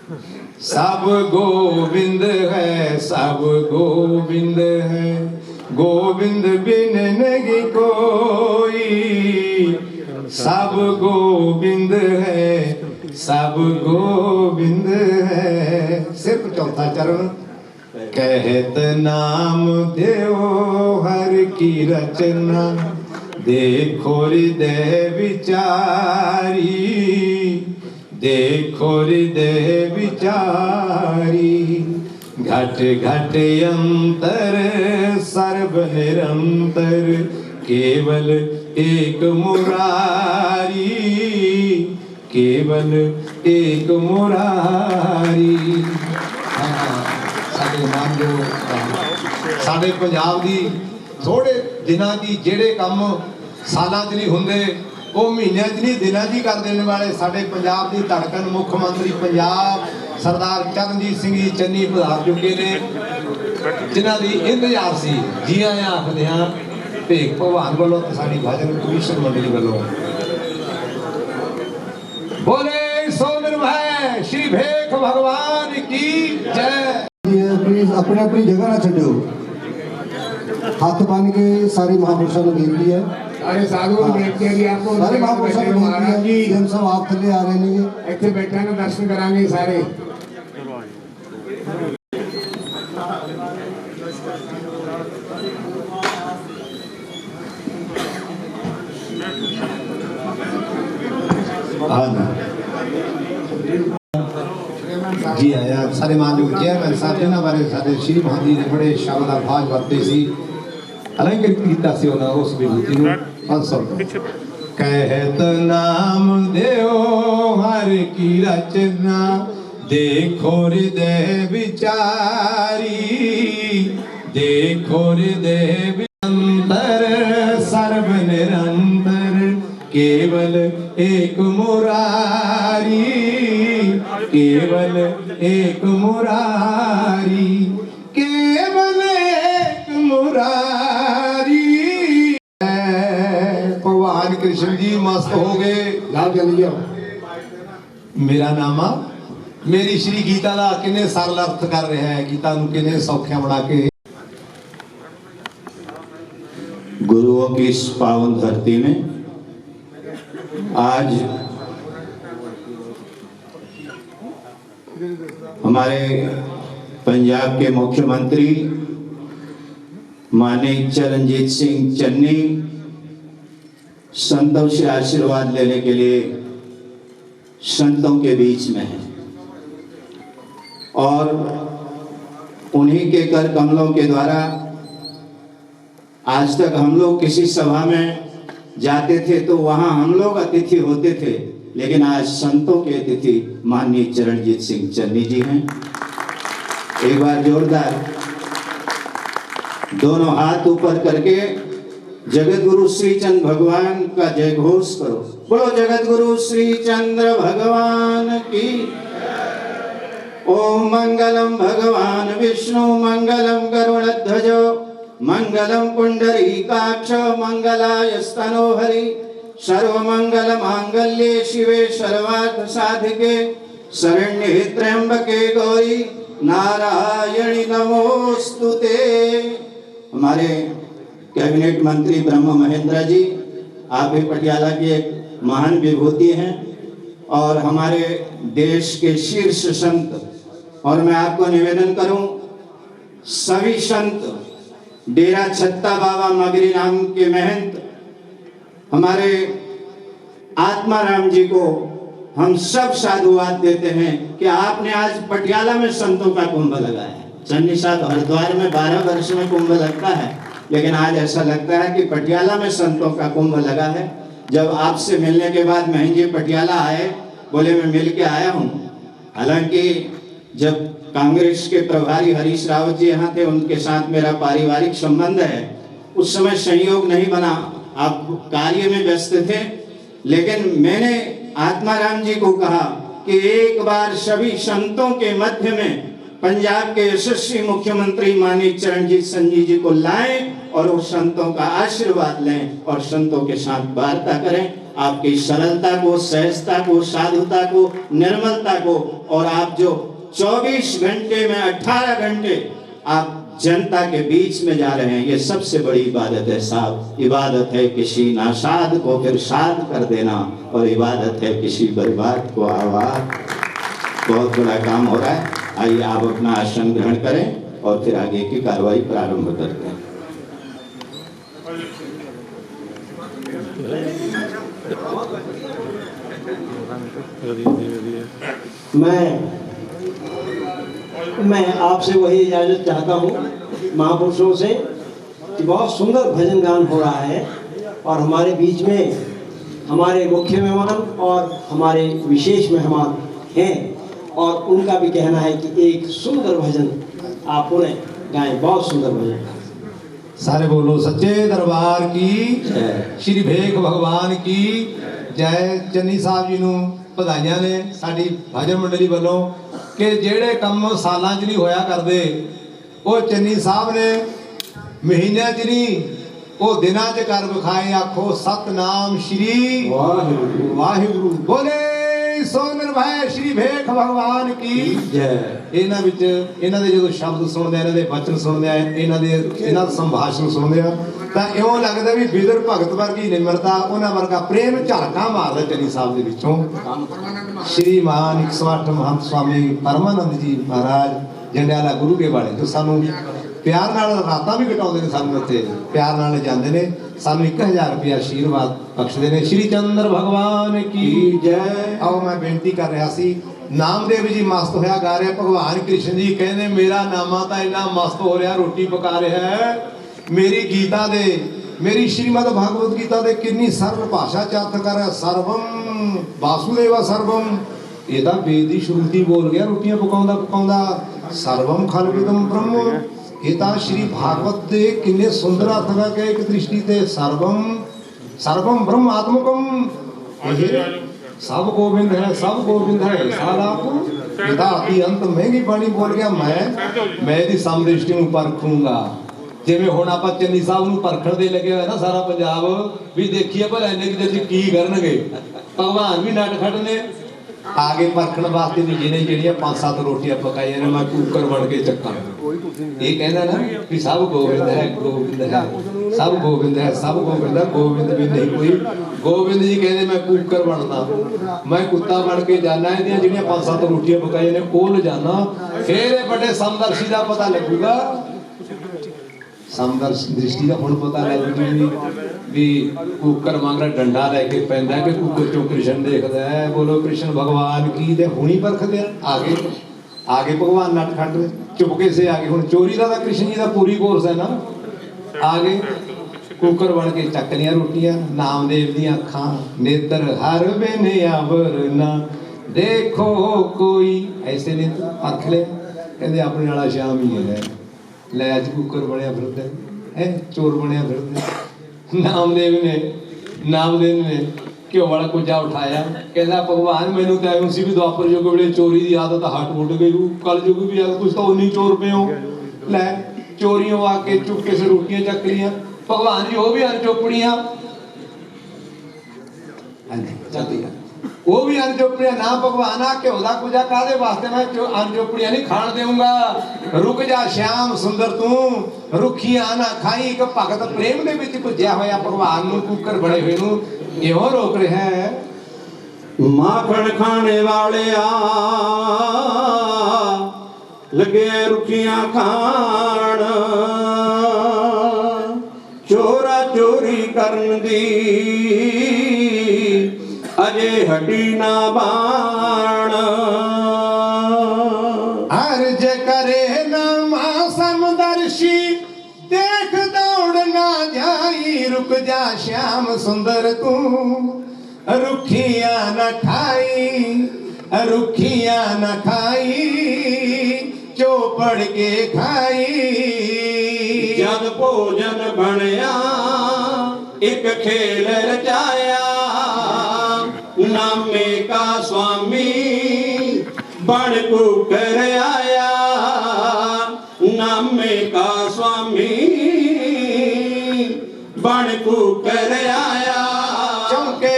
सब गोविंद है, सब गोविंद है, गोविंद बिन नहीं कोई। सब गोविंद है, सब गोविंद है। सिर्फ चौथा चरण। कहत नाम देव हर की रचना, देखो हृदय विचारी, देखो हृदय विचारी। घट घट अंतर सर्व निरंतर, केवल एक मुरारी, केवल एक मुरारी। साडे पंजाब दी थोड़े दिनां दी जेड़े काम सालां च नहीं हुंदे, वो महीनों च नहीं दिनां च कर देने वाले साडे पंजाब दी धड़कन मुख्यमंत्री पंजाब सरदार चरणजीत सिंह जी चन्नी पधार चुके ने, जिन्हां दी इंतजार सी। जी आया आखदे हां भेख भगवान वालों ते साडी भजन कमीशन मंडली वालों। बोले सो निर्भय श्री भेख भगवान की जय। प्लीज अपनी अपनी जगह ना छो, हाथ बांध के सारी महापुरुषों ने बेनती है। सारे साधु बेनती है आपको, सारे महापुरुषों ने महाराज जी हम सब आप थले आ रहे हैं, इतने बैठा ना दर्शन करांगे सारे। जी आया सारे मानयोग चेयरमैन साहब जिन्होंने बारे सारे श्री महाजी ने बड़े शब्द अल्फाज वरते सी, अलंकृत कीता सी उन्होंने उस विभूति को 500। कहत नाम देव हर की रचना, देखो हृदय विचारी, देखो हृदय अंतर सर्व निरंतर, केवल एक मुरारी, केवल एक मुरारी, केवल एक मुरारी। भगवान कृष्ण जी मस्त हो गए। लाभ चलिए मेरा नामा मेरी श्री गीता का किन्ने सरल अर्थ कर रहा है, गीता नूं किन्ने सौख्या बना के। गुरुओं की इस पावन धरती में आज हमारे पंजाब के मुख्यमंत्री माननीय चरणजीत सिंह चन्नी संतों से आशीर्वाद लेने के लिए संतों के बीच में हैं और उन्हीं के कर कमलों के द्वारा आज तक हम लोग किसी सभा में जाते थे तो वहां हम लोग अतिथि होते थे, लेकिन आज संतों के अतिथि माननीय चरणजीत सिंह चन्नी जी हैं। एक बार जोरदार दोनों हाथ ऊपर करके जगत गुरु श्री चंद्र भगवान का जय घोष करो। बोलो जगत गुरु श्री चंद्र भगवान की। ओम मंगलम भगवान विष्णु मंगलम गरुड़ध्वजो मंगलम पुंडरीकाक्ष मंगलाय स्तनोहरि सर्वमंगल मांगल्ये शिवे सर्वार्थ साधिके शरण्ये त्र्यंबके गौरी नारायणी नमोस्तुते। हमारे कैबिनेट मंत्री ब्रह्म महेंद्र जी, आप भी पटियाला के एक महान विभूति हैं और हमारे देश के शीर्ष संत। और मैं आपको निवेदन करूं, सभी संत डेरा छत्ता बाबा मगरी नाम के महंत हमारे आत्माराम जी को हम सब साधुवाद देते हैं कि आपने आज पटियाला में संतों का कुंभ लगाया है। चन्नी साहब हरिद्वार में 12 वर्ष में कुंभ लगता है, लेकिन आज ऐसा लगता है कि पटियाला में संतों का कुंभ लगा है। जब आपसे मिलने के बाद महन जी पटियाला आए, बोले मैं मिल के आया हूँ। हालांकि जब कांग्रेस के प्रभारी हरीश रावत जी यहाँ थे, उनके साथ मेरा पारिवारिक संबंध है, उस समय संयोग नहीं बना, आप कार्य में व्यस्त थे। लेकिन मैंने आत्माराम जी को कहा कि एक बार सभी संतों के मध्य में पंजाब के यशस्वी मुख्यमंत्री माननीय चरणजीत सिंह जी को लाएं और उस संतों का आशीर्वाद लें और संतों के साथ वार्ता करें। आपकी सरलता को, सहजता को, साधुता को, निर्मलता को, और आप जो 24 घंटे में 18 घंटे आप जनता के बीच में जा रहे हैं, ये सबसे बड़ी इबादत है साहब। इबादत है किसी नासाध को फिर साध कर देना, और इबादत है किसी बर्बाद को आबाद। बहुत बड़ा काम हो रहा है। आइए आप अपना आसन ग्रहण करें और फिर आगे की कार्रवाई प्रारंभ करते हैं। मैं आपसे वही इजाज़त चाहता हूँ महापुरुषों से कि बहुत सुंदर भजन गान हो रहा है, और हमारे बीच में हमारे मुख्य मेहमान और हमारे विशेष मेहमान हैं, और उनका भी कहना है कि एक सुंदर भजन आप उन्हें गाएं। बहुत सुंदर भजन। सारे बोलो सच्चे दरबार की श्री भेख भगवान की जय। चन्नी साहब जी ਨੂੰ ਵਧਾਈਆਂ ਨੇ ਸਾਡੀ ਭਜਨ ਮੰਡਲੀ ਵੱਲੋਂ ਕਿ ਜਿਹੜੇ ਕੰਮ ਸਾਲਾਂ 'ਚ ਨਹੀਂ ਹੋਇਆ ਕਰਦੇ ਉਹ ਚੰਨੀ ਸਾਹਿਬ ਨੇ ਮਹੀਨਿਆਂ 'ਚ ਨਹੀਂ ਉਹ ਦਿਨਾਂ 'ਚ ਕਰ ਵਿਖਾਏ। ਆਖੋ ਸਤਨਾਮ ਸ਼੍ਰੀ ਵਾਹਿਗੁਰੂ ਵਾਹਿਗੁਰੂ। ਬੋਲੇ ਸੋ ਨਿਰਭੈ ਸ਼੍ਰੀ ਭੇਖ ਭਗਵਾਨ ਕੀ ਜੈ। ਇਹਨਾਂ ਵਿੱਚ ਇਹਨਾਂ ਦੇ ਜਦੋਂ ਸ਼ਬਦ ਸੁਣਦੇ ਆ, ਇਹਨਾਂ ਦੇ ਬਚਨ ਸੁਣਦੇ ਆ, ਇਹਨਾਂ ਦਾ ਸੰਭਾਸ਼ਣ ਸੁਣਦੇ ਆ ਤਾਂ ਇਉਂ ਲੱਗਦਾ ਵੀ ਬਿਦਰ ਭਗਤ ਵਰਗੀ ਨਿਮਰਤਾ, ਉਹਨਾਂ ਵਰਗਾ ਪ੍ਰੇਮ ਝਲਕਾਂ ਮਾਰਦਾ ਚੰਨੀ ਸਾਹਿਬ ਦੇ ਵਿੱਚੋਂ। ਸ਼੍ਰੀਮਾਨ 108 ਮਹੰਤ ਸਵਾਮੀ ਪਰਮਾਨੰਦ ਜੀ ਮਹਾਰਾਜ ਜੰਡਿਆਲਾ ਗੁਰੂ ਕੇ ਵਾਲੇ, ਜੋ ਸਾਨੂੰ ਪਿਆਰ ਨਾਲ ਰਾਤਾਂ ਵੀ ਕਟਾਉਂਦੇ ਨੇ, ਸਾਨੂੰ ਇੱਥੇ ਪਿਆਰ ਨਾਲ ਜਾਂਦੇ ਨੇ, ਸਾਨੂੰ 1000 ਰੁਪਇਆ ਆਸ਼ੀਰਵਾਦ ਬਖਸ਼ਦੇ ਨੇ। ਸ਼੍ਰੀ ਚੰਦਰ ਭਗਵਾਨ ਕੀ ਜੈ। ਆਓ ਮੈਂ ਬੇਨਤੀ ਕਰ ਰਿਹਾ ਸੀ, ਨਾਮਦੇਵ ਜੀ ਮਸਤ ਹੋਇਆ ਗਾ ਰਿਹਾ, ਭਗਵਾਨ ਕ੍ਰਿਸ਼ਨ ਜੀ ਕਹਿੰਦੇ ਮੇਰਾ ਨਾਮਾ ਤਾਂ ਇੰਨਾ ਮਸਤ ਹੋ ਰਿਹਾ, ਰੋਟੀ ਪਕਾ ਰਿਹਾ ਹੈ। ਮੇਰੀ ਗੀਤਾ ਦੇ, ਮੇਰੀ ਸ਼੍ਰੀਮਦ ਭਾਗਵਤ ਗੀਤਾ ਦੇ ਕਿੰਨੀ ਸਰਲ ਭਾਸ਼ਾ ਚ ਅਰਥ ਕਰ ਰਿਹਾ। ਸਰਵਮ ਵਾਸੁਦੇਵਾ ਸਰਵਮ, ਇਹ ਤਾਂ ਵੇਦ ਦੀ ਸ਼ਰੂਤੀ ਬੋਲ ਗਿਆ ਰੋਟੀਆਂ ਪਕਾਉਂਦਾ ਪਕਾਉਂਦਾ। ਸਰਵਮ ਖਲਵਿਦਮ ਬ੍ਰਹਮ, ਇਹ ਤਾਂ ਸ਼੍ਰੀ ਭਾਗਵਤ ਦੇ ਕਿੰਨੇ ਸੁੰਦਰ ਅਰਥ ਹੈ ਕਿ ਇੱਕ ਦ੍ਰਿਸ਼ਟੀ ਤੇ ਸਰਵਮ ਸਰਵਮ ਬ੍ਰਹਮ ਆਤਮਕਮ, सब गोविंद है, सब गोविंद है। सारा पिता अति अंत महंगी बाणी बोल गया, मैं दी समदृष्टि ਨੂੰ ਪਰਖੂੰਗਾ। ਜਿਵੇਂ ਹੁਣ ਆਪਾਂ ਚੰਨੀ ਸਾਹਿਬ ਨੂੰ ਪਰਖਣ ਦੇ ਲੱਗੇ ਹੋਏ ਨਾ ਸਾਰਾ ਪੰਜਾਬ, ਵੀ ਦੇਖੀਏ ਭਲਾ ਇਹਨੇ ਕਿਤੇ ਚ ਕੀ ਕਰਨਗੇ। ਭਗਵਾਨ ਵੀ ਨਟ ਖੜ ਨੇ ਆਗੇ ਪਰਖਣ ਵਾਸਤੇ ਵੀ ਜਿਹਨੇ ਜਿਹੜੀਆਂ 5-7 ਰੋਟੀਆਂ ਪਕਾਈਆਂ ਨੇ ਮੈਂ ਕੁੱਕਰ ਬਣ ਕੇ ਚੱਕਾਂ। ਇਹ ਕਹਿੰਦਾ ਨਾ ਵੀ ਸਭ ਗੋਬਿੰਦ ਹੈ, ਗੋਬਿੰਦ ਹੈ, ਸਭ ਗੋਬਿੰਦ ਹੈ, ਸਭ ਗੋਬਿੰਦ ਹੈ, ਗੋਬਿੰਦ ਵੀ ਨਹੀਂ ਕੋਈ। ਗੋਬਿੰਦ ਜੀ ਕਹਿੰਦੇ ਮੈਂ ਕੁੱਕਰ ਬਣਦਾ, ਮੈਂ ਕੁੱਤਾ ਬਣ ਕੇ ਜਾਣਾ, ਇਹਦੀਆਂ ਜਿਹੜੀਆਂ 5-7 ਰੋਟੀਆਂ ਪਕਾਈਆਂ ਨੇ ਉਹ ਲਿਜਾਣਾ, ਫੇਰ ਇਹ ਵੱਡੇ ਸਮਦਰਸ਼ੀ ਦਾ ਪਤਾ ਲੱਗੂਗਾ। ਸਮਦ੍ਰਿਸ਼ਟੀ ਦਾ ਹੁਣ ਪਤਾ ਲੱਗ ਜੂ ਵੀ ਕੁੱਕਰ ਮੰਗਰਾ ਡੰਡਾ ਲੈ ਕੇ ਪੈਂਦਾ ਕਿ ਕੁੱਕਰ ਚੋਂ ਕ੍ਰਿਸ਼ਨ ਦੇਖਦਾ ਹੈ। ਬੋਲੋ ਕ੍ਰਿਸ਼ਨ ਭਗਵਾਨ ਕੀ। ਤੇ ਹੁਣੀ ਪਰਖਦੇ ਆਗੇ ਭਗਵਾਨ ਨੱਠ ਖੱਟ ਚੁਪਕੇ ਸੇ ਆਗੇ। ਹੁਣ ਚੋਰੀ ਦਾ ਤਾਂ ਕ੍ਰਿਸ਼ਨ ਜੀ ਦਾ ਪੂਰੀ ਕੋਰਸ ਹੈ ਨਾ। ਆਗੇ ਕੁੱਕਰ ਬਣ ਕੇ ਚੱਕ ਲੀਆਂ ਰੋਟੀਆਂ। ਨਾਮਦੇਵ ਦੀਆਂ ਅੱਖਾਂ ਨੇਤਰ ਹਰ ਵੇਨੇ ਆਵਰਨਾ ਦੇਖੋ ਕੋਈ ਐਸੇ ਨੇ ਪਰਖ ਲਿਆ। ਕਹਿੰਦੇ ਆਪਣੇ ਵਾਲਾ ਸ਼ਾਮ ਹੀ ਹੈ। ਲੈ ਅੱਜ ਕੁੱਕਰ ਬਣਿਆ ਫਿਰਦਾ ਹੈ, ਚੋਰ ਬਣਿਆ ਫਿਰਦਾ। ਨਾਮਦੇਵ ਨੇ ਘਿਓ ਵਾਲਾ ਕੁੱਜਾ ਉਠਾਇਆ, ਕਹਿੰਦਾ ਭਗਵਾਨ ਮੈਨੂੰ ਤਾਂ ਐਵੇਂ ਸੀ ਵੀ ਦੁਆਪਰ ਯੁੱਗ ਵੇਲੇ ਚੋਰੀ ਦੀ ਆਦਤ ਹਟ ਉੱਡ ਗਈ, ਕਲ ਯੁੱਗ ਵੀ ਆ ਤੁਸੀਂ ਤਾਂ ਉਨੀ ਚੋਰ ਪਏ ਹੋ। ਲੈ ਚੋਰੀਆਂ ਆ ਕੇ ਚੁੱਕ ਕੇ ਸੇ ਰੋਟੀਆਂ ਚੱਕ ਲੀਆਂ। ਭਗਵਾਨ ਜੀ ਉਹ ਵੀ ਅਨਚੋਪੜੀਆਂ, ਉਹ ਵੀ ਅਨਚੋਪੜੀਆਂ ਨਾ। ਭਗਵਾਨ ਆ ਘਿਓ ਦਾ ਕੁੱਜਾ ਕਾਹਦੇ ਵਾਸਤੇ, ਮੈਂ ਅਨਚੋਪੜੀਆਂ ਨਹੀਂ ਖਾਣ ਦੇਊਂਗਾ। ਰੁਕ ਜਾ ਸ਼ਿਆਮ ਸੁੰਦਰ ਤੂੰ, ਰੁੱਖੀਆਂ ਨਾ ਖਾਈ। ਇੱਕ ਭਗਤ ਪ੍ਰੇਮ ਦੇ ਵਿੱਚ ਭੁੱਜਿਆ ਹੋਇਆ ਭਗਵਾਨ ਨੂੰ ਕੁੱਕਰ ਬਣੇ ਹੋਏ ਨੂੰ ਕਿਉਂ ਰੋਕ ਰਿਹਾ ਹੈ। ਮਾਖਣ ਖਾਣੇ ਵਾਲਿਆ ਲੱਗੇ ਰੁੱਖੀਆਂ ਖਾਣ, ਚੋਰਾ ਚੋਰੀ ਕਰਨ ਦੀ ਅਜੇ ਹਟੀ ਨਾ ਬਾਣ। ਅਰਜ ਕਰੇ ਨਾਮਾ ਸਮਦਰਸ਼ੀ ਦੇਖ ਦੌੜ ਨਾ ਜਾਈ। ਰੁਕ ਜਾ ਸ਼ਿਆਮ ਸੁੰਦਰ ਤੂੰ, ਰੁੱਖੀਆਂ ਨਾ ਖਾਈ, ਰੁੱਖੀਆਂ ਨਾ ਖਾਈ, ਚੋਪੜ ਕੇ ਖਾਈ। ਜਦ ਭੋਜਨ ਬਣਿਆ ਇੱਕ ਖੇਲ ਰਚਾਇਆ, ਨਾਮੇ ਕਾ स्वामी बण कुकर आया, नामे का स्वामी बन कुकर आया चौंके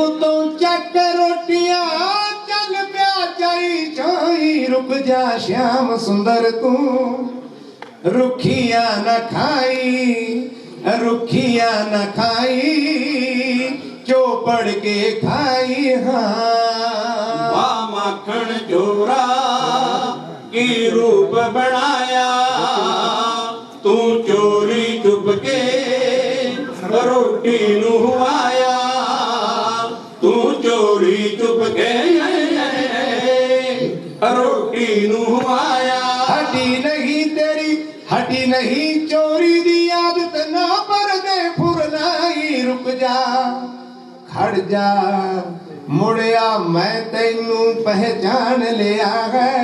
उतों चक रोटियां चल प्या चाई चाई रुक जा श्याम सुंदर तू रुखिया न खाई चौपड़ के खाई हाँ वाह माखन चोरा की रूप बनाया तू चोरी चुप के रोटी नुआया तू चोरी चुप के रोटी नुआया हटी नहीं चोरी दी आदत ना पर दे फुरलाई रुक जा खड़ जा मुड़िया मैं तैनू पहचान लिया है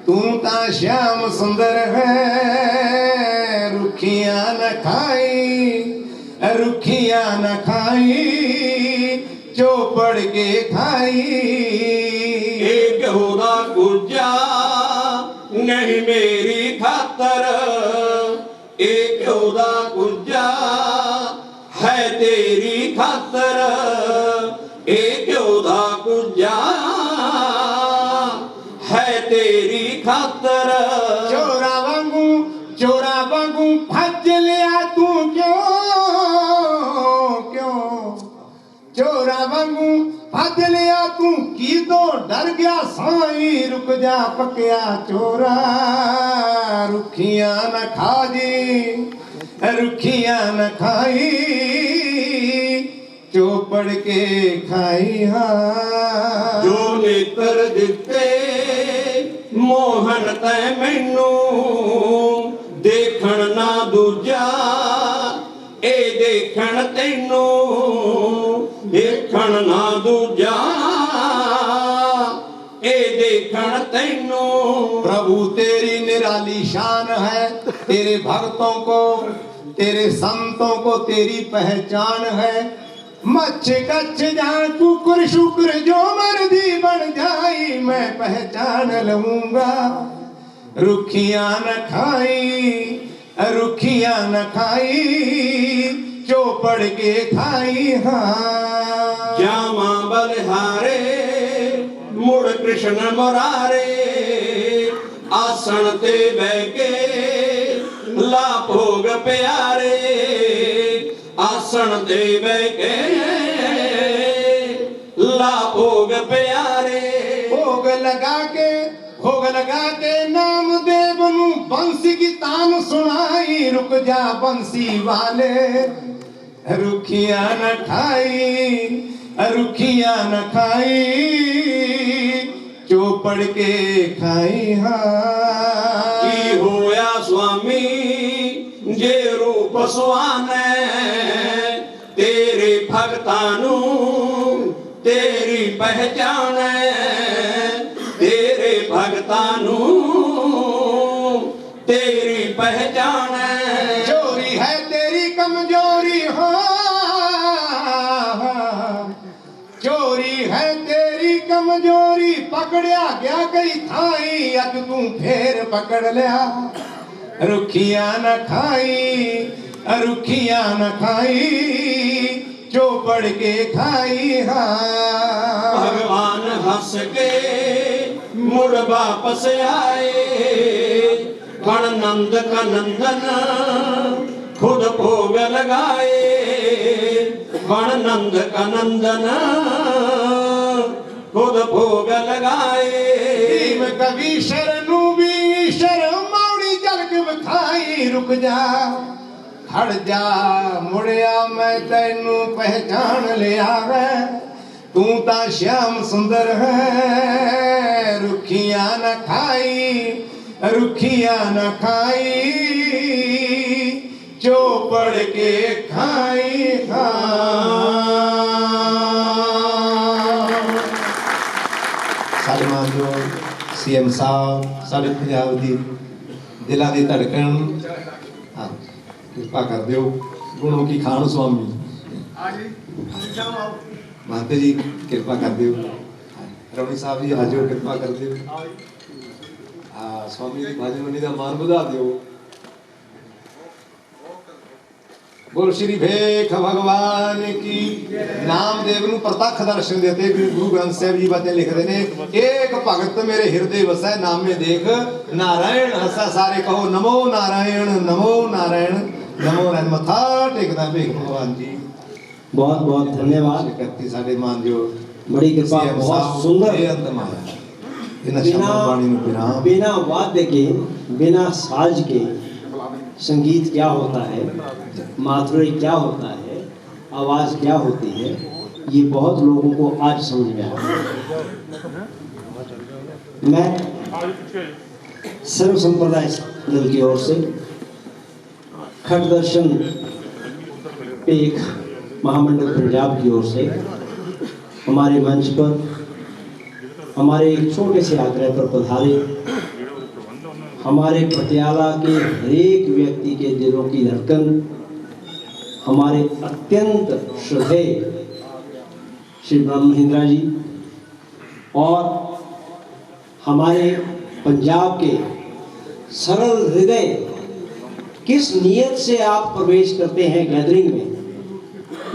तू ता श्याम सुंदर है रुखियां न खाई चौपड़ के खाई एक होदा गुज्जा नहीं मेरी खातर एक होदा गुज्जा है तेरी खातर एक होदा गुज्जा है तेरी खातर चोरा वांगू भज लिया तू क्यों चोरा वांगू भज लिया तू की तो डर गया साई रुक जा पकिया चोरा रुखियां न खाई चौपड़ के खाई हाँ जो नेत्र दिते मोहन तै मैनू देखण ना दूजा ए देखण तैनू देखण ना दूजा ए देखण तैनू प्रभु तेरी निराली शान है तेरे भक्तों को तेरे संतों को तेरी पहचान है मच्छ कच्छ जहाँ कुकुर शुक्र जो मर्जी बन जाई मैं पहचान लूंगा रुखियां न खाई चौपड़ के खाई हाँ जामा बलिहारे मुड़ कृष्ण मुरारे आसन ते बैके ला भोग प्यारे आसन ते बैके ला भोग प्यारे भोग लगा के नाम देव नू बंसी की तान सुनाई रुक जा बंसी वाले रुखियां न खाई चौपड़ के खाई हाँ की होया स्वामी जे रूप सुहाने तेरे भगतानू तेरी पहचान तेरे भगतानू तेरी पहचान चोरी है तेरी कमजोरी चोरी है तेरी कमजोरी पकड़िया गया कई थाई अज तू फेर पकड़ लिया रुखियां न खाई चौपड़ के खाई हाँ भगवान हंस के मुड़ वापस आए गण नंद का नंदन खुद भोग लगाए गण नंद का नंदन खुद भोग लगाए कवि शरणू भी शर्म मौड़ी जलक बखाई रुक जा खड़ जा मुड़िया मैं तैनू पहचान लिया है तू ता श्याम सुंदर है रुखियां न खाई चौपड़ के खाई सारे जो सीएम साहब सारे पंजाब की दिलों की धड़कन कृपा कर दियो गुणों की खान स्वामी महंत जी कृपा कर दियो रवनी साहब जी हाजिर कृपा कर दियो स्वामी जी भाजी मनी का मान बढ़ा दियो बोल श्री भेख भगवान की। नामदेव ਨੂੰ ਪ੍ਰਤੱਖ ਦਰਸ਼ਨ ਦਿੱਤੇ ਗੁਰੂ ਗ੍ਰੰਥ ਸਾਹਿਬ ਜੀ ਬਾतें ਲਿਖਦੇ ਨੇ ਏਕ ਭਗਤ ਮੇਰੇ ਹਿਰਦੇ ਵਸੈ ਨਾਮੇ ਦੇਖ ਨਾਰਾਇਣ ਹਸੈ ਸਾਰੇ ਕਹੋ ਨਮੋ ਨਾਰਾयण नमो नारायण नमो नारायण। ਮੱਥਾ ਟੇਕਦਾ ਭੇਖ ਭਗਵਾਨ ਜੀ। बहुत बहुत धन्यवाद। ਕਰਤੀ ਸਾਡੇ ਮਾਨਯੋਗ बड़ी कृपा, बहुत सुंदर। बिना वाद्य के, बिना साज के संगीत क्या होता है, माधुर्य क्या होता है, आवाज क्या होती है, ये बहुत लोगों को आज समझ में आया। मैं सर्व संप्रदाय दल की ओर से खट दर्शन पे एक महामंडल पंजाब की ओर से हमारे मंच पर हमारे एक छोटे से आग्रह पर पधारे हमारे पटियाला के हरेक व्यक्ति के दिलों की धड़कन हमारे अत्यंत श्रद्धेय श्री ब्रह्म महिंद्रा जी और हमारे पंजाब के सरल हृदय किस नियत से आप प्रवेश करते हैं गैदरिंग में,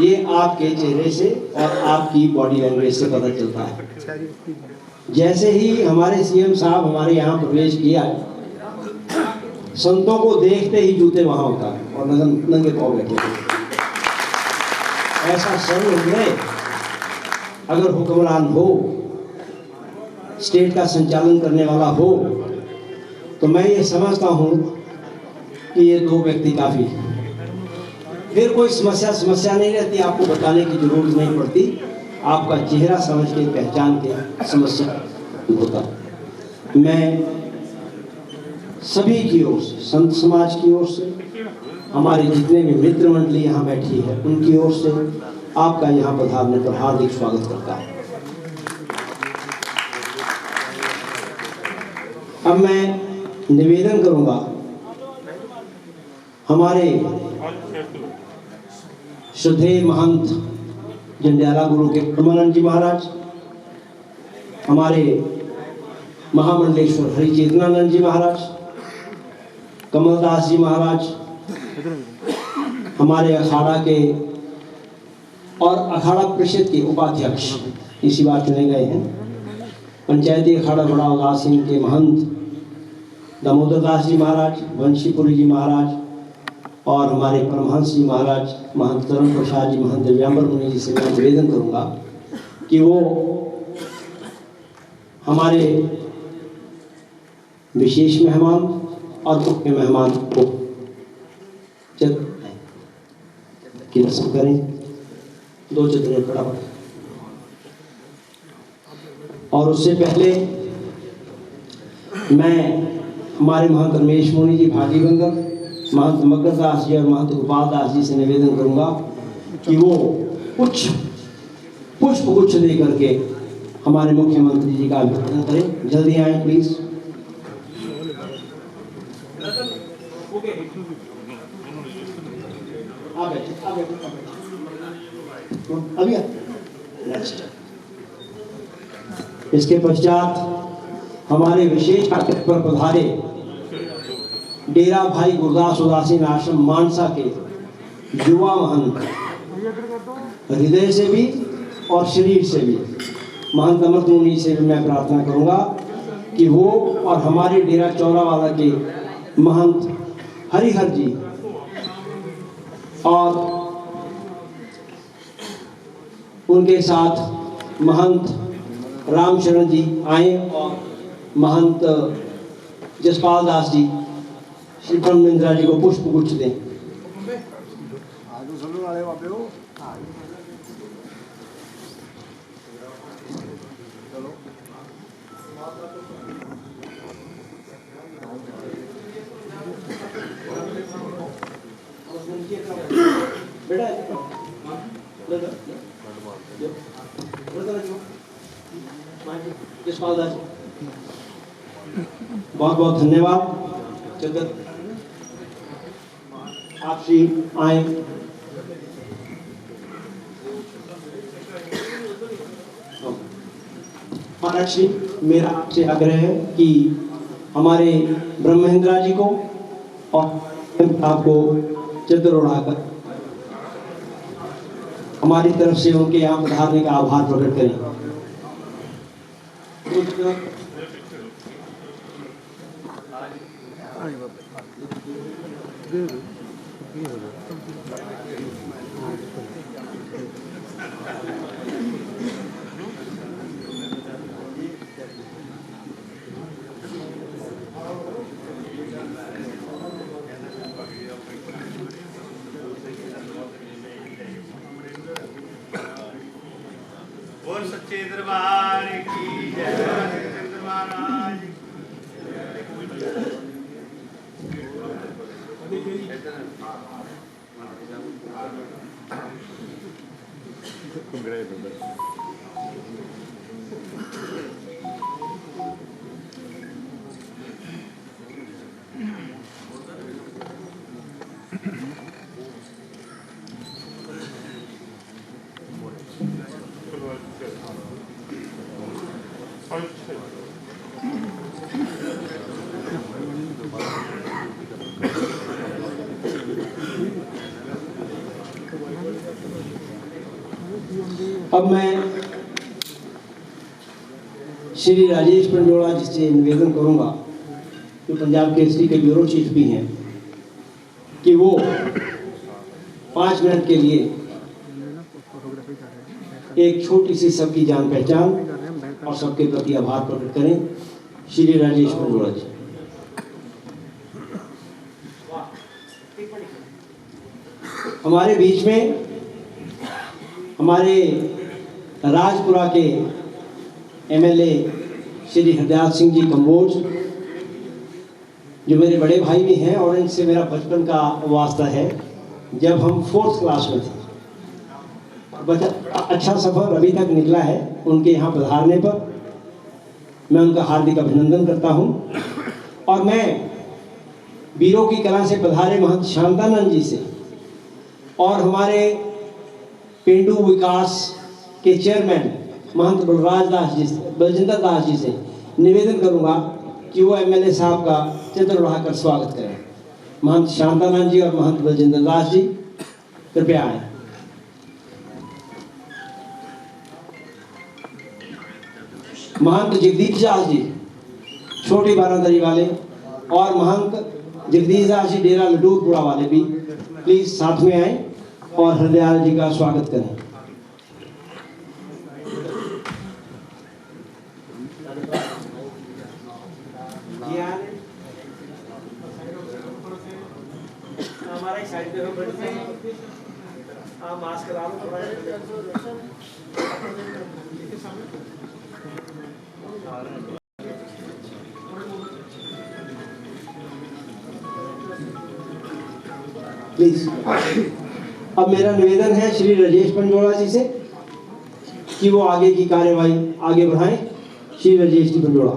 ये आपके चेहरे से और आपकी बॉडी लैंग्वेज से पता चलता है। जैसे ही हमारे सीएम साहब हमारे यहाँ प्रवेश किया, संतों को देखते ही जूते वहां उतारे और नंगे पाँव बैठे। ऐसा सरल हृदय अगर हुक्मरान हो, स्टेट का संचालन करने वाला हो, तो मैं ये समझता हूँ कि ये दो व्यक्ति काफी है। फिर कोई समस्या नहीं रहती, आपको बताने की जरूरत नहीं पड़ती, आपका चेहरा समझ के पहचान के समस्या होता। मैं सभी की ओर से, संत समाज की ओर से, हमारे जितने भी मित्र मंडली यहाँ बैठी है उनकी ओर से आपका यहाँ पधारने पर हार्दिक स्वागत करता है। अब मैं निवेदन करूंगा हमारे श्रद्धेय महंत जंडियाला गुरु के परमानंद जी महाराज, हमारे महामंडलेश्वर हरि चेतनानंद जी महाराज, कमलदास जी महाराज, हमारे अखाड़ा के और अखाड़ा परिषद के उपाध्यक्ष इसी बार चुने गए हैं, पंचायती अखाड़ा बड़ा उदासीन के महंत दामोदर दास जी महाराज, वंशीपुरी जी महाराज और हमारे परमहंस जी महाराज महंत तरुण प्रसाद जी, महंत दिव्यांबर मुनि जी से मैं निवेदन करूंगा कि वो हमारे विशेष मेहमान और मुख्य मेहमान को की रस्म करें। दो चतरे फटाफट। और उससे पहले मैं हमारे महंत रमेश मुनि जी भागीबंदर, महंत मकर दास जी और महंत गोपाल दास जी से निवेदन करूंगा कि वो कुछ पुष्प गुच्छ दे करके हमारे मुख्यमंत्री जी का अभिनंदन करें। जल्दी आए प्लीज। अभी नेक्स्ट। इसके पश्चात हमारे विशेष आतिथ्य पर पधारे डेरा भाई गुरदास उदासीन आश्रम मानसा के युवा महंत, हृदय से भी और शरीर से भी महंत अमृत मुनि से भी मैं प्रार्थना करूंगा कि वो और हमारे डेरा चौरावाला के महंत हरिहर जी और उनके साथ महंत रामशरण जी आए और महंत जसपाल दास जी श्री ब्रह्म महिंद्रा जी को पुष्प गुच्छ दें। जसपाल दास बहुत बहुत धन्यवाद। जगत आप श्री आए। महाराज श्री, मेरा आपसे आग्रह है कि हमारे ब्रह्म महिंद्रा जी को और आपको चित्र उड़ाकर हमारी तरफ से उनके यहाँ पधारने का आभार प्रकट करें। बोल सच्चे दरबार की जय। चंद्र महाराज अब मैं श्री राजेश पंजोड़ा जी से निवेदन करूंगा, जो पंजाब केसरी के ब्यूरो चीफ भी हैं, कि वो 5 मिनट के लिए एक छोटी सी सबकी जान पहचान और सबके प्रति आभार प्रकट करें। श्री राजेश पंजोड़ा जी। हमारे बीच में हमारे राजपुरा के एमएलए श्री हरदयाल सिंह जी कंबोज, जो मेरे बड़े भाई भी हैं और इनसे मेरा बचपन का वास्ता है। जब हम 4th क्लास में थे, अच्छा सफ़र अभी तक निकला है। उनके यहाँ पधारने पर मैं उनका हार्दिक अभिनंदन करता हूँ। और मैं वीरों की कला से पधारे महंत शांतानंद जी से और हमारे पेंडू विकास के चेयरमैन महंत बलजिंदर दास जी से निवेदन करूंगा कि वो एमएलए साहब का चित्र बढ़ाकर स्वागत करें। महंत शांतानंद जी और महंत बलजिंदर दास जी कृपया आए। महंत जगदीश दास जी छोटी बारादरी वाले और महंत जगदीश दास जी डेरा लडूरपुरा वाले भी प्लीज साथ में आए और हरदयाल जी का स्वागत करें। हमारा साइड पे बैठते हैं, आप मास्क लगा लो। प्लीज। अब मेरा निवेदन है श्री राजेश पंजोड़ा जी से कि वो आगे की कार्यवाही आगे बढ़ाएं। श्री राजेश जी पंजोड़ा।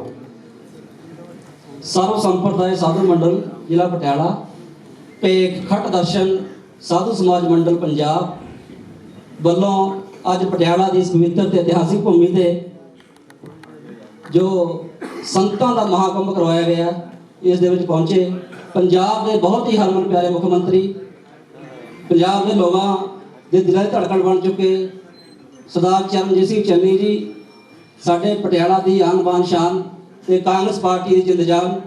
सर्व संप्रदाय साधु मंडल जिला पटियाला पेख खट दर्शन साधु समाज मंडल पंजाब ਵੱਲੋਂ ਅੱਜ ਪਟਿਆਲਾ ਦੀ ਇਸ ਪਵਿੱਤਰ ਤੇ ਇਤਿਹਾਸਿਕ ਭੂਮੀ ਤੇ ਜੋ ਸੰਤਾਂ ਦਾ ਮਹਾਕੁੰਭ ਕਰਵਾਇਆ ਗਿਆ, ਇਸ ਦੇ ਵਿੱਚ ਪਹੁੰਚੇ ਪੰਜਾਬ ਦੇ ਬਹੁਤ ਹੀ ਹਰਮਨ ਪਿਆਰੇ ਮੁੱਖ ਮੰਤਰੀ, ਪੰਜਾਬ ਦੇ ਲੋਕਾਂ ਦੇ ਦਿਲਾਂ ਦੀ ਧੜਕਣ ਬਣ ਚੁੱਕੇ ਸਰਦਾਰ ਚਰਨਜੀਤ ਸਿੰਘ ਚੰਨੀ ਜੀ, ਸਾਡੇ ਪਟਿਆਲਾ ਦੀ ਆਨ ਬਾਨ ਸ਼ਾਨ ਤੇ ਕਾਂਗਰਸ ਪਾਰਟੀ ਦੀ ਜਿੰਦਜਾਨ,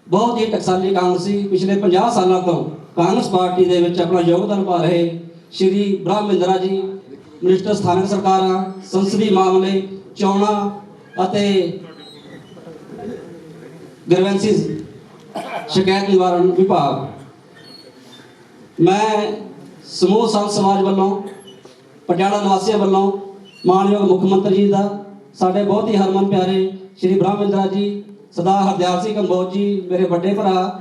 ਬਹੁਤ ਹੀ ਟਕਸਾਲੀ ਕਾਂਗਰਸੀ, ਪਿਛਲੇ 50 ਸਾਲਾਂ ਤੋਂ ਕਾਂਗਰਸ ਪਾਰਟੀ ਦੇ ਵਿੱਚ ਆਪਣਾ ਯੋਗਦਾਨ ਪਾ ਰਹੇ ਸ਼੍ਰੀ ਬ੍ਰਹਮਿੰਦਰਾ ਜੀ, ਮਿਨਿਸਟਰ ਸਥਾਨਕ ਸਰਕਾਰਾਂ, ਸੰਸਦੀ ਮਾਮਲੇ, ਚੋਣਾਂ ਅਤੇ ਗ੍ਰੀਵੈਂਸਿਸ ਸ਼ਿਕਾਇਤ ਨਿਵਾਰਨ ਵਿਭਾਗ। ਮੈਂ ਸਮੂਹ ਸੰਤ ਸਮਾਜ ਵੱਲੋਂ ਪਟਿਆਲਾ ਨਿਵਾਸੀਆਂ ਵੱਲੋਂ ਮਾਨਯੋਗ ਮੁੱਖ ਮੰਤਰੀ ਜੀ ਦਾ, ਸਾਡੇ ਬਹੁਤ ਹੀ ਹਰਮਨ ਪਿਆਰੇ ਸ਼੍ਰੀ ਬ੍ਰਹਮਿੰਦਰਾ ਜੀ, ਸਰਦਾਰ ਹਰਦਿਆਲ ਸਿੰਘ ਕੰਬੋਜ ਜੀ, ਮੇਰੇ ਵੱਡੇ ਭਰਾ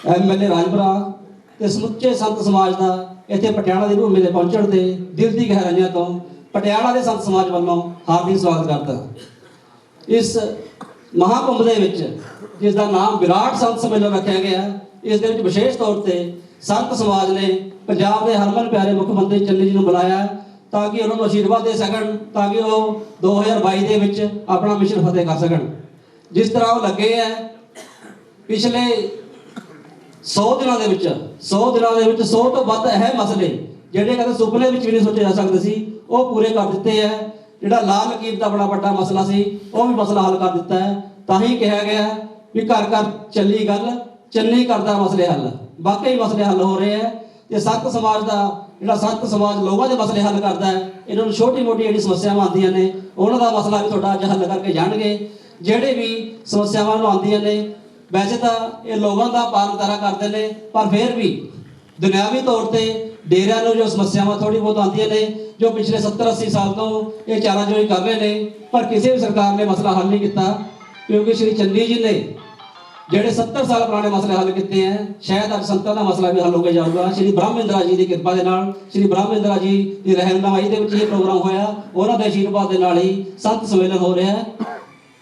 ਐਮਐਲਏ ਰਾਜਪੁਰਾ ਤੇ ਸਮੁੱਚੇ ਸੰਤ ਸਮਾਜ ਦਾ ਇੱਥੇ ਪਟਿਆਲਾ ਦੀ ਭੂਮੀ ਤੇ ਪਹੁੰਚਣ ਤੇ ਦਿਲ ਦੀ ਗਹਿਰਾਈਆਂ ਤੋਂ ਪਟਿਆਲਾ ਦੇ ਸੰਤ ਸਮਾਜ ਵੱਲੋਂ ਹਾਰਦਿਕ ਸਵਾਗਤ ਕਰਦਾ। ਇਸ ਮਹਾਕੁੰਭ ਦੇ ਵਿੱਚ ਜਿਸ ਦਾ ਨਾਮ ਵਿਰਾਟ ਸੰਤ ਸੰਮੇਲਨ ਰੱਖਿਆ ਗਿਆ, ਇਸ ਦੇ ਵਿੱਚ ਵਿਸ਼ੇਸ਼ ਤੌਰ ਤੇ ਸੰਤ ਸਮਾਜ ਨੇ ਪੰਜਾਬ ਦੇ ਹਰਮਨ ਪਿਆਰੇ ਮੁੱਖ ਮੰਤਰੀ ਚੰਨੀ ਜੀ ਨੂੰ ਬੁਲਾਇਆ ਤਾਂ ਕਿ ਉਹਨਾਂ ਨੂੰ ਆਸ਼ੀਰਵਾਦ ਦੇ ਸਕਣ, ਤਾਂ ਕਿ ਉਹ 2022 ਦੇ ਵਿੱਚ ਆਪਣਾ ਮਿਸ਼ਨ ਫਤਿਹ ਕਰ ਸਕਣ। ਜਿਸ ਤਰ੍ਹਾਂ ਉਹ ਲੱਗੇ ਹੈ ਪਿਛਲੇ 100 ਦਿਨਾਂ ਦੇ ਵਿੱਚ 100 ਤੋਂ ਵੱਧ ਅਹਿਮ ਮਸਲੇ ਜਿਹੜੇ ਕਦੇ ਸੁਪਨੇ ਵਿੱਚ ਵੀ ਨਹੀਂ ਸੋਚੇ ਜਾ ਸਕਦੇ ਸੀ ਉਹ ਪੂਰੇ ਕਰ ਦਿੱਤੇ ਹੈ। ਜਿਹੜਾ ਲਾਲ ਲਕੀਰ ਦਾ ਬੜਾ ਵੱਡਾ ਮਸਲਾ ਸੀ ਉਹ ਵੀ ਮਸਲਾ ਹੱਲ ਕਰ ਦਿੱਤਾ ਹੈ। ਤਾਂ ਹੀ ਕਿਹਾ ਗਿਆ ਵੀ ਘਰ ਘਰ ਚੱਲੀ ਗੱਲ, ਚੰਨੀ ਕਰਦਾ ਮਸਲੇ ਹੱਲ। ਵਾਕਈ ਮਸਲੇ ਹੱਲ ਹੋ ਰਹੇ ਹੈ ਤੇ ਸੰਤ ਸਮਾਜ ਦਾ ਜਿਹੜਾ ਸੰਤ ਸਮਾਜ ਲੋਕਾਂ ਦੇ ਮਸਲੇ ਹੱਲ ਕਰਦਾ ਹੈ। ਇਹਨਾਂ ਨੂੰ ਛੋਟੀ ਮੋਟੀ ਜਿਹੜੀ ਸਮੱਸਿਆਵਾਂ ਆਉਂਦੀਆਂ ਨੇ ਉਹਨਾਂ ਦਾ ਮਸਲਾ ਵੀ ਤੁਹਾਡਾ ਅੱਜ ਹੱਲ ਕਰਕੇ ਜਾਣਗੇ। ਜਿਹੜੇ ਵੀ ਸਮੱਸਿਆਵਾਂ ਨੂੰ ਆਉਂਦੀਆਂ ਨੇ ਵੈਸੇ ਤਾਂ ਇਹ ਲੋਕਾਂ ਦਾ ਪਾਲਤਾਰਾ ਕਰਦੇ ਨੇ, ਪਰ ਫਿਰ ਵੀ ਦੁਨਿਆਵੀ ਤੌਰ ਤੇ ਡੇਰਿਆਂ ਨੂੰ ਜੋ ਸਮੱਸਿਆਵਾਂ ਥੋੜੀ ਬਹੁਤ ਆਉਂਦੀਆਂ ਨੇ ਜੋ ਪਿਛਲੇ 70-80 ਸਾਲ ਤੋਂ ਇਹ ਚਾਰਾਜੋਈ ਕਰ ਰਹੇ ਨੇ, ਪਰ ਕਿਸੇ ਵੀ ਸਰਕਾਰ ਨੇ ਮਸਲਾ ਹੱਲ ਨਹੀਂ ਕੀਤਾ। ਕਿਉਂਕਿ ਸ਼੍ਰੀ ਚੰਨੀ ਜੀ ਨੇ ਜਿਹੜੇ 70 ਸਾਲ ਪੁਰਾਣੇ ਮਸਲੇ ਹੱਲ ਕੀਤੇ ਹੈ, ਸ਼ਾਇਦ ਅੱਜ ਸੰਤਾਂ ਦਾ ਮਸਲਾ ਵੀ ਹੱਲ ਹੋ ਕੇ ਜਾਊਗਾ। ਸ਼੍ਰੀ ਬ੍ਰਹਮਿੰਦਰਾ ਜੀ ਦੀ ਕਿਰਪਾ ਦੇ ਨਾਲ, ਸ਼੍ਰੀ ਬ੍ਰਹਮਿੰਦਰਾ ਜੀ ਦੀ ਰਹਿਨੁਮਾਈ ਦੇ ਵਿੱਚ ਇਹ ਪ੍ਰੋਗਰਾਮ ਹੋਇਆ, ਉਹਨਾਂ ਦੇ ਆਸ਼ੀਰਵਾਦ ਦੇ ਨਾਲ ਹੀ ਸੰਤ ਸੰਮੇਲਨ ਹੋ ਰਿਹਾ ਹੈ।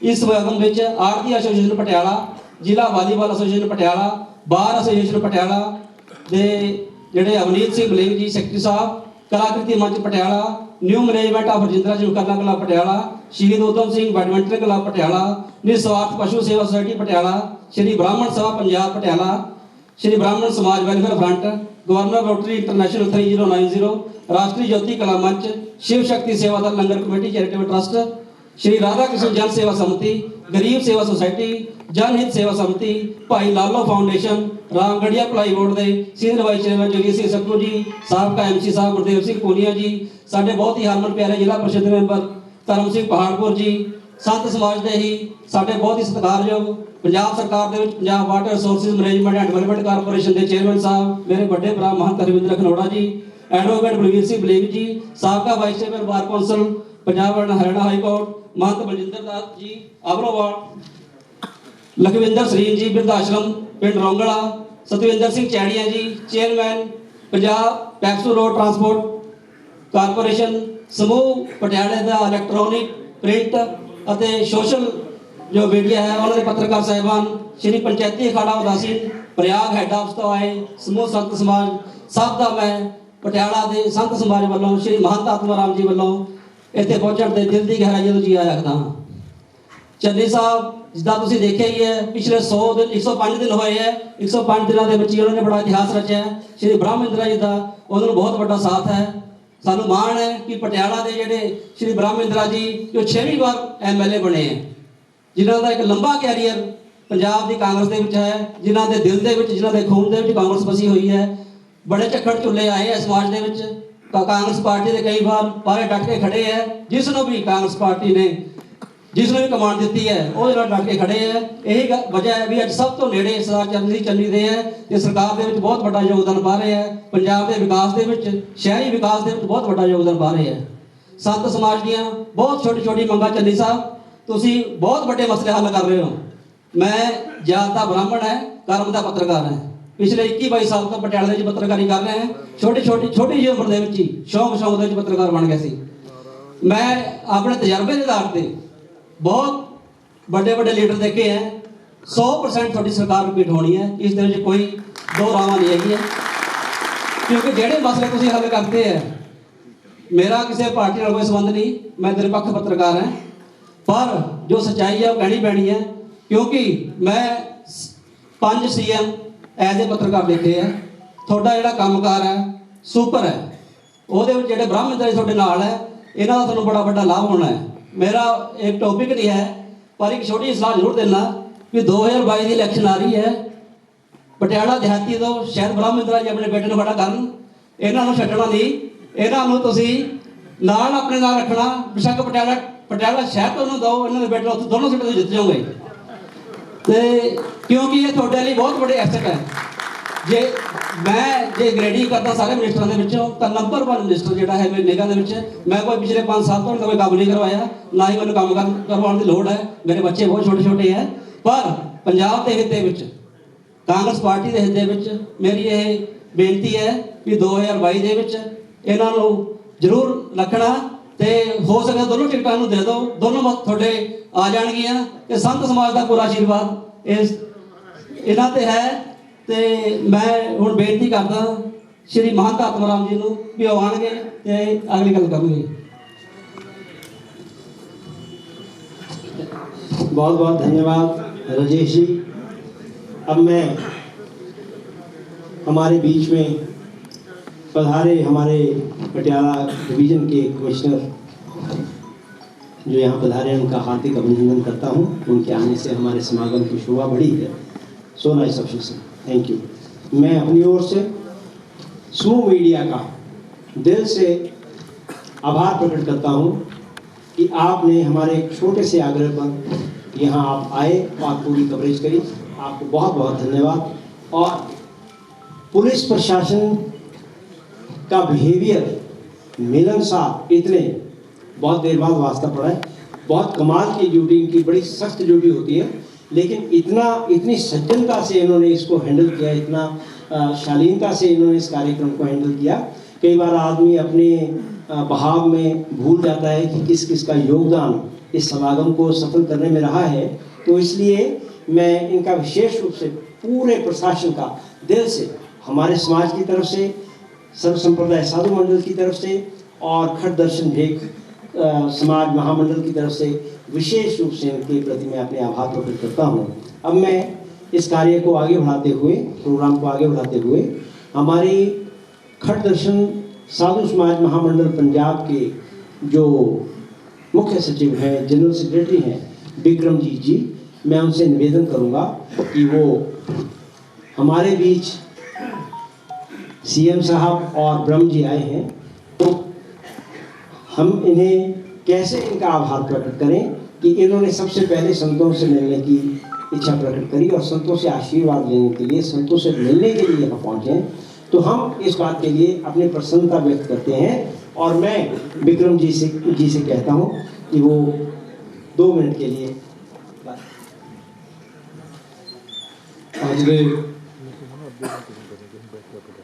ਇਸ ਸਮਾਗਮ ਵਿੱਚ ਆਰਤੀ ਐਸੋਸੀਏਸ਼ਨ ਪਟਿਆਲਾ, ਜ਼ਿਲ੍ਹਾ volleyball association Patiala, bar association Patiala ਦੇ ਜਿਹੜੇ ਅਵਨੀਤ ਸਿੰਘ ਬਲੇਗ ਜੀ ਸੈਕਟਰੀ ਸਾਹਿਬ, ਕਲਾਕ੍ਰਿਤੀ ਮੰਚ Patiala, new management of Rajindra ਜੀ ਕਰਨਾ ਕਲੱਬ ਪਟਿਆਲਾ, ਸ਼ਹੀਦ ਊਧਮ ਸਿੰਘ ਬੈਡਮਿੰਟਨ ਕਲੱਬ ਪਟਿਆਲਾ, ਨਿਸਵਾਰਥ ਪਸ਼ੂ ਸੇਵਾ ਸੁਸਾਇਟੀ ਪਟਿਆਲਾ, ਸ਼੍ਰੀ ਬ੍ਰਾਹਮਣ ਸਭਾ Punjab Patiala, Shri Brahman Samaj welfare front, governor rotary international 3090, Rashtriya Jyoti Kala Manch, Shiv Shakti Sewadar Langar committee charitable trust, Shri Radha Krishna Jan Seva समिति, गरीब सेवा सोसाइटी, जनहित सेवा समिति, भाई लालो फाउंडेशन, रामगढ़िया भलाई बोर्ड के senior vice chairman Jagir Singh Sappu ji, साबका MC साहब गुरदेव सिंह पूनिया जी, साडे बहुत ही हरमन प्यारे जिला परिषद मैंबर धर्म सिंह पहाड़पुर जी, संत समाज के ही साडे बहुत ही सत्कारयोग पंजाब सरकार दे विच Punjab water resources management and development corporation के चेयरमैन साहब, मेरे बड़े भरा महंत रविंद्र खनौड़ा जी, एडवोकेट बलवीर सिंह बलेग जी, साबका vice chairman bar council Punjab Haryana high court Mahant Baljinder Das ji Abrowal, Lakhwinder Sareen ji बिरधाश्रम पिंड रोंगड़ा, सतविंदर सिंह चैड़िया जी चेयरमैन पंजाब टैक्सू रोड ट्रांसपोर्ट कारपोरेशन, समूह पटियाले का इलैक्ट्रॉनिक प्रिंट ਅਤੇ सोशल जो मीडिया है उन्होंने पत्रकार साहिबान, श्री पंचायती अखाड़ा उदासीन प्रयाग हैड हाउस तो आए समूह संत समाज सब का मैं पटियाला के संत समाज वालों श्री महंत आत्मा राम जी वालों इतने पहुंचने के दिल की गहराई तो जी आया रखता हाँ। चन्नी साहब जिदा तुम देखा ही है पिछले 100 दिन 105 दिन होए है, 105 दिनों के उन्होंने बड़ा इतिहास रचा है। श्री ब्रह्मिंदरा जी का उन्होंने बहुत बड़ा साथ है। सानू माण है कि पटियाला के जेडे श्री ब्रह्मिंदरा जी जो 6वीं बार MLA बने हैं, जिन्हों का एक लंबा कैरियर पंजाब की कांग्रेस के विच है, जिन्हों के दिल के जिन्हों के खून के कांग्रेस बसी हुई है, बड़े झक्खड़ चुले आए हैं समाज के विच, कांग्रेस पार्टी के कई बार बारे डट के खड़े हैं, जिसनों भी कांग्रेस पार्टी ने जिसने भी कमांड दी है वो डट के खड़े हैं। यही वजह है भी अज सब तो नेड़े सरदार चरणजीत चन्नी दे है कि सरकार के बहुत बड़ा योगदान पा रहे हैं, पंजाब के विकास के शहरी विकास के बहुत बड़ा योगदान पा रहे हैं। संत समाज दियाँ बहुत छोटी छोटी मंगा चन्नी साहब तुसी बहुत बड़े मसले हल कर रहे हो। मैं जात ब्राह्मण है, कर्म का पत्रकार है, पिछले 21-22 साल तो पटियाले में पत्रकारी कर रहे हैं। छोटी जी उम्र के शौक के पत्रकार बन गए सी। मैं अपने तजर्बे के आधार पर बहुत बड़े बड़े लीडर देखे हैं, 100% थोड़ी सरकार रिपीट होनी है, इस दिन कोई दो रावां नहीं है। क्योंकि जेडे मसले तुसीं हल करते हैं, मेरा किसी पार्टी नाल कोई संबंध नहीं, मैं निरपक्ष पत्रकार है, पर जो सच्चाई है वो कहनी पैनी है। क्योंकि मैं 5 CM एज ए पत्रकार देखे है, थोड़ा जिहड़ा कामकार है सुपर है, वो जेडे ब्रह्मिंदरा जी तुहाडे नाल है, इन्हां दा तुहानूं बड़ा बड़ा लाभ होना है। मेरा एक टॉपिक नहीं है, पर एक छोटी सलाह जरूर देना कि 2022 की इलैक्शन आ रही है, पटियाला देहाती तो शायद ब्रह्मिंदरा जी अपने बेटे को खड़ा करन, इन्हों छड्डना नहीं, इन्हों तुसीं नाल अपने नाल रखना। बेशक पटियाला शहर तो दो, इन्होंने बेटे उत्थे दोनों सीटों से जित जाओगे, तो क्योंकि ये थोड़े लिए बहुत बड़े एसेट है। जे मैं जे ग्रेडिंग करता सारे मिनिस्टरों के विचों तो नंबर 1 मिनिस्टर जोड़ा है मेरी निगाह के, मैं कोई पिछले 5 साल तो कोई काम नहीं करवाया, ना ही मैंने काम करवाने की लोड़ है, मेरे बच्चे बहुत छोटे छोटे हैं। पर पंजाब के हित विच कांग्रेस पार्टी के हित विच मेरी ये बेनती है कि 2022 के विच इन्हां नूं जरूर रखना, तो हो सके दोनों टिकटां नूं दे दो, दोनों मत थोड़े आ जाणगियां। ते संत समाज का पूरा आशीर्वाद इस इन्हां ते है। तो मैं हुण बेनती करदा श्री महंत आत्मा राम जी नूं भी वो आउणगे ते अगली गल करनगे। बहुत बहुत धन्यवाद राजेश जी। अब मैं हमारे बीच में पधारे हमारे पटियाला डिवीज़न के कमिश्नर जो यहाँ पधारे हैं, उनका हार्दिक अभिनंदन करता हूँ। उनके आने से हमारे समागम की शोभा बढ़ी है। So nice of you sir, thank you. मैं अपनी ओर से समूह मीडिया का दिल से आभार प्रकट करता हूँ कि आपने हमारे एक छोटे से आग्रह पर यहाँ आप आए और पूरी कवरेज करी। आपको बहुत बहुत धन्यवाद। और पुलिस प्रशासन का बिहेवियर मिलनसार, इतने बहुत देर बाद वास्ता पड़ा है, बहुत कमाल की ड्यूटी, इनकी बड़ी सख्त ड्यूटी होती है, लेकिन इतनी सज्जनता से इन्होंने इसको हैंडल किया, इतना शालीनता से इन्होंने इस कार्यक्रम को हैंडल किया। कई बार आदमी अपने बहाव में भूल जाता है कि किस किस का योगदान इस समागम को सफल करने में रहा है। तो इसलिए मैं इनका विशेष रूप से पूरे प्रशासन का दिल से, हमारे समाज की तरफ से, सर्व संप्रदाय साधु मंडल की तरफ से और खट दर्शन भेक समाज महामंडल की तरफ से विशेष रूप से इनके प्रति मैं अपने आभार प्रकट करता हूँ। अब मैं इस कार्य को आगे बढ़ाते हुए, प्रोग्राम को आगे बढ़ाते हुए, हमारी खट दर्शन साधु समाज महामंडल पंजाब के जो मुख्य सचिव हैं, जनरल सेक्रेटरी हैं विक्रमजीत जी, मैं उनसे निवेदन करूंगा कि वो हमारे बीच सीएम साहब और ब्रह्म जी आए हैं, तो हम इन्हें कैसे इनका आभार प्रकट करें कि इन्होंने सबसे पहले संतों से मिलने की इच्छा प्रकट करी और संतों से आशीर्वाद लेने के लिए, संतों से मिलने के लिए यहाँ पहुँचे। तो हम इस बात के लिए अपनी प्रसन्नता व्यक्त करते हैं और मैं विक्रम जी से कहता हूँ कि वो 2 मिनट के लिए आज ਦੇ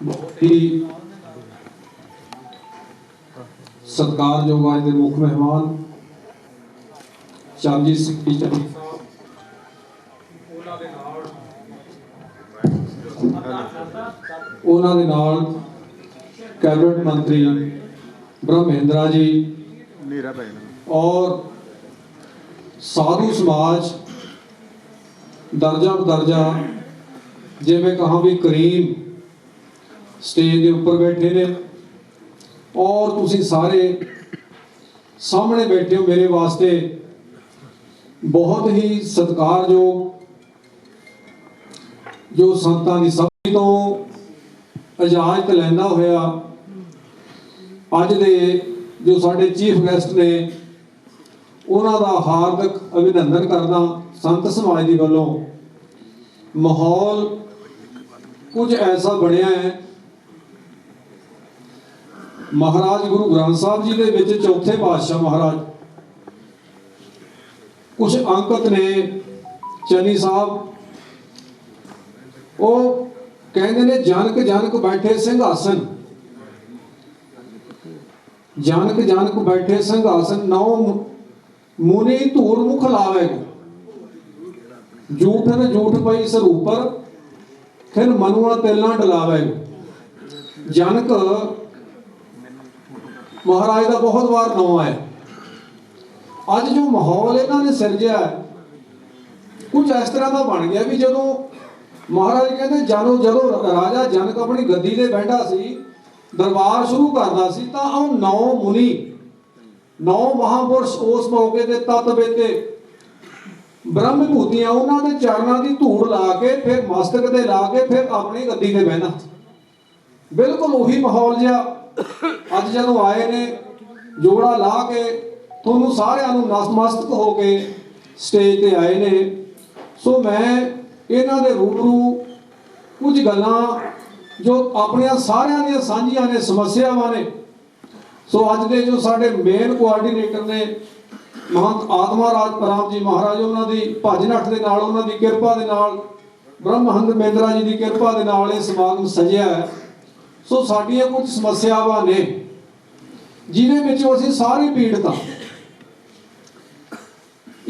बहुत ही सत्कारयोग आज ਦੇ मुख मेहमान चरणजीत सिंह जी चन्नी साहब, ਉਹਨਾਂ ਦੇ ਨਾਲ कैबिनेट मंत्री ब्रह्म महेंद्रा जी और साधु समाज दर्जा बदर्जा जिमें कहा भी करीम स्टेज के ऊपर बैठे ने और तुसी सारे सामने बैठे हो, मेरे वास्ते बहुत ही सत्कारयोग जो संतां दी सभी तो इजाजत लैंदा होया अज दे जो साडे चीफ गेस्ट ने उन्हां दा हार्दिक अभिनंदन करना। संत समाज दी वल्लों माहौल कुछ ऐसा बनया है, महाराज गुरु ग्रंथ साहब जी दे विच चौथे पातशाह महाराज कुछ अंकत ने चन्नी साहब वो कहते ने जनक जनक बैठे सिंघासन, जनक जनक बैठे सिंघासन, नौ मुनि धूड़ मुख लावे, झूठ न झूठ पई सर ऊपर, फिर मनुआ तिलना डलावे। जनक महाराज का बहुत बार नाम है। अज जो माहौल इन्होंने सिरजा कुछ इस तरह का बन गया भी जो महाराज कहते जदों जदों राजा जनक अपनी गद्दी ते बैठा सी, दरबार शुरू करता सी, तां 9 मुनि 9 महापुरुष उस मौके ते तत बेते ब्रह्म विभूतियां उन्होंने चरणों की धूड़ ला के फिर मस्तक ते ला के फिर अपनी गद्दी ते बहना। बिल्कुल उही माहौल जिहा अज जदों आए ने जोड़ा ला के तुहानूं सारिआं नूं नतमस्तक हो के स्टेज ते आए ने। सो मैं इन्हां दे रूबरू कुछ गल्लां जो अपनियां सारिआं दीयां सांझियां ने समस्यावां ने। सो अज दे जो साडे मेन कोआर्डीनेटर ने महंत आत्मा राज पराम जी महाराज, उन्हां दी भज नठ दे नाल, उन्हां दी किरपा दे नाल, ब्रह्म महंत महेंद्रा जी दी किरपा दे नाल इह समागम सजिया है। सो साडियां कुछ समस्यावां ने जिहदे विच असीं सारे पीड़ित हां।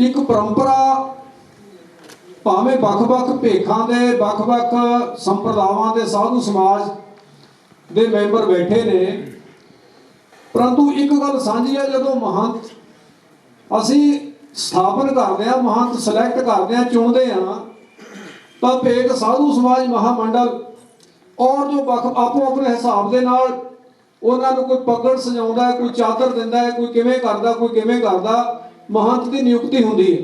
एक परंपरा भावें ਵੱਖ-ਵੱਖ ਭੇਖਾਂ ਦੇ ਵੱਖ-ਵੱਖ ਸੰਪਰਦਾਵਾਂ ਦੇ ਸਾਧੂ ਸਮਾਜ ਦੇ ਮੈਂਬਰ ਬੈਠੇ ਨੇ, परंतु एक गल साझी है, जो महंत असी स्थापन करते हैं, महंत सिलेक्ट करते हैं, चुनते हैं, तो भेख साधु समाज महामंडल और जो आपो अपने हिसाब के नाल ਉਹਨਾਂ ਨੂੰ ਕੋਈ ਪਗੜ ਸਜਾਉਂਦਾ ਹੈ, ਕੋਈ ਚਾਦਰ ਦਿੰਦਾ ਹੈ, ਕੋਈ ਕਿਵੇਂ ਕਰਦਾ, ਕੋਈ ਕਿਵੇਂ ਕਰਦਾ। ਮਹੰਤ ਦੀ ਨਿਯੁਕਤੀ ਹੁੰਦੀ ਹੈ।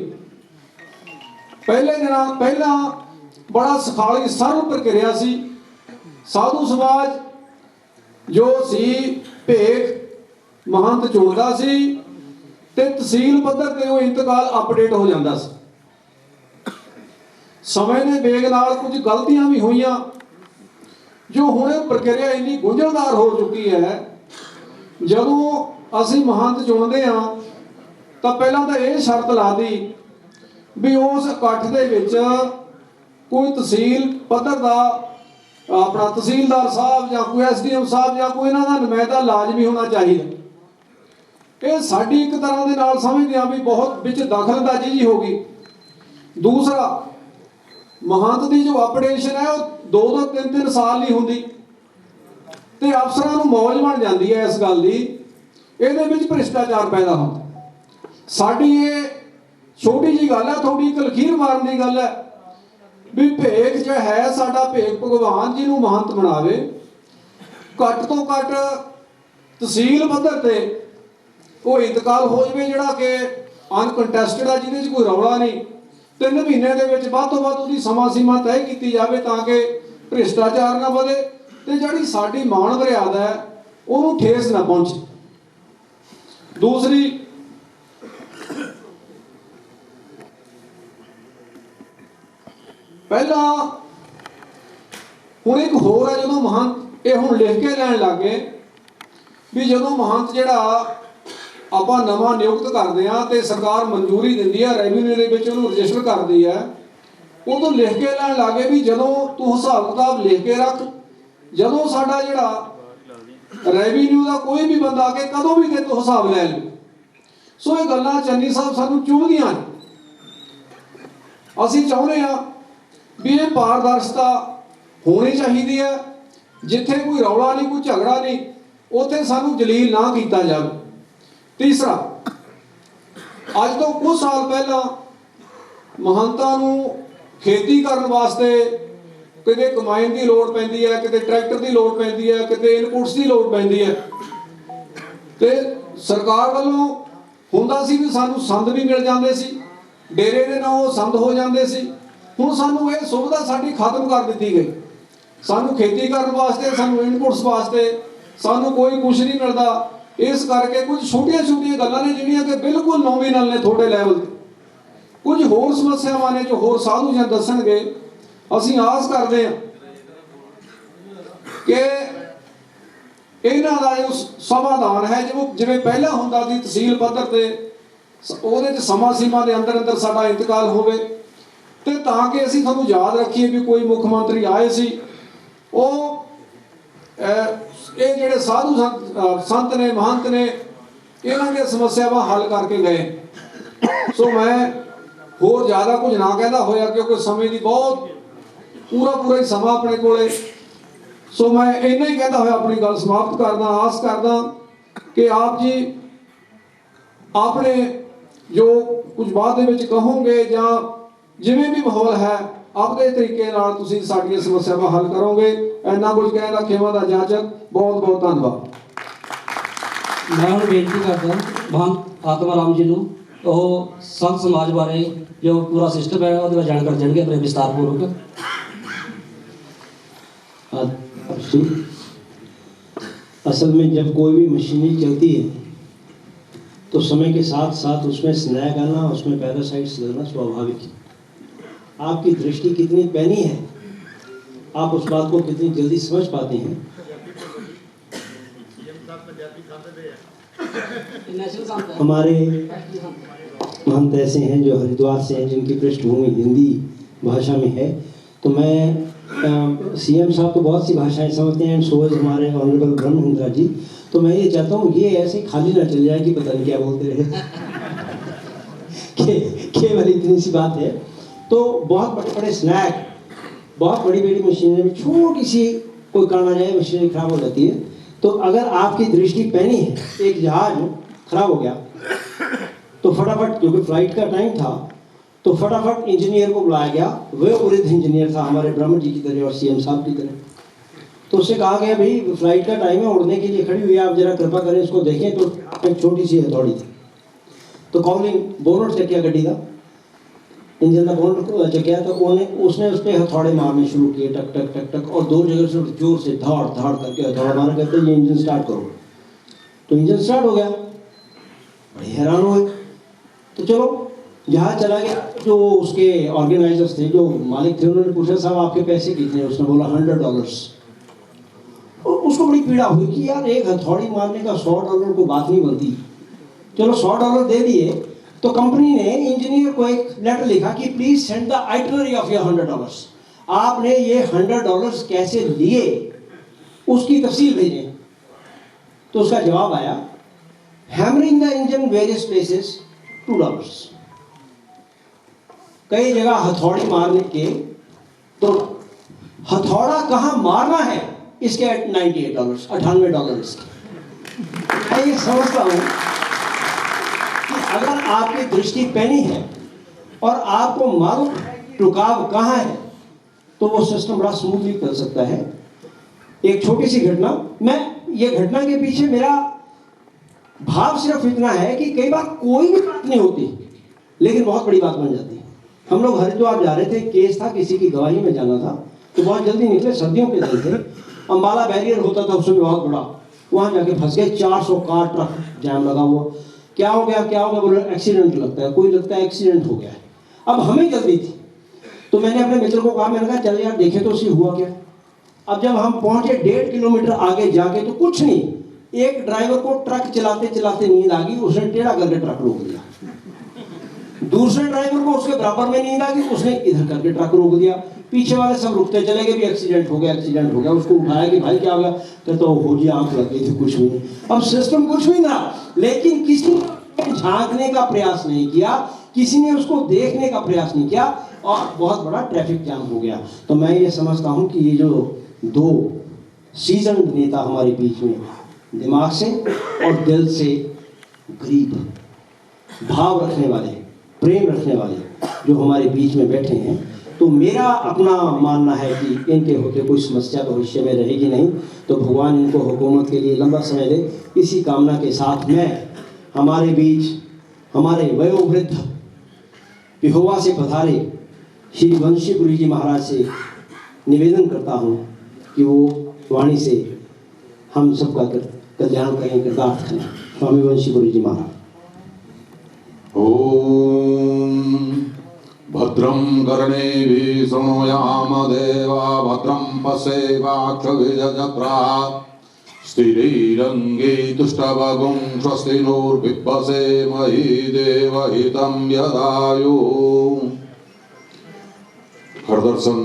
ਪਹਿਲਾਂ ਬੜਾ ਸਖਾਲੀ ਸਰਲ ਪ੍ਰਕਿਰਿਆ ਸੀ। ਸਾਧੂ ਸਮਾਜ ਜੋ ਸੀ ਭੇਖ ਮਹੰਤ ਚੁਣਦਾ ਸੀ ਤੇ ਤਹਿਸੀਲ ਪੱਧਰ ਤੇ ਉਹ ਇੰਤਕਾਲ ਅਪਡੇਟ ਹੋ ਜਾਂਦਾ ਸੀ। ਸਮੇਂ ਦੇ ਵੇਗ ਨਾਲ ਕੁਝ ਗਲਤੀਆਂ ਵੀ ਹੋਈਆਂ, ਜੋ ਹੁਣ ਇਹ ਪ੍ਰਕਿਰਿਆ ਇੰਨੀ ਗੁੰਝਲਦਾਰ ਹੋ ਚੁੱਕੀ ਹੈ। ਜਦੋਂ ਅਸੀਂ ਮਹੰਤ ਚੁਣਦੇ ਹਾਂ ਤਾਂ ਪਹਿਲਾਂ ਤਾਂ ਇਹ ਸ਼ਰਤ ਲਾ ਦੀ ਵੀ ਉਸ ਇਕੱਠ ਦੇ ਵਿੱਚ ਕੋਈ ਤਹਿਸੀਲ ਪੱਧਰ ਦਾ ਆਪਣਾ ਤਹਿਸੀਲਦਾਰ ਸਾਹਿਬ ਜਾਂ ਕੋਈ ਐਸਡੀਐਮ ਸਾਹਿਬ ਜਾਂ ਕੋਈ ਇਹਨਾਂ ਦਾ ਨੁਮਾਇੰਦਾ ਲਾਜ਼ਮੀ ਹੋਣਾ ਚਾਹੀਦਾ। ਇਹ ਸਾਡੀ ਇੱਕ ਤਰ੍ਹਾਂ ਦੇ ਨਾਲ ਸਮਝਦੇ ਹਾਂ ਵੀ ਬਹੁਤ ਵਿੱਚ ਦਖਲਅੰਦਾਜ਼ੀ ਜੀ ਹੋ ਗਈ। ਦੂਸਰਾ, ਮਹੰਤ ਦੀ ਜੋ ਅਪਡੇਸ਼ਨ ਹੈ ਉਹ 2-2 3-3 ਸਾਲ ਨਹੀਂ ਹੁੰਦੀ ਤੇ ਅਫਸਰਾਂ ਨੂੰ ਮੌਜ ਬਣ ਜਾਂਦੀ ਹੈ ਇਸ ਗੱਲ ਦੀ। ਇਹਦੇ ਵਿੱਚ ਭ੍ਰਿਸ਼ਟਾਚਾਰ ਪੈਦਾ ਹੁੰਦਾ। ਸਾਡੀ ਇਹ ਛੋਟੀ ਜੀ ਗੱਲ ਹੈ, ਥੋੜੀ ਇੱਕ ਲਖੀਰ ਮਾਰਨ ਦੀ ਗੱਲ ਹੈ ਵੀ ਭੇਖ ਜੋ ਹੈ ਸਾਡਾ ਭੇਖ ਭਗਵਾਨ ਜੀ ਨੂੰ ਮਹੰਤ ਬਣਾਵੇ। ਘੱਟ ਤੋਂ ਘੱਟ ਤਹਿਸੀਲ ਪੱਧਰ ਤੇ ਉਹ ਇੰਤਕਾਲ ਹੋ ਜਾਵੇ ਜਿਹੜਾ ਕਿ ਅਨਕੰਟੈਸਟਡ ਆ, ਜਿਹਦੇ 'ਚ ਕੋਈ ਰੌਲਾ ਨਹੀਂ। 3 ਮਹੀਨੇ ਦੇ ਵਿੱਚ ਵੱਧ ਤੋਂ ਵੱਧ ਉਹਦੀ ਸਮਾਂ ਸੀਮਾ ਤੈਅ ਕੀਤੀ ਜਾਵੇ ਤਾਂ ਕਿ ਭ੍ਰਿਸ਼ਟਾਚਾਰ ਨਾ ਵਧੇ ਤੇ ਜਿਹੜੀ ਸਾਡੀ ਮਾਣ ਮਰਿਆਦਾ ਹੈ ਉਹਨੂੰ ਠੇਸ ਨਾ ਪਹੁੰਚੇ। ਦੂਸਰੀ, ਪਹਿਲਾਂ ਹੁਣ ਇੱਕ ਹੋਰ ਹੈ, ਜਦੋਂ ਮਹੰਤ ਇਹ ਹੁਣ ਲਿਖ ਕੇ ਲੈਣ ਲੱਗੇ ਵੀ ਜਦੋਂ ਮਹੰਤ ਜਿਹੜਾ ਆਪਾਂ ਨਵਾਂ ਨਿਯੁਕਤ ਕਰਦੇ ਆ ਤੇ ਸਰਕਾਰ ਮਨਜ਼ੂਰੀ ਦਿੰਦੀ ਹੈ, ਰੈਵਨਿਊ ਦੇ ਵਿੱਚ ਉਹਨੂੰ ਰਜਿਸਟਰ ਕਰਦੀ ਹੈ, ਉਦੋਂ ਲਿਖ ਕੇ ਲੈਣ ਲੱਗੇ ਵੀ ਜਦੋਂ ਤੂੰ ਹਿਸਾਬ ਕਿਤਾਬ ਲਿਖ ਕੇ ਰੱਖ, ਜਦੋਂ ਸਾਡਾ ਜਿਹੜਾ ਰੈਵਨਿਊ ਦਾ ਕੋਈ ਵੀ ਬੰਦਾ ਆ ਕੇ ਕਦੋਂ ਵੀ ਤੇ ਤੂੰ ਹਿਸਾਬ ਲੈ ਲਓ। ਸੋ ਇਹ ਗੱਲਾਂ ਚੰਨੀ ਸਾਹਿਬ ਸਾਨੂੰ ਚੁਭਦੀਆਂ ਨੇ। ਅਸੀਂ ਚਾਹੁੰਦੇ ਹਾਂ ਵੀ ਇਹ ਪਾਰਦਰਸ਼ਤਾ ਹੋਣੀ ਚਾਹੀਦੀ ਹੈ। ਜਿੱਥੇ ਕੋਈ ਰੌਲਾ ਨਹੀਂ, ਕੋਈ ਝਗੜਾ ਨਹੀਂ, ਉੱਥੇ ਸਾਨੂੰ ਜਲੀਲ ਨਾ ਕੀਤਾ ਜਾਵੇ। ਤੀਸਰਾ, ਅੱਜ ਤੋਂ ਕੁਝ ਸਾਲ ਪਹਿਲਾਂ ਮਹੰਤਾਂ ਨੂੰ ਖੇਤੀ ਕਰਨ ਵਾਸਤੇ ਕਿਤੇ ਕਮਾਈਨ ਦੀ ਲੋੜ ਪੈਂਦੀ ਹੈ, ਕਿਤੇ ਟਰੈਕਟਰ ਦੀ ਲੋੜ ਪੈਂਦੀ ਹੈ, ਕਿਤੇ ਇਨਪੁਟਸ ਦੀ ਲੋੜ ਪੈਂਦੀ ਹੈ ਤੇ ਸਰਕਾਰ ਵੱਲੋਂ ਹੁੰਦਾ ਸੀ ਵੀ ਸਾਨੂੰ ਸੰਦ ਵੀ ਮਿਲ ਜਾਂਦੇ ਸੀ, ਡੇਰੇ ਦੇ ਨਾਲ ਉਹ ਸੰਦ ਹੋ ਜਾਂਦੇ ਸੀ। ਹੁਣ ਸਾਨੂੰ ਇਹ ਸੁਵਿਧਾ ਸਾਡੀ ਖਤਮ ਕਰ ਦਿੱਤੀ ਗਈ। ਸਾਨੂੰ ਖੇਤੀ ਕਰਨ ਵਾਸਤੇ, ਸਾਨੂੰ ਇਨਪੁਟਸ ਵਾਸਤੇ ਸਾਨੂੰ ਕੋਈ ਕੁਝ ਨਹੀਂ ਮਿਲਦਾ। ਇਸ ਕਰਕੇ ਕੁਝ ਛੋਟੀਆਂ ਗੱਲਾਂ ਨੇ ਜਿਹੜੀਆਂ ਕਿ ਬਿਲਕੁਲ ਨੋਮੀਨਲ ਨੇ ਥੋੜੇ ਲੈਵਲ ਤੇ। ਕੁਝ ਹੋਰ ਸਮੱਸਿਆਵਾਂ ਨੇ ਜੋ ਹੋਰ ਸਾਧੂ ਜਨ ਦੱਸਣਗੇ। ਅਸੀਂ ਆਸ ਕਰਦੇ ਹਾਂ ਕਿ ਇਹਨਾਂ ਦਾ ਜੋ ਸਮਾਧਾਨ ਹੈ ਜਿਵੇਂ ਪਹਿਲਾਂ ਹੁੰਦਾ ਸੀ ਤਹਿਸੀਲ ਪੱਧਰ ਤੇ, ਉਹਦੇ 'ਚ ਸਮਾਂ ਸੀਮਾ ਦੇ ਅੰਦਰ ਸਾਡਾ ਇੰਤਕਾਲ ਹੋਵੇ ਤੇ ਤਾਂ ਕਿ ਅਸੀਂ ਤੁਹਾਨੂੰ ਯਾਦ ਰੱਖੀਏ ਵੀ ਕੋਈ ਮੁੱਖ ਮੰਤਰੀ ਆਏ ਸੀ, ਉਹ ਇਹ ਜਿਹੜੇ ਸਾਧੂ ਸੰਤ ਨੇ, ਮਹੰਤ ਨੇ, ਇਹਨਾਂ ਦੀਆਂ ਸਮੱਸਿਆਵਾਂ ਹੱਲ ਕਰਕੇ ਗਏ। ਸੋ ਮੈਂ ਹੋਰ ਜ਼ਿਆਦਾ ਕੁਝ ਨਾ ਕਹਿੰਦਾ ਹੋਇਆ ਕਿਉਂਕਿ ਸਮੇਂ ਦੀ ਬਹੁਤ ਪੂਰਾ ਹੀ ਸਮਾਂ ਆਪਣੇ ਕੋਲੇ। ਸੋ ਮੈਂ ਇੰਨਾ ਹੀ ਕਹਿੰਦਾ ਹੋਇਆ ਆਪਣੀ ਗੱਲ ਸਮਾਪਤ ਕਰਦਾ। ਆਸ ਕਰਦਾ ਕਿ ਆਪ ਜੀ ਆਪਣੇ ਜੋ ਕੁਝ ਬਾਅਦ ਦੇ ਵਿੱਚ ਕਹੋਗੇ ਜਾਂ ਜਿਵੇਂ ਵੀ ਮਾਹੌਲ ਹੈ ਆਪਣੇ ਤਰੀਕੇ ਨਾਲ ਤੁਸੀਂ ਸਾਡੀਆਂ ਸਮੱਸਿਆਵਾਂ ਹੱਲ ਕਰੋਗੇ। ਇੰਨਾ ਕੁਝ ਕਹਿਣ ਦਾ ਖੇਮਾ ਦਾ ਇਜਾਜ਼ਤ। ਬਹੁਤ ਧੰਨਵਾਦ। ਮੈਂ ਹੁਣ ਬੇਨਤੀ ਕਰਦਾ ਮਹੰਤ ਆਤਮਾ ਰਾਮ ਜੀ ਨੂੰ, ਉਹ ਸੰਤ ਸਮਾਜ ਬਾਰੇ ਜੋ ਪੂਰਾ ਸਿਸਟਮ ਹੈ ਉਹਦੇ ਬਾਰੇ ਜਾਣਕਾਰੀ ਦੇਣਗੇ ਆਪਣੇ ਵਿਸਤਾਰਪੂਰਵਕ। असल में जब कोई भी मशीनरी चलती है तो समय के साथ साथ उसमें स्नैग आना, उसमें पैरासाइट्स लगना स्वाभाविक है। आपकी दृष्टि कितनी पैनी है, आप उस बात को कितनी जल्दी समझ पाते हैं। हमारे महंत ऐसे हैं जो हरिद्वार से हैं, जिनकी पृष्ठभूमि हिंदी भाषा में है। तो मैं सीएम साहब तो बहुत सी भाषाएं समझते हैं, सोच हमारे ऑनरेबल ब्रह्मेंद्र जी। तो मैं ये चाहता हूँ ये ऐसे खाली ना चल जाए कि पता नहीं क्या बोलते रहे केवल इतनी सी बात है। तो बहुत बड़े स्नैक, बहुत बड़ी मशीनरी में छोटी सी कोई कारण आ जाए, मशीनरी खराब हो जाती है। तो अगर आपकी दृष्टि पैनी है, एक जहाज खराब हो गया तो फटाफट, क्योंकि फ्लाइट का टाइम था, तो फटाफट इंजीनियर को बुलाया गया। वह वृद्ध इंजीनियर था हमारे ब्रह्म जी की तरह और सीएम साहब की तरह। तो उससे कहा गया भाई फ्लाइट का टाइम है, उड़ने के लिए खड़ी हुई है, आप जरा कृपा करें इसको देखें। तो एक छोटी सी हथौड़ी थी, तो कॉलिंग बोनट चेक किया गड्डी का, इंजन का बोनट चेक किया, तो उसने उस पर हथौड़े मारने शुरू किए, टक टक टक टक, और 2 जगह से जोर से धाड़ धाड़ करके हथौड़ा मारा। कहते ये इंजन स्टार्ट करो। तो इंजन स्टार्ट हो गया, बड़े हैरान हुए। तो चलो जहाँ चला गया, जो उसके ऑर्गेनाइजर्स थे, जो मालिक थे, उन्होंने पूछा साहब आपके पैसे कितने? उसने बोला $100। और उसको बड़ी पीड़ा हुई कि यार एक हथौड़ी मारने का $100 को बात नहीं बनती। चलो $100 दे दिए। तो कंपनी ने इंजीनियर को एक लेटर लिखा कि please send the itinerary of your $100। आपने ये $100 कैसे लिए उसकी तफसील भेजें। तो उसका जवाब आया, hammering the engine various places $2। कई जगह हथौड़ी मारने के, तो हथौड़ा कहाँ मारना है इसके $98, $98 इसके। मैं ये समझता हूँ कि अगर आपकी दृष्टि पैनी है और आपको मालूम रुकाव कहाँ है, तो वो सिस्टम बड़ा स्मूथली कर सकता है। एक छोटी सी घटना, ये घटना के पीछे मेरा भाव सिर्फ इतना है कि कई बार कोई भी बात नहीं होती लेकिन बहुत बड़ी बात बन जाती है। हम लोग हरिद्वार जा रहे थे, केस था, किसी की गवाही में जाना था, तो बहुत जल्दी निकले, सर्दियों के दिन थे, अंबाला बैरियर होता था उसमें बहुत बड़ा, वहाँ जाके फंस गए। 400 कार ट्रक जाम लगा हुआ। क्या हो गया बोले एक्सीडेंट लगता है, कोई लगता है एक्सीडेंट हो गया है। अब हमें जल्दी थी, तो मैंने अपने मित्र को कहा, मैंने कहा चल यार देखे तो उसी हुआ क्या। अब जब हम पहुंचे 1.5 किलोमीटर आगे जाके, तो कुछ नहीं, एक ड्राइवर को ट्रक चलाते चलाते नींद आ गई, उसने टेढ़ा करके ट्रक रोक दिया। दूसरे ड्राइवर को उसके बराबर में नींद आ गई, उसने इधर करके ट्रक रोक दिया। पीछे वाले सब रुकते चले गए, भी एक्सीडेंट हो गया। उसको उठाया कि भाई क्या हो गया, कहते तो हो जी आंख लग गई थी, कुछ भी नहीं। अब सिस्टम कुछ भी ना, लेकिन किसी ने झांकने का प्रयास नहीं किया, किसी ने उसको देखने का प्रयास नहीं किया, और बहुत बड़ा ट्रैफिक जाम हो गया। तो मैं ये समझता हूँ कि ये जो 2 सीजन्ड नेता हमारे बीच में, दिमाग से और दिल से गरीब, भाव रखने वाले, प्रेम रखने वाले जो हमारे बीच में बैठे हैं, तो मेरा अपना मानना है कि इनके होते कोई समस्या भविष्य में रहेगी नहीं। तो भगवान इनको हुकूमत के लिए लंबा समय दे। इसी कामना के साथ मैं हमारे बीच हमारे वयोवृद्ध पिहोवा से पधारे श्री वंशीपुरी जी महाराज से निवेदन करता हूँ कि वो वाणी से हम सबका कल्याण करें, कृतार्थ करें। स्वामी वंशीपुरी जी महाराज। ओम भद्रं कर्णेभिः शृणुयाम देवा भद्रं पश्येमाक्षभिर्यजत्रा स्थिरैरङ्गे तुष्टवगुं स्वस्तिनोर्विद्वसे मही देवहितं यदायु। हरदर्शन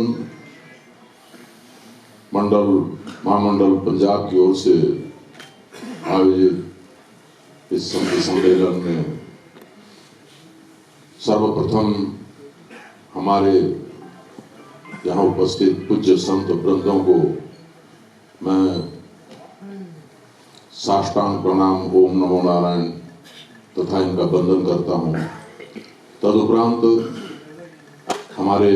महामंडल पंजाब की ओर से आयोजित इस सम्मेलन में सर्वप्रथम हमारे यहाँ उपस्थित पूज्य संत वृंदों को मैं साष्टांग प्रणाम ओम नमो नारायण तथा इनका वंदन करता हूँ। तदुपरांत हमारे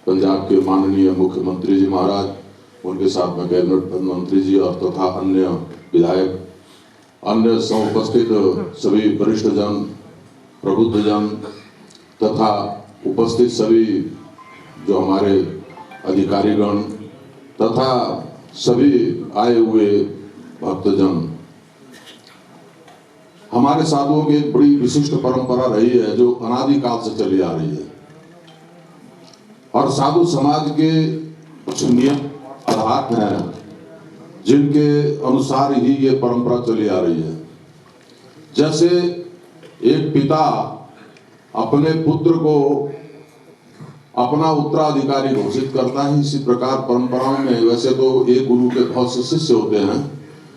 पंजाब के माननीय मुख्यमंत्री जी महाराज, उनके साथ में कैबिनेट मंत्री जी और तथा अन्य विधायक, अन्य समुपस्थित सभी वरिष्ठ जन, प्रबुद्धजन तथा उपस्थित सभी जो हमारे अधिकारीगण तथा सभी आए हुए भक्तजन, हमारे साधुओं की एक बड़ी विशिष्ट परंपरा रही है जो अनादिकाल से चली आ रही है, और साधु समाज के कुछ नियम आधार हैं जिनके अनुसार ही ये परंपरा चली आ रही है। जैसे एक पिता अपने पुत्र को अपना उत्तराधिकारी घोषित करता है, इसी प्रकार परंपराओं में वैसे तो एक गुरु के बहुत से शिष्य होते हैं,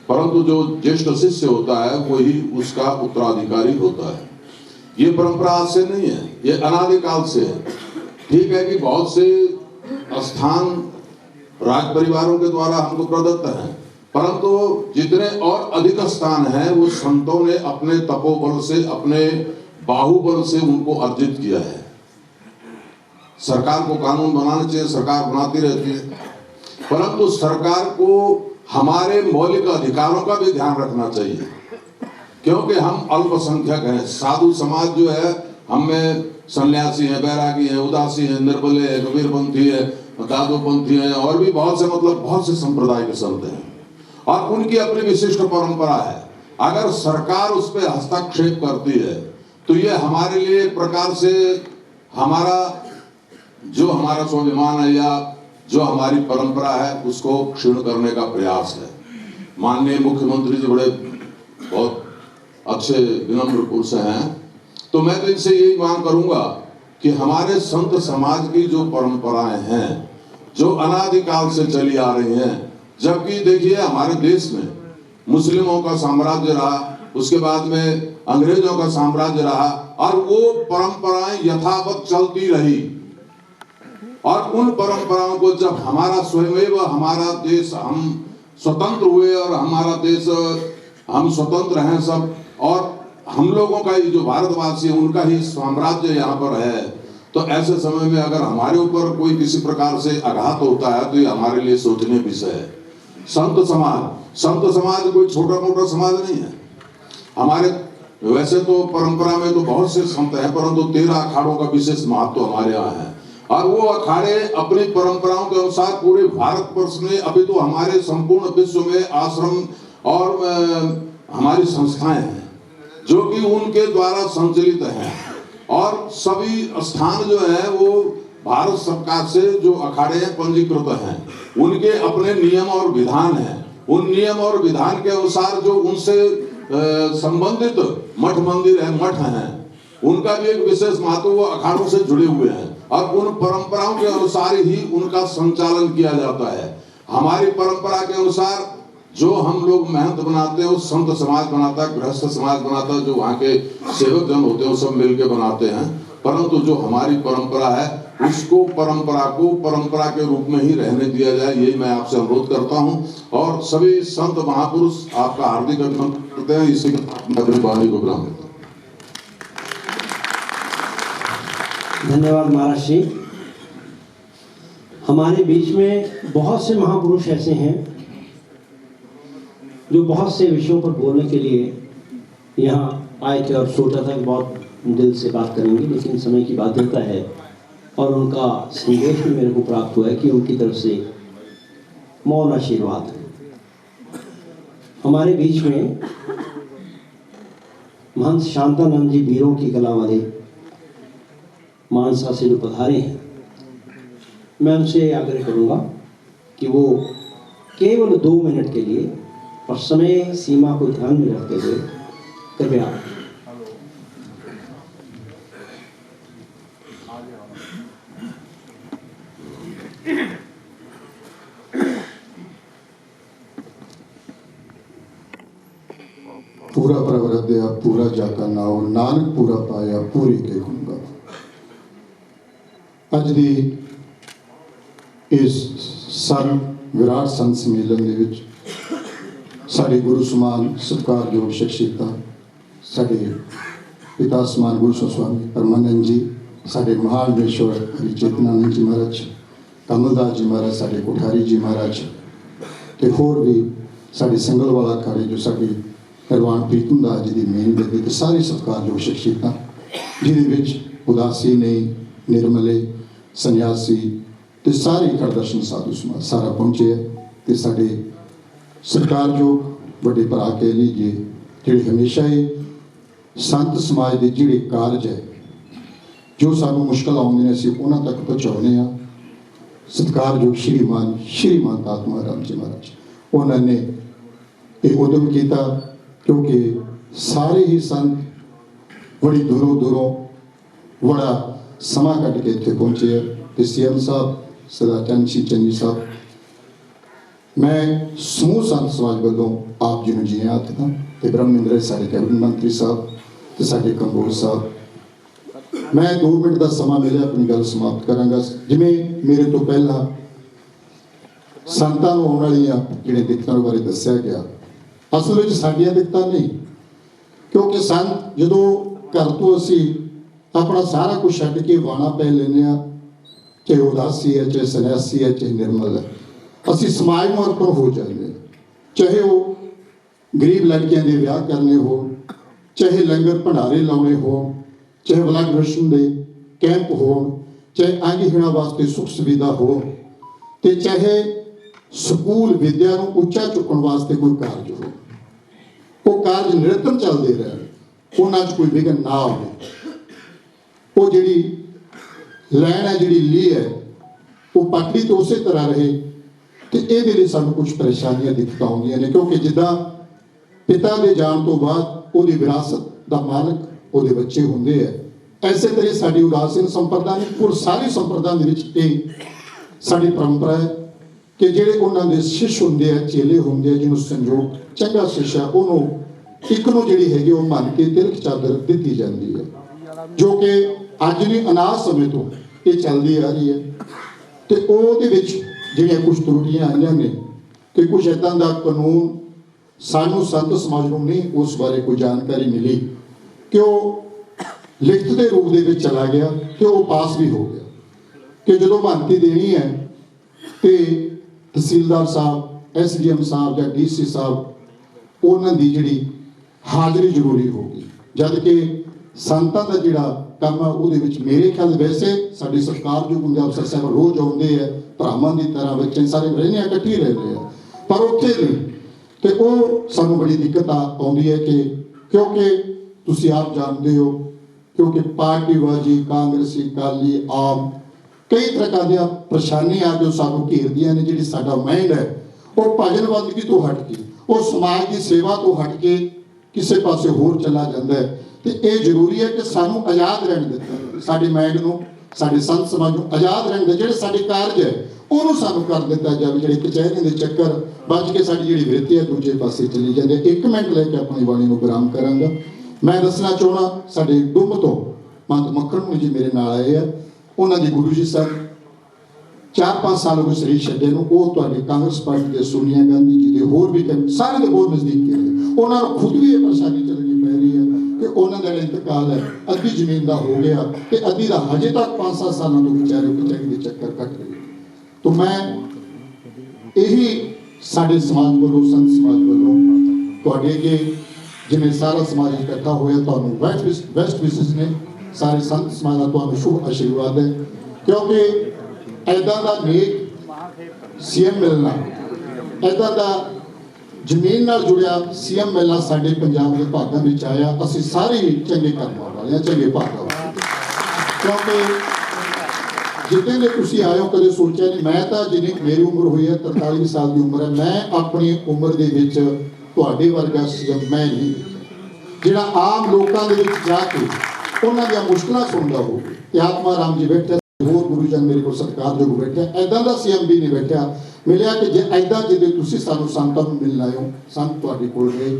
परंतु जो ज्येष्ठ शिष्य होता है वही उसका उत्तराधिकारी होता है। ये परंपरा आज से नहीं है, ये अनादिकाल से है। ठीक है कि बहुत से स्थान राज परिवारों के द्वारा हमको प्रदत्त है, परंतु जितने और अधिक स्थान हैं वो संतों ने अपने तपोबल से, अपने बाहुबल से उनको अर्जित किया है। सरकार को कानून बनाना चाहिए, सरकार बनाती रहती है, परंतु सरकार को हमारे मौलिक अधिकारों का भी ध्यान रखना चाहिए, क्योंकि हम अल्पसंख्यक हैं। साधु समाज जो है, हम में सन्यासी हैं, बैरागी हैं, उदासी हैं, निर्बले हैं, कबीरपंथी है, दादूपंथी हैं, और भी बहुत से बहुत से संप्रदाय के संत हैं, और उनकी अपनी विशिष्ट परंपरा है। अगर सरकार उस पर हस्तक्षेप करती है तो ये हमारे लिए एक प्रकार से हमारा स्वाभिमान है या जो हमारी परंपरा है उसको क्षीण करने का प्रयास है। माननीय मुख्यमंत्री जी बड़े बहुत अच्छे विनम्र पुरुष हैं, तो मैं तो इनसे यही मांग करूंगा कि हमारे संत समाज की जो परंपराएं हैं, जो अनादिकाल से चली आ रही हैं, जबकि देखिए हमारे देश में मुस्लिमों का साम्राज्य रहा, उसके बाद में अंग्रेजों का साम्राज्य रहा, और वो परंपराएं यथावत चलती रही। और उन परंपराओं को जब हमारा स्वयं हमारा देश, हम स्वतंत्र हुए और हमारा देश हम स्वतंत्र हैं सब, और हम लोगों का ही जो भारतवासी है उनका ही साम्राज्य यहाँ पर है, तो ऐसे समय में अगर हमारे ऊपर कोई किसी प्रकार से आघात होता है तो ये हमारे लिए सोचने विषय है। संत समाज कोई छोटा मोटा समाज नहीं है। हमारे वैसे तो परंपरा में तो बहुत से संत हैं, परंतु 13 अखाड़ों का विशेष महत्व हमारे यहाँ है, और वो अखाड़े अपनी परंपराओं के अनुसार पूरे भारतवर्ष में, अभी तो हमारे संपूर्ण विश्व में आश्रम और हमारी संस्थाएं हैं जो कि उनके द्वारा संचालित हैं, और सभी स्थान जो है वो भारत सरकार से जो अखाड़े हैं पंजीकृत हैं, उनके अपने नियम और विधान हैं। उन नियम और विधान के अनुसार जो उनसे संबंधित मठ मंदिर है, मठ हैं, उनका भी एक विशेष महत्व, वो अखाड़ों से जुड़े हुए हैं, और उन परंपराओं के अनुसार ही उनका संचालन किया जाता है। हमारी परंपरा के अनुसार जो हम लोग महंत बनाते हैं वो संत समाज बनाता है, गृहस्थ समाज बनाता है, जो वहाँ के सेवक जन होते हैं वो सब मिलके बनाते हैं। परंतु जो हमारी परंपरा है उसको परंपरा के रूप में ही रहने दिया जाए, यही मैं आपसे अनुरोध करता हूँ। और सभी संत महापुरुष आपका हार्दिक अभिनंदन करते हैं। इसी के अपनी वाणी को विराम देता हूँ। धन्यवाद महाराज जी। हमारे बीच में बहुत से महापुरुष ऐसे हैं जो बहुत से विषयों पर बोलने के लिए यहाँ आए थे, और सोचा था कि बहुत दिल से बात करेंगे, लेकिन समय की बाध्यता है, और उनका संदेश भी मेरे को प्राप्त हुआ है कि उनकी तरफ से मौन आशीर्वाद है। हमारे बीच में महंत शांतानंद जी वीरों की कला वाले मानसा से जो पधारे हैं, मैं उनसे आग्रह करूंगा कि वो केवल 2 मिनट के लिए, और समय सीमा को ध्यान में रखते हुए, कृपया पूरा प्रवरदया पूरा जाका नाव, नानक पूरा पाया पूरी के गुणगा। ਅੱਜ ਦੀ ਇਸ ਵਿਰਾਟ ਸੰਤ सम्मेलन ਦੇ ਵਿੱਚ ਸਾਡੇ ਗੁਰੂ ਸਮਾਨ ਸਤਿਕਾਰਯੋਗ ਸ਼ਖਸੀਅਤਾਂ, ਸਾਡੇ ਪਿਤਾ ਸਮਾਨ ਗੁਰੂ ਸਵਾਮੀ ਪਰਮਾਨੰਦ ਜੀ, ਸਾਡੇ ਮਹਾਨ ਵਿਸ਼ਵ ਹਰੀ ਚੇਤਨਾਨੰਦ ਜੀ ਮਹਾਰਾਜ, ਕਮਲਦਾਸ ਜੀ ਮਹਾਰਾਜ, ਸਾਡੇ ਕੋਠਾਰੀ ਜੀ ਮਹਾਰਾਜ, ਤੇ ਹੋਰ ਵੀ ਸਾਡੇ ਸੰਗਲ ਵਾਲਾ ਅਖਾੜੇ ਜੋ ਸਾਡੇ परवान प्रीतम दास जी की मेन बेटे, तो सारी सत्कारयोग शख्सियतां जिहदे उदासी नहीं, निर्मले, सन्यासी ते सारे खड़दर्शन साधु समाज सारा पहुंचे है। तो साडे सत्कारयोग बड़े भरा कह लीजिए जिहड़े हमेशा ही संत समाज के जिहड़े कारज है जो सानू मुश्किल आउंदे ने असीं उन्हां तक पहुँचाउने आ। सत्कारयोग श्रीमान आत्मा राम जी महाराज उन्होंने ये उद्यम किया क्योंकि सारे ही संत बड़ी दूरों बड़ा समा कट के इतने पहुंचे है। तो सीएम साहब सरदार चंद सिंह चन्नी साहब, मैं समूह संत समाज वालों आप जी जी आखदा, तो ब्रह्मेंद्र सारे कैबिनेट मंत्री साहब, तो साढ़े कंबोज साहब, मैं 2 मिनट का समा मिले अपनी गल समाप्त करांगा। जिमें मेरे तो पहला संतां नूं आउण वालियां जिहड़े दिक्कतां बारे दस्सिया गया, असल में साडियां दिक्कतां नहीं, क्योंकि संत जो घर तो असी अपना सारा कुछ छड्ड के वाणा पै लैने, चाहे उदासी है, चाहे सन्यासी है, चाहे निर्मल है, ਅਸੀਂ ਸਮਾਜ ਨੂੰ ਅਰਪਣ ਹੋ ਜਾਂਦੇ ਹਾਂ। ਚਾਹੇ ਉਹ ਗਰੀਬ ਲੜਕੀਆਂ ਦੇ ਵਿਆਹ ਕਰਨੇ ਹੋ, ਚਾਹੇ ਲੰਗਰ ਭੰਡਾਰੇ ਲਾਉਣੇ ਹੋ, ਚਾਹੇ ਬਲੱਡ ਡੋਨੇਸ਼ਨ ਦੇ ਕੈਂਪ ਹੋਣ, ਚਾਹੇ ਅੰਗਹੀਣਾਂ ਵਾਸਤੇ ਸੁੱਖ ਸੁਵਿਧਾ ਹੋ, ਤੇ ਚਾਹੇ ਸਕੂਲ ਵਿਦਿਆ ਨੂੰ ਉੱਚਾ ਚੁੱਕਣ ਵਾਸਤੇ ਕੋਈ ਕਾਰਜ ਹੋ। ਉਹ ਕਾਰਜ ਨਿਰੰਤਰ ਚੱਲਦੇ ਰਹਿਣ, ਉਹਨਾਂ 'ਚ ਕੋਈ ਵਿਘਨ ਨਾ ਆਵੇ। ਉਹ ਜਿਹੜੀ ਲੈਣ ਹੈ, ਜਿਹੜੀ ਲੀਹ ਹੈ, ਉਹ ਪਟੜੀ ਤੋਂ ਉਸੇ ਤਰ੍ਹਾਂ ਰਹੇ। ਤੇ ਇਹਦੇ ਲਈ ਸਾਨੂੰ ਕੁਝ ਪਰੇਸ਼ਾਨੀਆਂ ਦਿੱਕਤਾਂ ਆਉਂਦੀਆਂ ਨੇ, ਕਿਉਂਕਿ ਜਿੱਦਾਂ ਪਿਤਾ ਦੇ ਜਾਣ ਤੋਂ ਬਾਅਦ ਉਹਦੀ ਵਿਰਾਸਤ ਦਾ ਮਾਲਕ ਉਹਦੇ ਬੱਚੇ ਹੁੰਦੇ ਆ, ਐਸੇ ਤਰ੍ਹਾਂ ਸਾਡੀ ਉਦਾਸੀਨ ਸੰਪਰਦਾ ਨੇ ਔਰ ਸਾਰੀ ਸੰਪਰਦਾ ਦੇ ਵਿੱਚ ਇਹ ਸਾਡੀ ਪਰੰਪਰਾ ਹੈ ਕਿ ਜਿਹੜੇ ਉਹਨਾਂ ਦੇ ਸ਼ਿਸ਼ ਹੁੰਦੇ ਆ, ਚੇਲੇ ਹੁੰਦੇ ਆ, ਜਿਹਨੂੰ ਸੰਜੋਗ ਚੰਗਾ ਸਿੱਖਿਆ ਉਹਨੂੰ ਇੱਕ ਨੂੰ ਜਿਹੜੀ ਹੈਗੀ ਉਹ ਮੰਨ ਕੇ ਤਿਲਕ ਚਾਦਰ ਦਿੱਤੀ ਜਾਂਦੀ ਹੈ, ਜੋ ਕਿ ਅੱਜ ਨਹੀਂ ਅਨਾਦ ਸਮੇਂ ਤੋਂ ਇਹ ਚੱਲਦੀ ਆ ਰਹੀ ਹੈ। ਤੇ ਉਹਦੇ ਵਿੱਚ ਜਿਹੜੀਆਂ ਕੁਝ ਤਰੁੱਟੀਆਂ ਆਈਆਂ ਨੇ ਕਿ ਕੁਝ ਇੱਦਾਂ ਦਾ ਕਾਨੂੰਨ ਸਾਨੂੰ ਸੰਤ ਸਮਾਜ ਨੂੰ ਨਹੀਂ ਉਸ ਬਾਰੇ ਕੋਈ ਜਾਣਕਾਰੀ ਮਿਲੀ ਕਿ ਉਹ ਲਿਖਤ ਦੇ ਰੂਪ ਦੇ ਵਿੱਚ ਚਲਾ ਗਿਆ ਤੇ ਉਹ ਪਾਸ ਵੀ ਹੋ ਗਿਆ ਕਿ ਜਦੋਂ ਮਾਨਤੀ ਦੇਣੀ ਹੈ ਤੇ ਤਹਿਸੀਲਦਾਰ ਸਾਹਿਬ, SDM ਸਾਹਿਬ ਜਾਂ DC ਸਾਹਿਬ, ਉਹਨਾਂ ਦੀ ਜਿਹੜੀ ਹਾਜ਼ਰੀ ਜ਼ਰੂਰੀ ਹੋਗੀ। ਜਦ ਕਿ ਸੰਤਾਂ ਦਾ ਜਿਹੜਾ ਕੰਮ ਆ ਉਹਦੇ ਵਿੱਚ ਮੇਰੇ ਖਿਆਲ ਵੈਸੇ ਸਾਡੀ ਸਰਕਾਰ ਜੋ ਪੰਜਾਬ ਅਫਸਰ ਸਾਹਿਬ ਰੋਜ਼ ਆਉਂਦੇ ਆ, ਭਰਾਵਾਂ ਦੀ ਤਰ੍ਹਾਂ ਬੱਚੇ ਸਾਰੇ ਰਹਿੰਦੇ ਆ, ਇਕੱਠੇ ਰਹਿੰਦੇ ਆ, ਪਰ ਉੱਥੇ ਨਹੀਂ। ਤੇ ਉਹ ਸਾਨੂੰ ਬੜੀ ਦਿੱਕਤ ਆਉਂਦੀ ਹੈ ਕਿ ਕਿਉਂਕਿ ਤੁਸੀਂ ਆਪ ਜਾਣਦੇ ਹੋ, ਕਿਉਂਕਿ ਪਾਰਟੀਬਾਜ਼ੀ, ਕਾਂਗਰਸੀ, ਅਕਾਲੀ, ਆਮ ਕਈ ਤਰ੍ਹਾਂ ਦੀਆਂ ਪਰੇਸ਼ਾਨੀਆਂ ਜੋ ਸਾਨੂੰ ਘੇਰਦੀਆਂ ਨੇ। ਜਿਹੜੀ ਸਾਡਾ ਮਾਈਂਡ ਹੈ ਉਹ ਭਜਨ ਬੰਦਗੀ ਤੋਂ ਹਟ ਕੇ, ਉਹ ਸਮਾਜ ਦੀ ਸੇਵਾ ਤੋਂ ਹਟ ਕੇ ਕਿਸੇ ਪਾਸੇ ਹੋਰ ਚਲਾ ਜਾਂਦਾ ਹੈ। ਤੇ ਇਹ ਜ਼ਰੂਰੀ ਹੈ ਕਿ ਸਾਨੂੰ ਆਜ਼ਾਦ ਰਹਿਣ ਦਿੱਤਾ, ਸਾਡੇ ਮਾਈਂਡ ਨੂੰ, ਸਾਡੇ ਸੰਤ ਸਮਾਜ ਨੂੰ ਆਜ਼ਾਦ ਰਹਿਣ ਦੇ। ਜਿਹੜੇ ਸਾਡੇ ਕਾਰਜ ਹੈ ਉਹਨੂੰ ਸਾਨੂੰ ਕਰ ਦਿੱਤਾ ਜਾਵੇ, ਜਿਹੜੇ ਕਚਹਿਰੀਆਂ ਦੇ ਚੱਕਰ ਬਚ ਕੇ ਸਾਡੀ ਜਿਹੜੀ ਵਿਰਤੀ ਹੈ ਦੂਜੇ ਪਾਸੇ ਚਲੀ ਜਾਂਦੀ ਹੈ। 1 ਮਿੰਟ ਲੈ ਕੇ ਆਪਣੀ ਬਾਣੀ ਨੂੰ ਵਿਰਾਮ ਕਰਾਂਗਾ। ਮੈਂ ਦੱਸਣਾ ਚਾਹੁੰਦਾ, ਸਾਡੇ ਡੁੰਮ ਤੋਂ ਮੰਤ ਮੱਖਣ ਨੂੰ ਜੀ ਮੇਰੇ ਨਾਲ ਆਏ ਆ, ਉਹਨਾਂ ਦੀ ਗੁਰੂ ਜੀ ਸਾਹਿਬ 4-5 ਸਾਲ ਹੋ ਗਏ ਸਰੀਰ ਛੱਡੇ ਨੂੰ। ਉਹ ਤੁਹਾਡੇ ਕਾਂਗਰਸ ਪਾਰਟੀ ਦੇ ਸੋਨੀਆ ਗਾਂਧੀ ਜੀ ਦੇ ਹੋਰ ਵੀ ਸਾਰੇ ਦੇ ਬਹੁਤ ਨਜ਼ਦੀਕ ਹੈ। ਉਹਨਾਂ ਨੂੰ ਖੁਦ ਵੀ ਇਹ ਪਰੇਸ਼ਾਨੀ ਚੱਲਣੀ ਪੈ ਰਹੀ ਹੈ ਕਿ ਉਹਨਾਂ ਦਾ ਇੰਤਕਾਲ ਹੈ, ਅੱਧੀ ਜ਼ਮੀਨ ਦਾ ਹੋ ਗਿਆ ਤੇ ਅੱਧੀ ਦਾ ਹਜੇ ਤੱਕ 5-7 ਸਾਲਾਂ ਤੋਂ ਵਿਚਾਰੇ ਕਚਹਿਰੀ ਦੇ ਚੱਕਰ ਕੱਟ ਰਹੇ। ਤਾਂ ਮੈਂ ਇਹੀ ਸਾਡੇ ਸਮਾਜ ਵੱਲੋਂ, ਸੰਤ ਸਮਾਜ ਵੱਲੋਂ ਤੁਹਾਡੇ ਅੱਗੇ, ਜਿਵੇਂ ਸਾਰਾ ਸਮਾਜ ਇਕੱਠਾ ਹੋਇਆ, ਤੁਹਾਨੂੰ ਵੈਸਟ ਵਿਸ਼ੇਸ ਨੇ ਸਾਰੇ ਸੰਤ ਸਮਾਜ ਦਾ ਤੁਹਾਨੂੰ ਸ਼ੁਭ ਆਸ਼ੀਰਵਾਦ ਹੈ। ਕਿਉਂਕਿ ਇੱਦਾਂ ਦਾ ਨੇਕ CM ਮਿਲਣਾ, ਇੱਦਾਂ ਦਾ ਜ਼ਮੀਨ ਨਾਲ ਜੁੜਿਆ CM ਮਿਲਣਾ ਸਾਡੇ ਪੰਜਾਬ ਦੇ ਭਾਗਾਂ ਵਿੱਚ ਆਇਆ। ਅਸੀਂ ਸਾਰੇ ਹੀ ਚੰਗੇ ਕਰਮਾਂ ਵਾਲੇ ਹਾਂ, ਚੰਗੇ ਭਾਗਾਂ ਵਾਲੇ। ਕਿਉਂਕਿ ਜਿੱਦਾਂ ਦੇ ਤੁਸੀਂ ਆਏ ਹੋ ਕਦੇ ਸੋਚਿਆ ਨਹੀਂ। ਮੈਂ ਤਾਂ ਜਿੰਨੀ ਮੇਰੀ ਉਮਰ ਹੋਈ ਹੈ 43 ਸਾਲ ਦੀ ਉਮਰ ਹੈ, ਮੈਂ ਆਪਣੀ ਉਮਰ ਦੇ ਵਿੱਚ ਤੁਹਾਡੇ ਵਰਗਾ CM ਮੈਂ ਨਹੀਂ ਜਿਹੜਾ ਆਮ ਲੋਕਾਂ ਦੇ ਵਿੱਚ ਜਾ ਕੇ ਉਹਨਾਂ ਦੀਆਂ ਮੁਸ਼ਕਲਾਂ ਸੁਣਦਾ ਹੋਵੇ। ਤੇ ਆਤਮਾ ਰਾਮ ਜੀ ਬੈਠੇ, ਹੋਰ ਗੁਰੂ ਜਨ ਮੇਰੇ ਕੋਲ ਸਤਿਕਾਰਯੋਗ ਬੈਠਿਆ, ਐਦਾਂ ਦਾ CM ਵੀ ਨਹੀਂ ਬੈਠਿਆ ਮਿਲਿਆ ਕਿ ਜੇ ਐਦਾਂ ਜਿਹਦੇ ਤੁਸੀਂ ਸਾਨੂੰ ਸੰਤਾਂ ਨੂੰ ਮਿਲਣ ਆਏ ਹੋ, ਸੰਤ ਤੁਹਾਡੇ ਕੋਲ ਗਏ,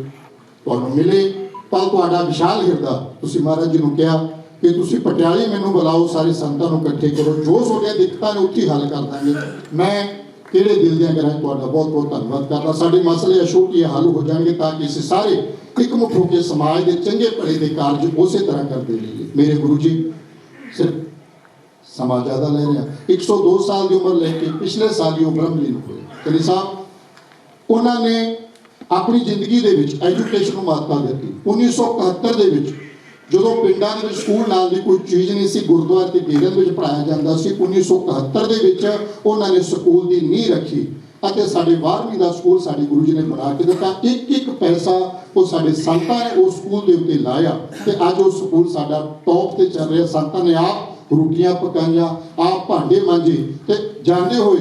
ਤੁਹਾਨੂੰ ਮਿਲੇ, ਪਰ ਤੁਹਾਡਾ ਵਿਸ਼ਾਲ ਹਿਰਦਾ, ਤੁਸੀਂ ਮਹਾਰਾਜ ਜੀ ਨੂੰ ਕਿਹਾ ਕਿ ਤੁਸੀਂ ਪਟਿਆਲੇ ਮੈਨੂੰ ਬੁਲਾਓ, ਸਾਰੇ ਸੰਤਾਂ ਨੂੰ ਇਕੱਠੇ ਕਰੋ, ਜੋ ਤੁਹਾਡੀਆਂ ਦਿੱਕਤਾਂ ਨੇ ਉੱਥੇ ਹੱਲ ਕਰ ਦਾਂਗੇ। ਮੈਂ ਕਿਹੜੇ ਦਿਲ ਦੀਆਂ ਕਰਾਂ ਤੁਹਾਡਾ ਬਹੁਤ ਬਹੁਤ ਧੰਨਵਾਦ ਕਰਦਾ। ਸਾਡੇ ਮਸਲੇ ਅਸ਼ੋਕੀ ਹੱਲ ਹੋ ਜਾਣਗੇ ਤਾਂ ਕਿ ਅਸੀਂ ਸਾਰੇ ਇੱਕਮੁੱਠ ਹੋ ਕੇ ਸਮਾਜ ਦੇ ਚੰਗੇ ਭਲੇ ਦੇ ਕਾਰਜ ਉਸੇ ਤਰ੍ਹਾਂ ਕਰਦੇ ਰਹੀਏ। ਮੇਰੇ ਗੁਰੂ ਜੀ ਸਿਰਫ ਸਮਾਂ ਜ਼ਿਆਦਾ ਲੈ ਰਿਹਾ, 102 ਸਾਲ ਦੀ ਉਮਰ ਲੈ ਕੇ ਪਿਛਲੇ ਸਾਲ ਹੀ ਉਹ ਬ੍ਰਹਮਲੀਨ ਹੋਏ। ਕਲੀ ਸਾਹਿਬ ਉਹਨਾਂ ਨੇ ਆਪਣੀ ਜ਼ਿੰਦਗੀ ਦੇ ਵਿੱਚ ਐਜੂਕੇਸ਼ਨ ਨੂੰ ਮਹੱਤਤਾ ਦਿੱਤੀ। 1971 ਦੇ ਵਿੱਚ ਜਦੋਂ ਪਿੰਡਾਂ ਦੇ ਵਿੱਚ ਸਕੂਲ ਨਾਲ ਦੀ ਕੋਈ ਚੀਜ਼ ਨਹੀਂ ਸੀ, ਗੁਰਦੁਆਰੇ ਤੇ ਡੇਰਿਆਂ ਵਿੱਚ ਪੜ੍ਹਾਇਆ ਜਾਂਦਾ ਸੀ, 1971 ਦੇ ਵਿੱਚ ਉਹਨਾਂ ਨੇ ਸਕੂਲ ਦੀ ਨੀਂਹ ਰੱਖੀ ਅਤੇ ਸਾਡੇ 12ਵੀਂ ਦਾ ਸਕੂਲ ਸਾਡੇ ਗੁਰੂ ਜੀ ਨੇ ਬਣਾ ਕੇ ਦਿੱਤਾ। ਇੱਕ ਪੈਸਾ ਉਹ ਸਾਡੇ ਸੰਤਾਂ ਨੇ ਉਸ ਸਕੂਲ ਦੇ ਉੱਤੇ ਲਾਇਆ ਤੇ ਅੱਜ ਉਹ ਸਕੂਲ ਸਾਡਾ ਟੌਪ ਤੇ ਚੱਲ ਰਿਹਾ। ਸੰਤਾਂ ਨੇ ਆਪ ਰੋਟੀਆਂ ਪਕਾਈਆਂ, ਆਪ ਭਾਂਡੇ ਮਾਂਜੇ ਤੇ ਜਾਂਦੇ ਹੋਏ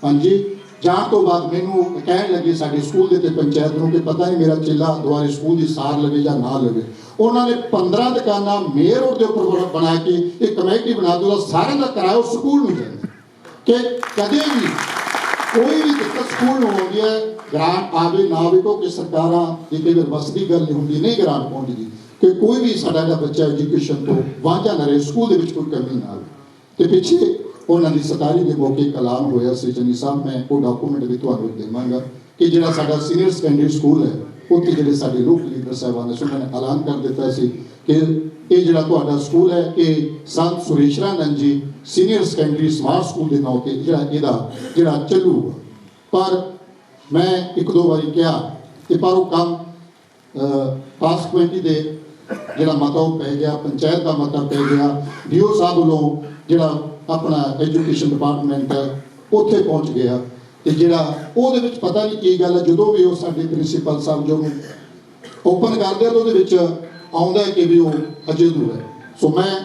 ਹਾਂਜੀ ਜਾਣ ਤੋਂ ਬਾਅਦ ਮੈਨੂੰ ਕਹਿਣ ਲੱਗੇ ਸਾਡੇ ਸਕੂਲ ਦੇ ਤੇ ਪੰਚਾਇਤ ਨੂੰ ਕਿ ਪਤਾ ਨਹੀਂ ਮੇਰਾ ਚੇਲਾ ਦੁਆਰੇ ਸਕੂਲ ਦੀ ਸਾਰ ਲਵੇ ਜਾਂ ਨਾ ਲਵੇ। ਉਹਨਾਂ ਨੇ 15 ਦੁਕਾਨਾਂ ਮੇਨ ਰੋਡ ਦੇ ਉੱਪਰ ਬਣਾ ਕੇ ਇੱਕ ਕਮੇਟੀ ਬਣਾ ਦਿੱਤੀ, ਸਾਰਿਆਂ ਦਾ ਕਿਰਾਇਆ ਉਸ ਸਕੂਲ ਨੂੰ ਜਾਂਦਾ ਕਿ ਕਦੇ ਵੀ ਕੋਈ ਵੀ ਦਿੱਕਤ ਸਕੂਲ ਨੂੰ ਆਉਂਦੀ ਹੈ, ਗ੍ਰਾਂਟ ਆਵੇ ਨਾ ਆਵੇ, ਕਿਉਂਕਿ ਸਰਕਾਰਾਂ ਦੀ ਕਈ ਵਾਰ ਬਸ ਦੀ ਗੱਲ ਨਹੀਂ ਹੁੰਦੀ, ਨਹੀਂ ਗ੍ਰਾਂਟ ਪਹੁੰਚਦੀ ਕਿ ਕੋਈ ਵੀ ਸਾਡਾ ਜਿਹੜਾ ਬੱਚਾ ਐਜੂਕੇਸ਼ਨ ਤੋਂ ਵਾਂਝਾ ਨਾ ਰਹੇ, ਸਕੂਲ ਦੇ ਵਿੱਚ ਕੋਈ ਕਮੀ ਨਾ ਆਵੇ। ਤੇ ਪਿੱਛੇ ਉਹਨਾਂ ਦੀ 27 ਦੇ ਮੌਕੇ ਕਲਾਮ ਹੋਇਆ ਸੀ ਚੰਨੀ ਸਾਹਿਬ, ਮੈਂ ਉਹ ਡਾਕੂਮੈਂਟ ਵੀ ਤੁਹਾਨੂੰ ਦੇਵਾਂਗਾ ਕਿ ਜਿਹੜਾ ਸਾਡਾ ਸੀਨੀਅਰ ਸੈਕੰਡਰੀ ਸਕੂਲ ਹੈ ਉੱਥੇ ਜਿਹੜੇ ਸਾਡੇ ਲੋਕ ਲੀਡਰ ਸਾਹਿਬਾਨ ਨੇ ਉਹਨਾਂ ਨੇ ਐਲਾਨ ਕਰ ਦਿੱਤਾ ਸੀ ਕਿ ਇਹ ਜਿਹੜਾ ਤੁਹਾਡਾ ਸਕੂਲ ਹੈ ਇਹ ਸੰਤ ਸੁਰੇਸ਼ਰਾਨੰਦ ਜੀ ਸੀਨੀਅਰ ਸੈਕੰਡਰੀ ਸਮਾਰਟ ਸਕੂਲ ਦੇ ਨਾਂ ਤੇ ਜਿਹੜਾ ਚੱਲੂਗਾ। ਪਰ ਮੈਂ ਇੱਕ ਦੋ ਵਾਰੀ ਕਿਹਾ ਕਿ ਪਰ ਉਹ ਕੰਮ ਪਾਸ ਕਮੇਟੀ ਦੇ ਜਿਹੜਾ ਮਤਾ ਉਹ ਪੈ ਗਿਆ, ਪੰਚਾਇਤ ਦਾ ਮਤਾ ਪੈ ਗਿਆ, ਡੀਓ ਸਾਹਿਬ ਵੱਲੋਂ ਜਿਹੜਾ ਆਪਣਾ ਐਜੂਕੇਸ਼ਨ ਡਿਪਾਰਟਮੈਂਟ ਹੈ ਉੱਥੇ ਪਹੁੰਚ ਗਿਆ ਤੇ ਜਿਹੜਾ ਉਹਦੇ ਵਿੱਚ ਪਤਾ ਨਹੀਂ ਕੀ ਗੱਲ ਹੈ, ਜਦੋਂ ਵੀ ਉਹ ਸਾਡੇ ਪ੍ਰਿੰਸੀਪਲ ਸਾਹਿਬ ਜੋ ਨੂੰ ਓਪਨ ਕਰਦੇ ਆ ਤਾਂ ਉਹਦੇ ਵਿੱਚ ਆਉਂਦਾ ਕਿ ਵੀ ਉਹ ਅਜੇ ਅਧੂਰਾ ਹੈ। ਸੋ ਮੈਂ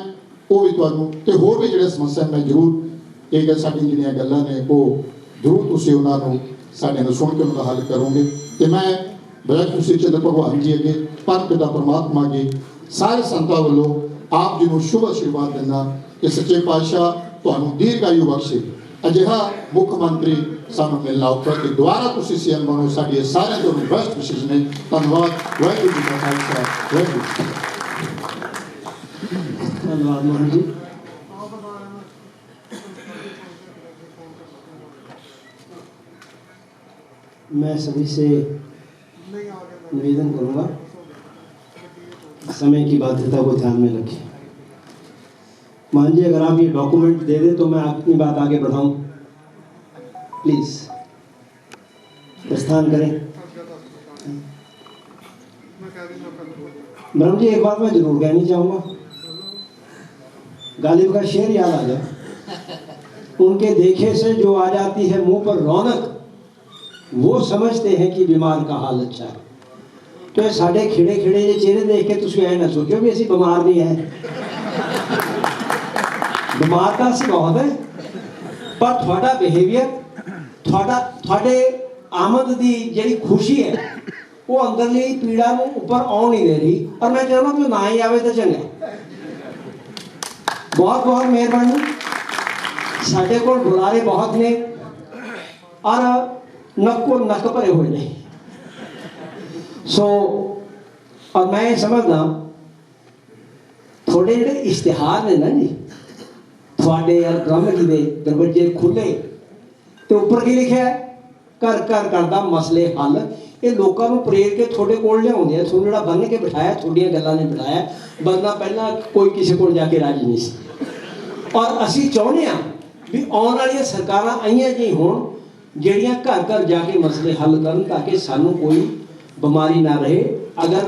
ਉਹ ਵੀ ਤੁਹਾਨੂੰ ਤੇ ਹੋਰ ਵੀ ਜਿਹੜੇ ਸਮੱਸਿਆ ਮੈਂ ਜ਼ਰੂਰ ਇਹ ਗੱਲ ਸਾਡੀ ਜਿਹੜੀਆਂ ਗੱਲਾਂ ਨੇ ਉਹ ਜ਼ਰੂਰ ਤੁਸੀਂ ਉਹਨਾਂ ਨੂੰ ਸਾਡੇ ਨੂੰ ਸੁਣ ਕੇ ਉਹਨਾਂ ਦਾ ਹੱਲ ਕਰੋਗੇ। ਤੇ ਮੈਂ ਵਾਹਿਗੁਰੂ ਸ੍ਰੀ ਚੰਦਰ ਭਗਵਾਨ ਜੀ ਅੱਗੇ ਪਰਮ ਪਿਤਾ ਪਰਮਾਤਮਾ ਅੱਗੇ ਸਾਰੇ ਸੰਤਾਂ ਵੱਲੋਂ ਆਪ ਜੀ ਨੂੰ ਸ਼ੁਭ ਆਸ਼ੀਰਵਾਦ ਦਿੰਦਾ ਕਿ ਸੱਚੇ ਪਾਤਸ਼ਾਹ ਤੁਹਾਨੂੰ ਦੀਰਘਾਯੂ ਬਖਸ਼ੇ। ਅਜਿਹਾ ਮੁੱਖ ਮੰਤਰੀ ਸਾਨੂੰ ਮਿਲਣਾ ਔਖਾ ਕਿ ਦੁਬਾਰਾ ਤੁਸੀਂ ਸੀਐਮ ਬਣੋ। ਸਾਡੇ ਸਾਰਿਆਂ ਤੋਂ ਬੈਸਟ ਵਿਸ਼ੇਸ਼ ਨੇ। ਧੰਨਵਾਦ। ਵਾਹਿਗੁਰੂ ਜੀ ਕਾ ਖਾਲਸਾ, ਵਾਹਿਗੁਰੂ ਜੀ ਕੀ ਫਤਿਹ। धन्यवाद मोहन जी। मैं सभी से निवेदन करूंगा समय की बाध्यता को ध्यान में रखें। मान जी अगर आप ये डॉक्यूमेंट दे दें तो मैं अपनी बात आगे बढ़ाऊं। प्लीज प्रस्थान करें। ब्रह्म जी एक बात मैं जरूर कहनी चाहूंगा, गालिब का शेर याद आ जाए। उनके देखे से जो आ जाती है मुंह पर रौनक, वो समझते हैं कि बीमार का हाल अच्छा है। तो ये साढ़े खिड़े खिड़े जे चेहरे देख के तुम ऐ ना सोचो भी असी बीमार नहीं है। बीमार तो असी बहुत है, पर थोड़ा बिहेवियर थोड़े आमद की जी खुशी है वो अंदरली पीड़ा को ऊपर आने नहीं दे रही। और मैं चाहता हूँ ना ही आवे तो चंगा। बहुत बहुत मेहरबानी। साढ़े को बुलारे बहुत ने और नक्को नक भरे हुए ने। और मैं समझदा थोड़े ਜਿਹੜੇ ਇਸ਼ਤਿਹਾਰ ਨੇ ਨਾ ਜੀ ਤੁਹਾਡੇ ਯਾਰ ਬ੍ਰਹਮ ਜੀ ਦੇ ਦਰਵਾਜ਼ੇ ਖੁੱਲੇ ਤੇ ਉੱਪਰ ਕੀ ਲਿਖਿਆ ਕਰ ਕਰ ਕਰਦਾ ਮਸਲੇ ਹੱਲ। ਇਹ ਲੋਕਾਂ ਨੂੰ ਪ੍ਰੇਰ ਕੇ ਤੁਹਾਡੇ ਕੋਲ ਲਿਆਉਂਦੇ ਆ। ਤੁਹਾਨੂੰ ਜਿਹੜਾ ਬੰਨ ਕੇ ਬਿਠਾਇਆ ਤੁਹਾਡੀਆਂ ਗੱਲਾਂ ਨੇ ਬਿਠਾਇਆ। ਬੰਦਾ ਪਹਿਲਾਂ ਕੋਈ ਕਿਸੇ ਕੋਲ ਜਾ ਕੇ ਰਾਜੀ ਨਹੀਂ ਸੀ। ਔਰ ਅਸੀਂ ਚਾਹੁੰਦੇ ਹਾਂ ਵੀ ਆਉਣ ਵਾਲੀਆਂ ਸਰਕਾਰਾਂ ਆਈਆਂ ਜੀ ਹੋਣ ਜਿਹੜੀਆਂ ਘਰ ਘਰ ਜਾ ਕੇ ਮਸਲੇ ਹੱਲ ਕਰਨ ਤਾਂ ਕਿ ਸਾਨੂੰ ਕੋਈ ਬਿਮਾਰੀ ਨਾ ਰਹੇ। अगर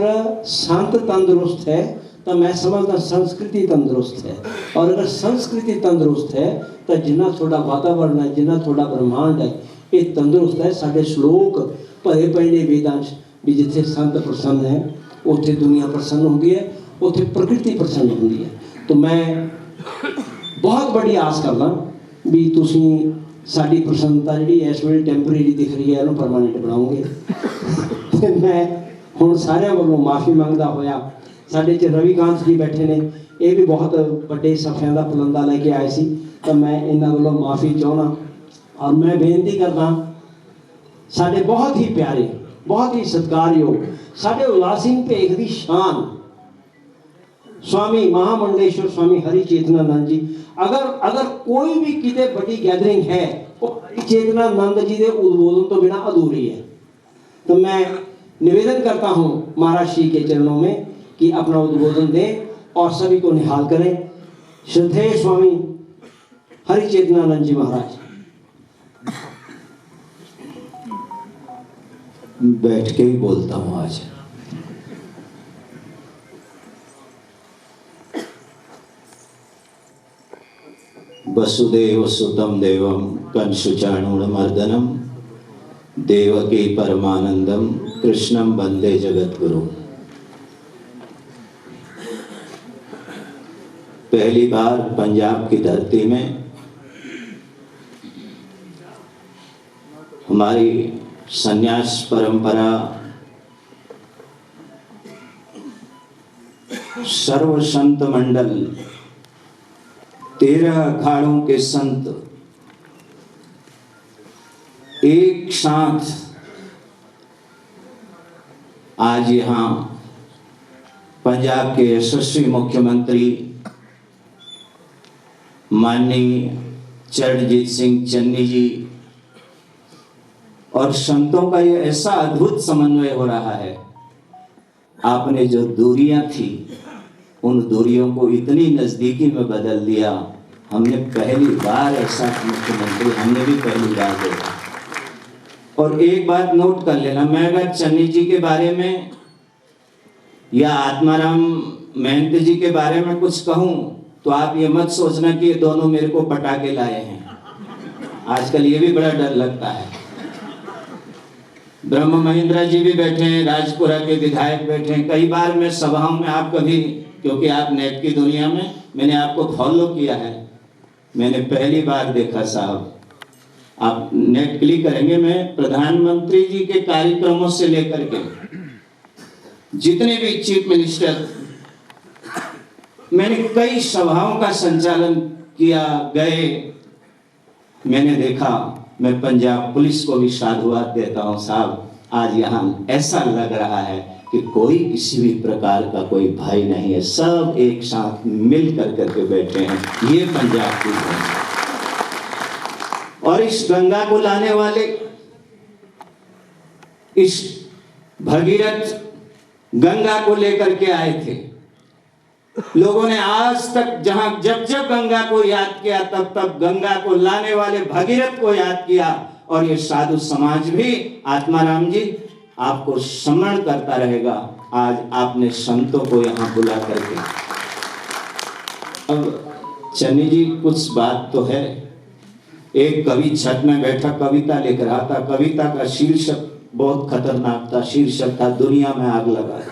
संत तंदुरुस्त है तो मैं समझदा संस्कृति तंदुरुस्त है। और अगर संस्कृति तंदुरुस्त है तो जिन्ना थोड़ा वातावरण है जिन्ना थोड़ा ब्रह्मांड है ये तंदुरुस्त है। साढ़े श्लोक भरे पे ने वेदांश भी जिथे संत प्रसन्न है उत्थे दुनिया प्रसन्न होती है, उत्थे प्रकृति प्रसन्न होती है। तो मैं बहुत बड़ी आस करना भी तुसी साड़ी प्रसन्नता जी इस वे टैंपरेरी दिख रही है इन्हूं परमानेंट बनाओगे। मैं ਹੁਣ ਸਾਰਿਆਂ ਵੱਲੋਂ ਮਾਫੀ ਮੰਗਦਾ ਹੋਇਆ ਸਾਡੇ ਚ ਰਵੀਕਾਂਤ ਜੀ ਬੈਠੇ ਨੇ ਇਹ ਵੀ ਬਹੁਤ ਵੱਡੇ ਸਫਿਆਂ ਦਾ ਪਲੰਦਾ ਲੈ ਕੇ ਆਏ ਸੀ ਤਾਂ ਮੈਂ ਇਹਨਾਂ ਵੱਲੋਂ ਮਾਫੀ ਚਾਹੁੰਦਾ। ਔਰ ਮੈਂ ਬੇਨਤੀ ਕਰਦਾ ਸਾਡੇ ਬਹੁਤ ਹੀ ਪਿਆਰੇ ਬਹੁਤ ਹੀ ਸਤਿਕਾਰਯੋਗ ਸਾਡੇ ਉਲਾਸੀਨ ਭੇਖ ਦੀ ਸ਼ਾਨ स्वामी महामंडलेश्वर स्वामी हरि चेतनानंद जी अगर कोई भी किते बड़ी गैदरिंग है वो हरि चेतनानंद जी के उद्बोधन तो बिना अधूरी है। तो मैं निवेदन करता हूँ महाराज श्री के चरणों में कि अपना उद्बोधन दें और सभी को निहाल करें। श्रद्धेय स्वामी हरि चेतनानंद जी महाराज। बैठ के ही बोलता हूँ आज। वसुदेव सुतम देवम कंसुचाणूरमर्दनम देवकी परमानंदम कृष्णम वंदे जगतगुरु। पहली बार पंजाब की धरती में हमारी संन्यास परंपरा सर्व संत मंडल 13 अखाड़ों के संत एक साथ आज यहाँ पंजाब के यशस्वी मुख्यमंत्री माननीय चरणजीत सिंह चन्नी जी और संतों का ये ऐसा अद्भुत समन्वय हो रहा है। आपने जो दूरियां थी उन दूरियों को इतनी नजदीकी में बदल दिया। हमने पहली बार ऐसा मुख्यमंत्री हमने भी पहली बार देखा। और एक बात नोट कर लेना, मैं अगर चन्नी जी के बारे में या आत्माराम महंत जी के बारे में कुछ कहूं तो आप ये मत सोचना कि ये दोनों मेरे को पटा के लाए हैं। आजकल ये भी बड़ा डर लगता है। ब्रह्म महेंद्र जी भी बैठे हैं, राजपुरा के विधायक बैठे हैं। कई बार मैं सभाओं में, आप कभी, क्योंकि आप नेट की दुनिया में, मैंने आपको फॉलो किया है, मैंने पहली बार देखा साहब, आप नेट क्लिक करेंगे, मैं प्रधानमंत्री जी के कार्यक्रमों से लेकर के जितने भी चीफ मिनिस्टर, मैंने कई सभाओं का संचालन किया, गए, मैंने देखा। मैं पंजाब पुलिस को भी साधुवाद देता हूं साहब, आज यहाँ ऐसा लग रहा है कि कोई किसी भी प्रकार का कोई भाई नहीं है, सब एक साथ मिल करके बैठे हैं। ये पंजाब की है। और इस गंगा को लाने वाले, इस भगीरथ गंगा को लेकर के आए थे। लोगों ने आज तक जहां जब गंगा को याद किया तब गंगा को लाने वाले भगीरथ को याद किया। और ये साधु समाज भी, आत्माराम जी, आपको स्मरण करता रहेगा। आज आपने संतों को यहाँ बुला करके, अब चन्नी जी कुछ बात तो है। एक कवि छत में बैठा कविता लिख रहा था, कविता का शीर्षक बहुत खतरनाक था, शीर्षक था दुनिया में आग लगा दो।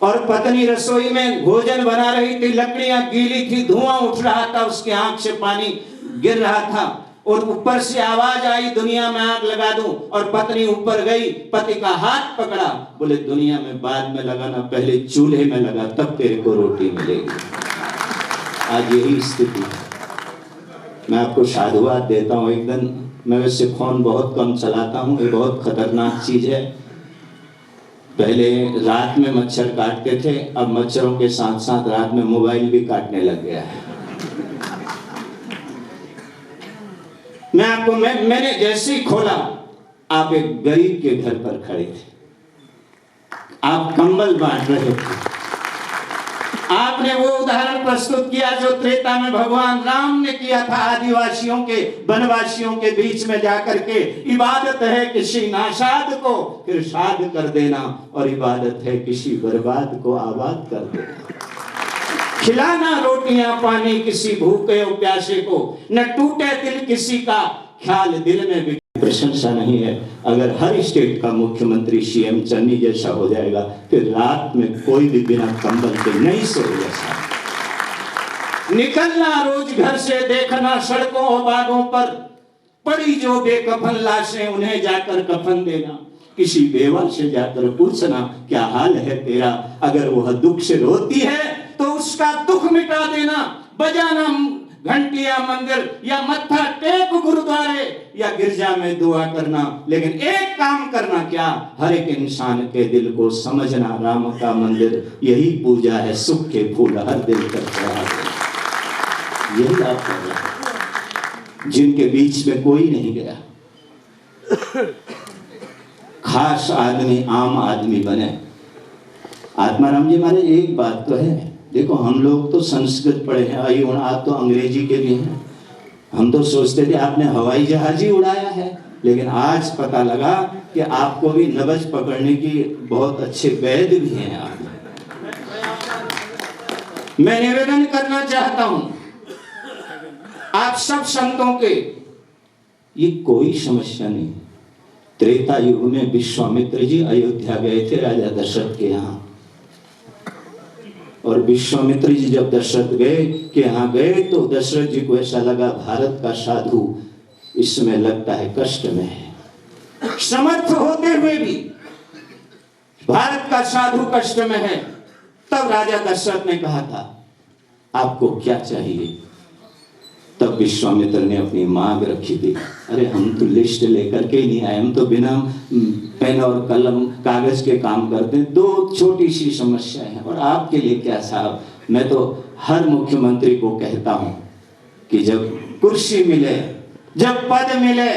और पत्नी रसोई में भोजन बना रही थी, लकड़ियां गीली थी, धुआं उठ रहा था, उसकी आंख से पानी गिर रहा था और ऊपर से आवाज आई दुनिया में आग लगा दूं। और पत्नी ऊपर गई, पति का हाथ पकड़ा, बोले दुनिया में बाद में लगाना, पहले चूल्हे में लगा, तब तेरे को रोटी मिलेगी। आज यही स्थिति है। मैं आपको साधुवाद देता हूँ। एक दिन, मैं वैसे फोन बहुत कम चलाता हूँ, ये बहुत खतरनाक चीज है। पहले रात में मच्छर काटते थे, अब मच्छरों के साथ साथ रात में मोबाइल भी काटने लग गया है। मैं आपको, मैंने जैसे ही खोला, आप एक गरीब के घर पर खड़े थे, आप कंबल बांट रहे थे। आपने वो उदाहरण प्रस्तुत किया जो त्रेता में भगवान राम ने किया था, आदिवासियों के, वनवासियों के बीच में जाकर के। इबादत है किसी नाशाद को फिर शाद कर देना, और इबादत है किसी बर्बाद को आबाद कर देना। खिलाना रोटियां पानी किसी भूखे और प्यासे को, न टूटे दिल किसी का ख्याल दिल में भी। प्रशंसा नहीं है, अगर हर स्टेट का मुख्यमंत्री सीएम चन्नी जैसा हो जाएगा, फिर रात में कोई भी बिना कंबल के नहीं सोएगा। निकलना रोज घर से, देखना सड़कों और बागों पर पड़ी जो बेकफन लाशें, उन्हें जाकर कफन देना। किसी बेवा से जाकर पूछना क्या हाल है तेरा, अगर वह दुख से रोती है तो उसका दुख मिटा देना। बजाना घंटिया मंदिर या मत्था टेक गुरुद्वारे या गिरजा में दुआ करना, लेकिन एक काम करना क्या, हर एक इंसान के दिल को समझना। राम का मंदिर यही पूजा है, सुख के फूल हर दिल पर चढ़ा दे। यही आप कर रहे हैं, जिनके बीच में कोई नहीं गया। खास आदमी आम आदमी बने। आत्माराम जी हमारे, एक बात तो है, देखो हम लोग तो संस्कृत पढ़े हैं, अयुण आप तो अंग्रेजी के भी हैं। हम तो सोचते थे आपने हवाई जहाज ही उड़ाया है, लेकिन आज पता लगा कि आपको भी नब्ज पकड़ने की बहुत अच्छे वैद भी हैं आप। मैं निवेदन करना चाहता हूं आप सब संतों के, ये कोई समस्या नहीं। त्रेता युग में विश्वामित्र जी अयोध्या गए थे राजा दशरथ के यहाँ, और विश्वामित्र जी जब दशरथ गए के यहाँ गए तो दशरथ जी को ऐसा लगा भारत का साधु इसमें लगता है कष्ट में है। समर्थ होते हुए भी भारत का साधु कष्ट में है। तब राजा दशरथ ने कहा था आपको क्या चाहिए। तब विश्वामित्र ने अपनी मांग रखी थी। अरे हम तो लिस्ट लेकर के नहीं आए, हम तो बिना पेन और कलम कागज के काम करते हैं। दो छोटी सी समस्या है, और आपके लिए क्या साहब, मैं तो हर मुख्यमंत्री को कहता हूं कि जब कुर्सी मिले, जब पद मिले,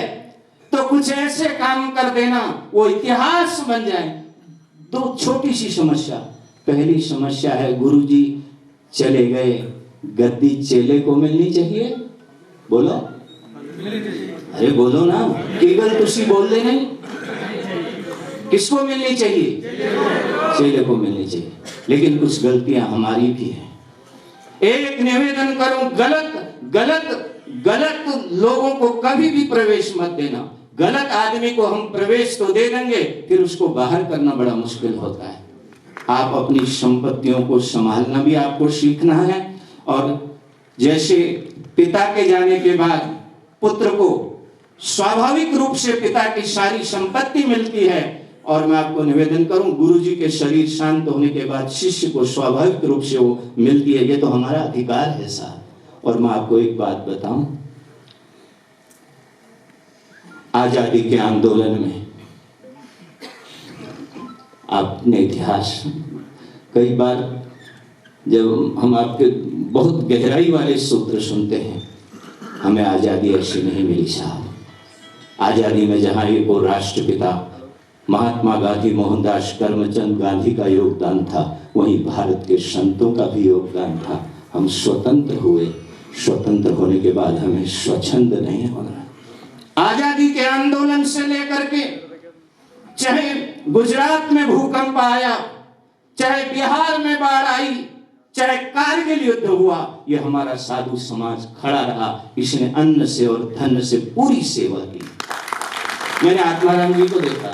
तो कुछ ऐसे काम कर देना वो इतिहास बन जाए। दो छोटी सी समस्या, पहली समस्या है, गुरुजी चले गए, गद्दी चेले को मिलनी चाहिए। बोलो, अरे बोलो ना, केवल तुसी बोल दे नहीं। किसको मिलनी चाहिए? चेले को मिलनी चाहिए। लेकिन कुछ गलतियां हमारी भी हैं। एक निवेदन करूं, गलत लोगों को कभी भी प्रवेश मत देना। गलत आदमी को हम प्रवेश तो दे देंगे, फिर उसको बाहर करना बड़ा मुश्किल होता है। आप अपनी संपत्तियों को संभालना भी आपको सीखना है। और जैसे पिता के जाने के बाद पुत्र को स्वाभाविक रूप से पिता की सारी संपत्ति मिलती है, और मैं आपको निवेदन करूं, गुरुजी के शरीर शांत होने के बाद शिष्य को स्वाभाविक रूप से वो मिलती है। ये तो हमारा अधिकार है साहब। और मैं आपको एक बात बताऊं, आजादी के आंदोलन में आपने इतिहास, कई बार जब हम आपके बहुत गहराई वाले सूत्र सुनते हैं, हमें आजादी ऐसी नहीं मिली साहब। आजादी में जहां एक और राष्ट्रपिता महात्मा गांधी, मोहनदास करमचंद गांधी का योगदान था, वहीं भारत के संतों का भी योगदान था। हम स्वतंत्र हुए, स्वतंत्र होने के बाद हमें स्वच्छंद नहीं होना। आजादी के आंदोलन से लेकर के चाहे गुजरात में भूकंप आया, चाहे बिहार में बाढ़ आई, चाहे कारगिल युद्ध हुआ, यह हमारा साधु समाज खड़ा रहा। इसने अन्न से और धन से पूरी सेवा की। मैंने आत्माराम जी को देखा,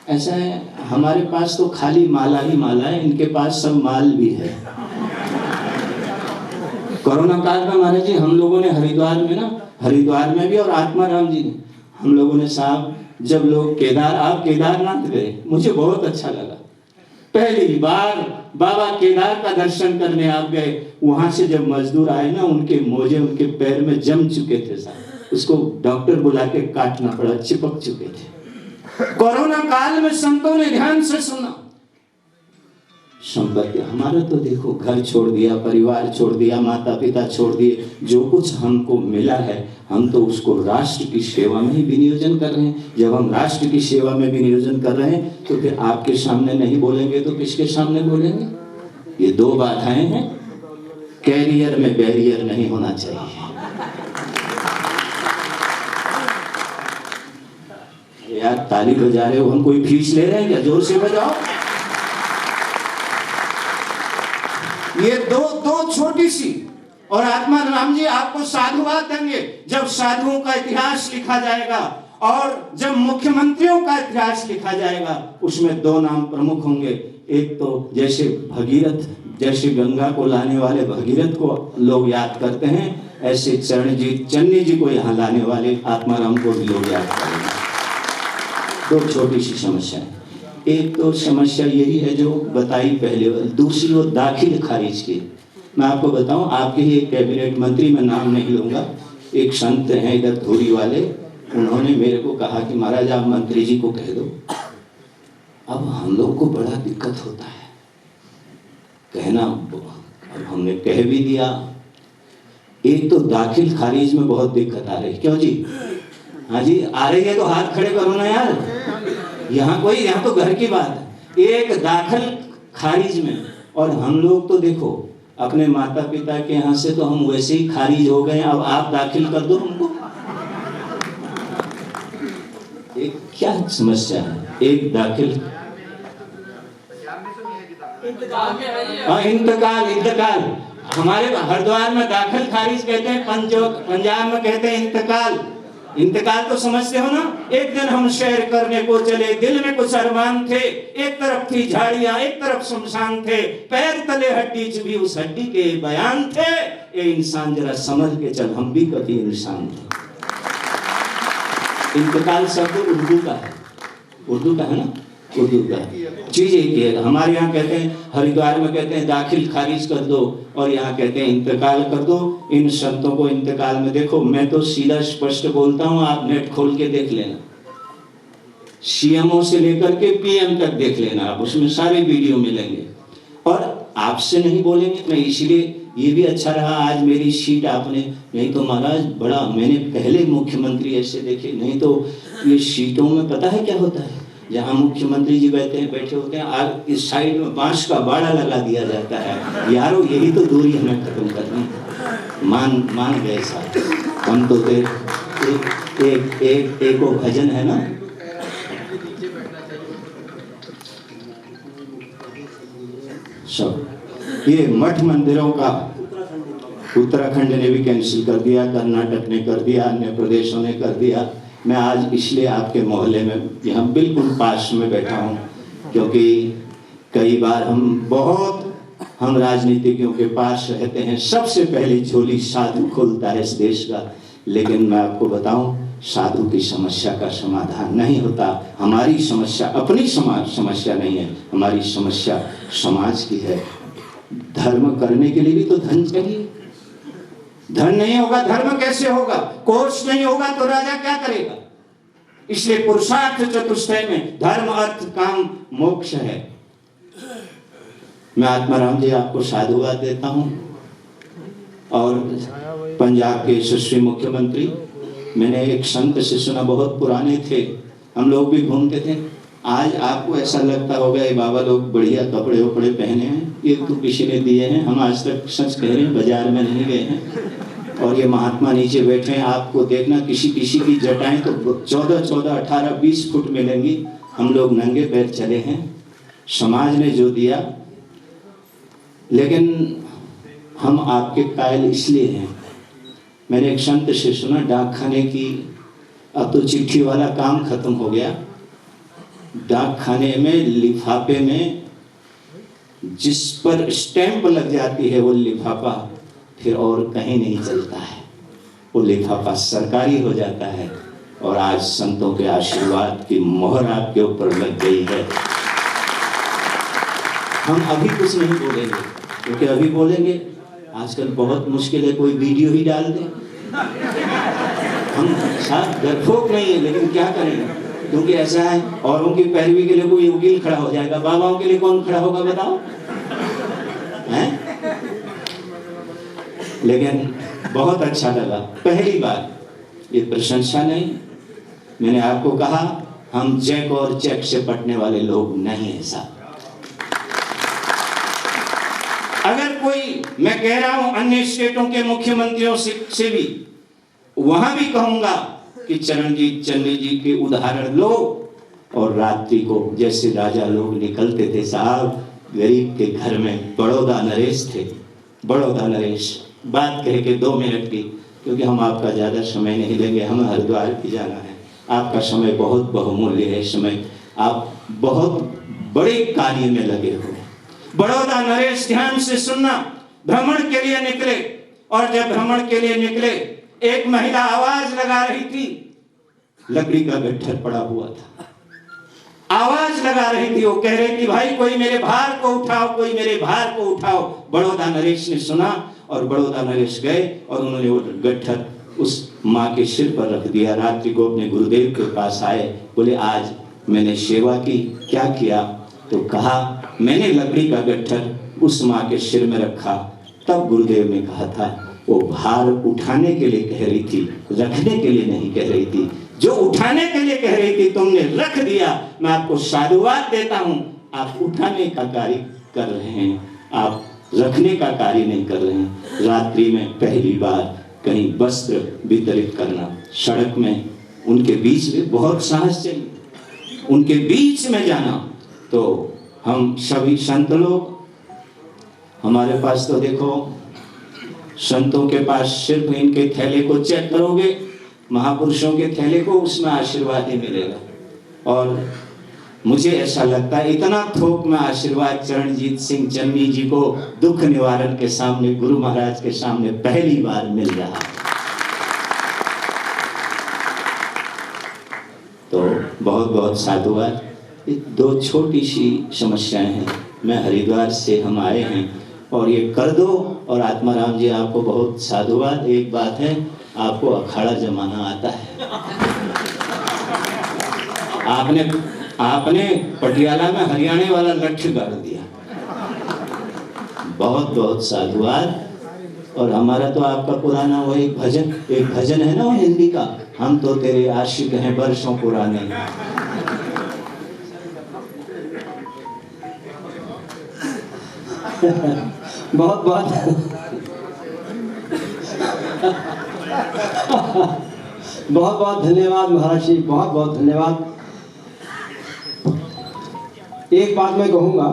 ऐसा है हमारे पास तो खाली माला ही माला है, इनके पास सब माल भी है। कोरोना काल में महाराज जी हम लोगों ने हरिद्वार में भी, और आत्माराम जी ने, हम लोगों ने साहब, जब लोग आप केदारनाथ गए, मुझे बहुत अच्छा लगा। पहली बार बाबा केदार का दर्शन करने आप गए, वहां से जब मजदूर आए ना, उनके मोजे उनके पैर में जम चुके थे साहब, उसको डॉक्टर बुला के काटना पड़ा, चिपक चुके थे। कोरोना काल में संतों ने ध्यान से सुना। संपत्ति हमारा तो देखो, घर छोड़ दिया, परिवार छोड़ दिया, माता पिता छोड़ दिए, जो कुछ हमको मिला है हम तो उसको राष्ट्र की सेवा में ही विनियोजन कर रहे हैं। जब हम राष्ट्र की सेवा में विनियोजन कर रहे हैं तो फिर आपके सामने नहीं बोलेंगे तो किसके सामने बोलेंगे? ये दो बाधाएं हैं। कैरियर में बैरियर नहीं होना चाहिए। यार ताली बजा रहे हो, हम कोई फीस ले रहे हैं क्या? जोर से बजाओ। ये दो छोटी सी, और आत्मा राम जी आपको साधुवाद देंगे। जब साधुओं का इतिहास लिखा जाएगा और जब मुख्यमंत्रियों का इतिहास लिखा जाएगा, उसमें दो नाम प्रमुख होंगे। एक तो जैसे भगीरथ, जैसे गंगा को लाने वाले भगीरथ को लोग याद करते हैं, ऐसे चन्नी जी को यहाँ लाने वाले आत्माराम को भी लोग याद करेंगे। दो छोटी सी समस्या है। एक तो समस्या यही है जो बताई पहले, दूसरी वो दाखिल खारिज की। मैं आपको बताऊं, आपके ही एक कैबिनेट मंत्री, मैं नाम नहीं लूंगा, एक संत हैं इधर धूरी वाले, उन्होंने मेरे को कहा कि महाराज आप मंत्री जी को कह दो। अब हम लोग को बड़ा दिक्कत होता है कहना, अब हमने कह भी दिया। एक तो दाखिल खारिज में बहुत दिक्कत आ रही। क्यों जी? हाँ जी, आ रही है तो हाथ खड़े करो ना यार। यहाँ तो घर की बात है। एक दाखिल खारिज में, और हम लोग तो देखो अपने माता पिता के यहाँ से तो हम वैसे ही खारिज हो गए, अब आप दाखिल कर दो हमको। एक क्या समस्या है? एक दाखिल, इंतकाल। हमारे हरिद्वार में दाखिल खारिज कहते हैं, पंजाब में कहते हैं इंतकाल। इंतकाल तो समझते हो ना? एक दिन हम सैर करने को चले, दिल में कुछ अरमान थे, एक तरफ थी झाड़ियां, एक तरफ शमशान थे, पैर तले हड्डी चुभी, उस हड्डी के बयान थे। ये इंसान जरा समझ के चल, हम भी कभी इंसान थे। इंतकाल शब्द उर्दू का है, उर्दू का है ना, उर्दू का चीज एक ही है। हमारे यहाँ कहते हैं, हरिद्वार में कहते हैं दाखिल खारिज कर दो, और यहाँ कहते हैं इंतकाल कर दो। इन शब्दों को इंतकाल में देखो, मैं तो सीधा स्पष्ट बोलता हूँ, आप नेट खोल के देख लेना, सीएमओ से लेकर के पीएम तक देख लेना, आप उसमें सारे वीडियो मिलेंगे। और आपसे नहीं बोलेंगे, मैं इसलिए ये भी अच्छा रहा आज मेरी सीट आपने, नहीं तो महाराज बड़ा, मैंने पहले मुख्यमंत्री ऐसे देखे, नहीं तो ये सीटों में पता है क्या होता है, जहाँ मुख्यमंत्री जी बैठे होते हैं, आग इस साइड में बांस का बाड़ा लगा दिया जाता है। यारो यही तो दूरी हमें खत्म करनी है। मान गए साहब, हम तो एक वो भजन है ना, सब ये मठ मंदिरों का उत्तराखंड ने भी कैंसिल कर दिया, कर्नाटक ने कर दिया, अन्य प्रदेशों ने कर दिया। मैं आज इसलिए आपके मोहल्ले में यहाँ बिल्कुल पास में बैठा हूँ, क्योंकि कई बार हम राजनीतिज्ञों के पास रहते हैं, सबसे पहली झोली साधु खोलता है इस देश का। लेकिन मैं आपको बताऊं, साधु की समस्या का समाधान नहीं होता। हमारी समस्या अपनी समस्या नहीं है, हमारी समस्या समाज की है। धर्म करने के लिए भी तो धन चाहिए। धन नहीं होगा धर्म कैसे होगा? कोर्स नहीं होगा तो राजा क्या करेगा? इसलिए पुरुषार्थ चतुष्टय में धर्म, अर्थ, काम, मोक्ष है। मैं आत्माराम जी आपको साधुवाद देता हूं। और पंजाब के यशस्वी मुख्यमंत्री, मैंने एक संत से सुना, बहुत पुराने थे, हम लोग भी घूमते थे। आज आपको ऐसा लगता होगा ये बाबा लोग बढ़िया कपड़े वपड़े पहने हैं, ये तो किसी ने दिए हैं। हम आज तक सच कह रहे हैं, बाजार में नहीं गए हैं। और ये महात्मा नीचे बैठे हैं, आपको देखना किसी की जटाएं तो 14, 18, 20 फुट मिलेंगी। हम लोग नंगे पैर चले हैं, समाज ने जो दिया। लेकिन हम आपके कायल इसलिए हैं। मैंने एक संत से सुना, डाक खाने की अब तो चिट्ठी वाला काम खत्म हो गया। डाक खाने में लिफाफे में जिस पर स्टैंप लग जाती है वो लिफाफा फिर और कहीं नहीं चलता है, वो लिफाफा सरकारी हो जाता है। और आज संतों के आशीर्वाद की मोहर आपके ऊपर लग गई है। हम अभी कुछ नहीं बोलेंगे, क्योंकि अभी बोलेंगे आजकल बहुत मुश्किल है, कोई वीडियो ही डाल दे। हम साथ डरपोक नहीं है, लेकिन क्या करेंगे, क्योंकि ऐसा है, औरों की पैरवी के लिए कोई वकील खड़ा हो जाएगा, बाबाओं के लिए कौन खड़ा होगा बताओ? हैं? लेकिन बहुत अच्छा लगा, पहली बार, ये प्रशंसा नहीं, मैंने आपको कहा हम चेक और चेक से पटने वाले लोग नहीं है साहब। अगर कोई, मैं कह रहा हूं अन्य स्टेटों के मुख्यमंत्रियों से भी, वहां भी कहूंगा कि चरणजीत चन्नी जी के उदाहरण लो। और रात्रि को जैसे राजा लोग निकलते थे साहब, गरीब के घर में, बड़ौदा नरेश थे, बड़ौदा नरेश, बात कह के 2 मिनट की, क्योंकि हम आपका ज्यादा समय नहीं लेंगे, हमें हरिद्वार भी जाना है। आपका समय बहुत बहुमूल्य है, इस समय आप बहुत बड़े कार्य में लगे हो। बड़ौदा नरेश, ध्यान से सुनना, भ्रमण के लिए निकले, और जब भ्रमण के लिए निकले, एक महिला आवाज लगा रही थी, लकड़ी का गट्ठर पड़ा हुआ था, आवाज लगा रही थी, वो कह रही थी भाई कोई मेरे भार को उठाओ, कोई मेरे भार को उठाओ। बड़ौदा नरेश ने सुना और बड़ौदा नरेश गए और उन्होंने वो गट्ठर उस माँ के सिर पर रख दिया। रात्रि को अपने गुरुदेव के पास आए, बोले आज मैंने सेवा की, क्या किया? तो कहा मैंने लकड़ी का गट्ठर उस माँ के सिर में रखा। तब गुरुदेव ने कहा था वो भार उठाने के लिए कह रही थी, रखने के लिए नहीं कह रही थी। जो उठाने के लिए कह रही थी तुमने रख दिया। मैं आपको साधुवाद देता हूं, आप उठाने का कार्य कर रहे हैं, आप रखने का कार्य नहीं कर रहे हैं। रात्रि में पहली बार कहीं वस्त्र वितरित करना, सड़क में उनके बीच में बहुत साहस चाहिए, उनके बीच में जाना। तो हम सभी संत लोग, हमारे पास तो देखो संतों के पास सिर्फ इनके थैले को चेक करोगे, महापुरुषों के थैले को, उसमें आशीर्वाद ही मिलेगा। और मुझे ऐसा लगता है इतना थोक में आशीर्वाद चरणजीत सिंह चन्नी जी को दुख निवारण के सामने, गुरु महाराज के सामने पहली बार मिल रहा है। तो बहुत बहुत साधुवाद। 2 छोटी सी समस्याएं हैं, मैं हरिद्वार से हम आए हैं और ये कर दो। और आत्माराम जी आपको बहुत साधुवाद। एक बात है, आपको अखाड़ा जमाना आता है। आपने पटियाला में हरियाणा वाला लक्ष्य कर दिया, बहुत बहुत साधुवाद। और हमारा तो आपका पुराना वो एक भजन है ना वो हिंदी का, हम तो तेरे आशिक हैं बरसों पुराने। बहुत बहुत बहुत बहुत धन्यवाद महाराज जी, बहुत बहुत धन्यवाद। एक बात मैं कहूँगा,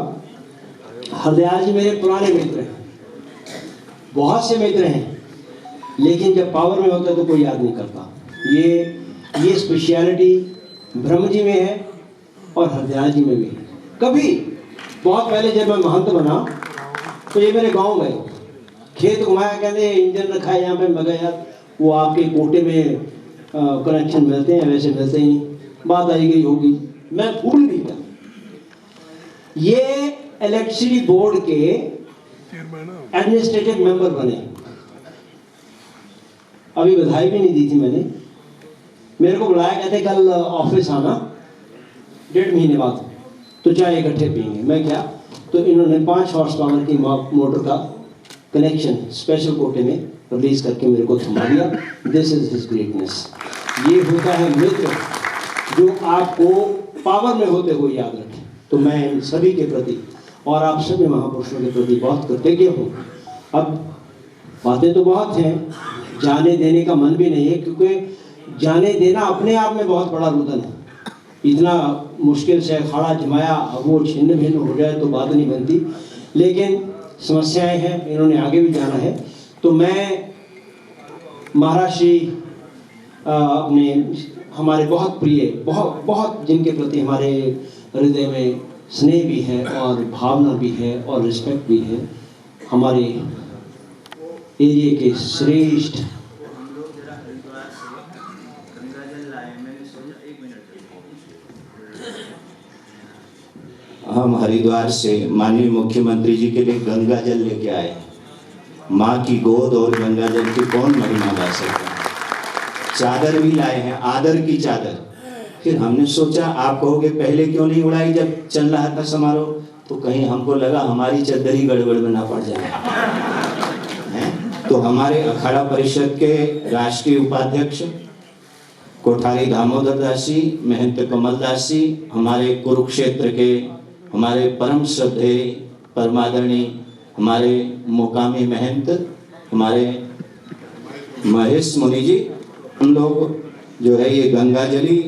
हरदयाल जी मेरे पुराने मित्र हैं, बहुत से मित्र हैं, लेकिन जब पावर में होता है तो कोई याद नहीं करता। ये स्पेशलिटी ब्रह्म जी में है और हरदयाल जी में भी है। कभी बहुत पहले जब मैं महंत बना तो ये मेरे गांव गए, खेत घुमाया, कहते इंजन रखा है यहाँ पे। मैं गया, यार वो आपके कोटे में कनेक्शन मिलते हैं, वैसे मिलते ही नहीं, बात आई गई होगी, मैं भूल भी गया। ये इलेक्ट्रिसिटी बोर्ड के एडमिनिस्ट्रेटिव मेंबर बने, अभी बधाई भी नहीं दी थी मैंने। मेरे को बुलाया, कहते कल ऑफिस आना 1.5 महीने बाद, तो चाय इकट्ठे पियेंगे। मैं क्या, तो इन्होंने 5 हॉर्स पावर की मोटर का कनेक्शन स्पेशल कोटे में रिलीज करके मेरे को थमा दिया। This is his greatness. ये होता है मित्र जो आपको पावर में होते हुए याद रखे। तो मैं इन सभी के प्रति और आप सभी महापुरुषों के प्रति बहुत कृतज्ञ हूँ। अब बातें तो बहुत हैं, जाने देने का मन भी नहीं है, क्योंकि जाने देना अपने आप में बहुत बड़ा रुदन है। इतना मुश्किल से अखाड़ा जमाया, अब वो छिन्न भिन्न हो जाए तो बात नहीं बनती, लेकिन समस्याएं हैं, इन्होंने आगे भी जाना है। तो मैं महाराज श्री अपने हमारे बहुत प्रिय, बहुत बहुत जिनके प्रति हमारे हृदय में स्नेह भी है और भावना भी है और रिस्पेक्ट भी है, हमारे एरिया के श्रेष्ठ हम हरिद्वार से माननीय मुख्यमंत्री जी के लिए गंगा जल लेके आए। माँ की गोद और गंगा जल की कौन महिमा गा सकता है। चादर भी लाए हैं, आदर की चादर। फिर हमने सोचा, आप कहोगे पहले क्यों नहीं उड़ाई जब चल रहा था समारोह, तो कहीं हमको लगा हमारी चादर ही गड़बड़ में ना पड़ जाए। तो हमारे अखाड़ा परिषद के राष्ट्रीय उपाध्यक्ष कोठारी दामोदर दास जी, महंत कमल दास जी, हमारे कुरुक्षेत्र के हमारे परम श्रद्धेय परमादरणीय हमारे मुकामी महंत हमारे महेश मुनि जी, उन लोग जो है ये गंगा जली,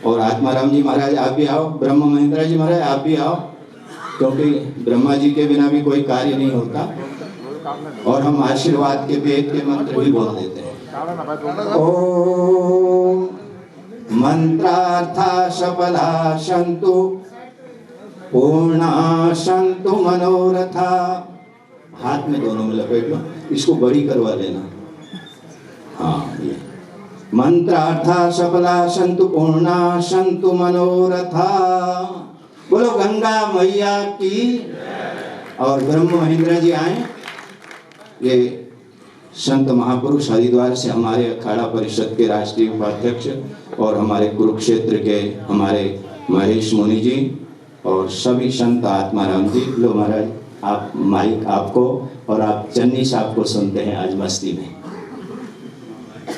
और आत्माराम जी महाराज आप भी आओ, ब्रह्म महेंद्र जी महाराज आप भी आओ, क्योंकि ब्रह्मा जी के बिना भी कोई कार्य नहीं होता। और हम आशीर्वाद के वेद के मंत्र भी बोल देते हैं। ओम मंत्रार्था सफला संतु पूर्णा संतु मनोरथा। हाथ में दोनों में लपेट लो, इसको बड़ी करवा लेना। हाँ, ये मंत्रार्था सफला संतु पूर्णा संतु मनोरथा। बोलो गंगा मैया की। और ब्रह्म महेंद्र जी आए, ये संत महापुरुष हरिद्वार से हमारे अखाड़ा परिषद के राष्ट्रीय उपाध्यक्ष और हमारे कुरुक्षेत्र के हमारे महेश मुनि जी और सभी संत आत्माराम जी। लो महाराज, आप माइक आपको, और आप चन्नी साहब को सुनते हैं आज मस्ती में।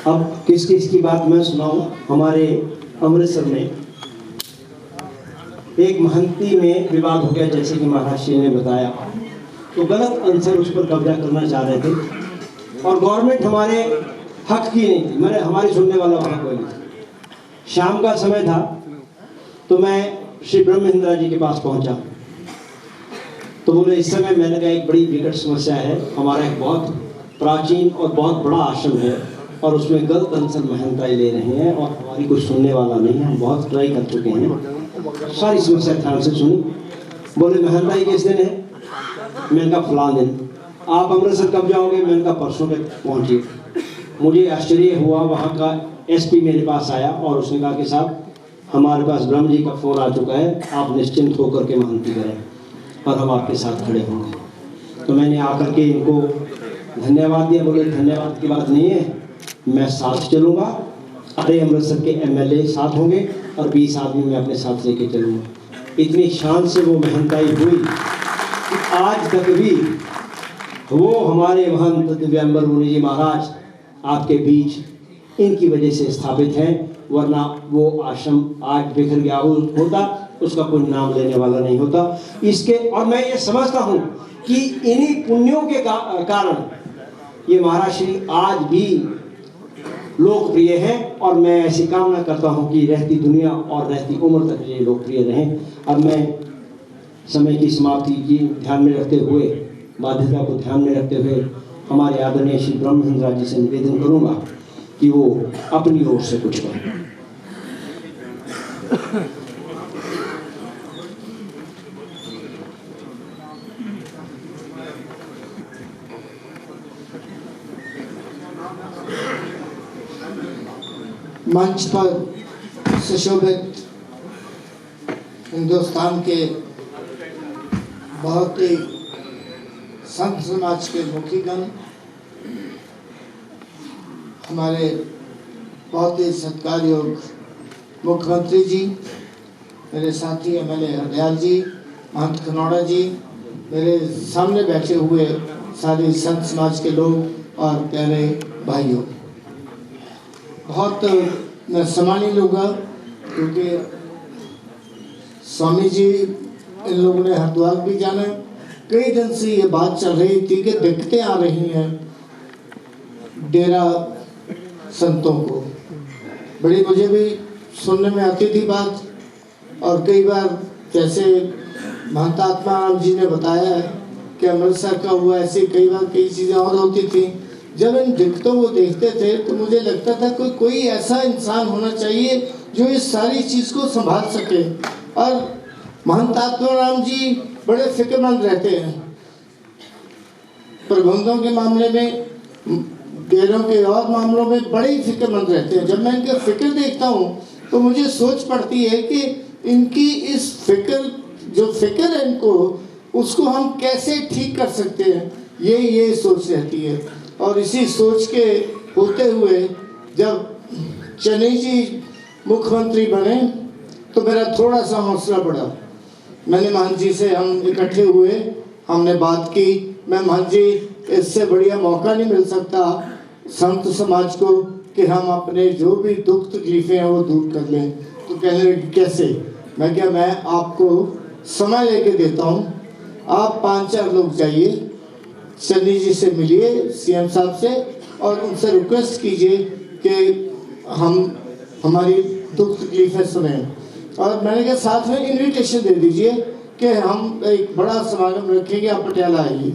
अब किस किस की बात मैं सुनाऊं। हमारे अमृतसर में एक महंती में विवाद हो गया, जैसे कि महाराज जी ने बताया, तो गलत आंसर उस पर कब्जा करना चाह रहे थे और गवर्नमेंट हमारे हक की नहीं थी, मैंने हमारी सुनने वाला वहाँ कोई नहीं। शाम का समय था तो मैं श्री ब्रह्मेंद्र जी के पास पहुँचा, तो बोले इस समय, मैंने कहा एक बड़ी विकट समस्या है, हमारा एक बहुत प्राचीन और बहुत बड़ा आश्रम है और उसमें गलत आंसर महंताई ले रहे हैं और हमारी कुछ सुनने वाला नहीं है, हम बहुत ट्राई कर चुके हैं, सारी समस्या ध्यान से सुनी। बोले महंताई किस दिन है? मैंने कहा फलां दिन। आप अमृतसर कब जाओगे? मैंने कहा परसों तक पहुँचिए। मुझे आश्चर्य हुआ, वहाँ का एसपी मेरे पास आया और उसने कहा कि साहब हमारे पास ब्रह्म जी का फ़ोन आ चुका है, आप निश्चिंत होकर के महंती करें और हम आपके साथ खड़े होंगे। तो मैंने आकर के इनको धन्यवाद दिया। बोले धन्यवाद की बात नहीं है, मैं साथ चलूँगा, अरे अमृतसर के एमएलए साथ होंगे और 20 आदमी मैं अपने साथ लेके चलूँगा। इतनी शान से वो महंताई हुई कि आज तक भी वो हमारे महंत दिव्यांबर मुनि जी महाराज आपके बीच इनकी वजह से स्थापित हैं। वरना वो आश्रम आज बिखर गया होता, उसका कोई नाम लेने वाला नहीं होता। इसके और मैं ये समझता हूँ कि इन्हीं पुण्यों के कारण ये महाराज श्री आज भी लोकप्रिय है, और मैं ऐसी कामना करता हूँ कि रहती दुनिया और रहती उम्र तक ये लोकप्रिय रहें। अब मैं समय की समाप्ति की ध्यान में रखते हुए, बाध्यता को ध्यान में रखते हुए हमारे आदरणीय श्री ब्रह्मचंद्र जी से निवेदन करूँगा कि वो अपनी ओर से कुछ कहें। मंच पर सुशोभित हिंदुस्तान के बहुत ही संत समाज के मुखीगण, हमारे बहुत ही सत्कार योग्य मुख्यमंत्री जी, मेरे साथी एमएलए हरदयाल जी, महंत खनौड़ा जी, मेरे सामने बैठे हुए सारे संत समाज के लोग और प्यारे भाइयों, बहुत मैं सम्मानी लूँगा क्योंकि स्वामी जी इन लोगों ने हरिद्वार भी जाना। कई दिन से ये बात चल रही थी कि दिक्कतें आ रही हैं डेरा संतों को, बड़ी मुझे भी सुनने में आती थी बात। और कई बार जैसे महंत आत्माराम जी ने बताया है कि अमृतसर का हुआ, ऐसे कई बार कई चीज़ें और होती थी। जब इन दिक्कतों को देखते थे तो मुझे लगता था कि कोई ऐसा इंसान होना चाहिए जो इस सारी चीज़ को संभाल सके। और महंत आत्माराम जी बड़े फिक्रमंद रहते हैं प्रबंधों के मामले में, डेरों के और मामलों में बड़े ही फिक्रमंद रहते हैं। जब मैं इनके फिक्र देखता हूँ तो मुझे सोच पड़ती है कि इनकी इस फिक्र, जो फिक्र है इनको, उसको हम कैसे ठीक कर सकते हैं, ये सोच रहती है। और इसी सोच के होते हुए जब चन्नी जी मुख्यमंत्री बने तो मेरा थोड़ा सा हौसला बढ़ा। मैंने महंत जी से, हम इकट्ठे हुए, हमने बात की। मैं महंत जी, इससे बढ़िया मौका नहीं मिल सकता संत समाज को कि हम अपने जो भी दुख तकलीफें हैं वो दूर कर लें। तो कहने लगे कैसे? मैं क्या, मैं आपको समय लेके देता हूँ, आप 5-4 लोग जाइए, चन्नी जी से मिलिए, सीएम साहब से, और उनसे रिक्वेस्ट कीजिए कि हमारी दुख तकलीफें सुने। और मैंने कहा साथ में इनविटेशन दे दीजिए कि हम एक बड़ा समागम रखेंगे, आप पटियाला आइए।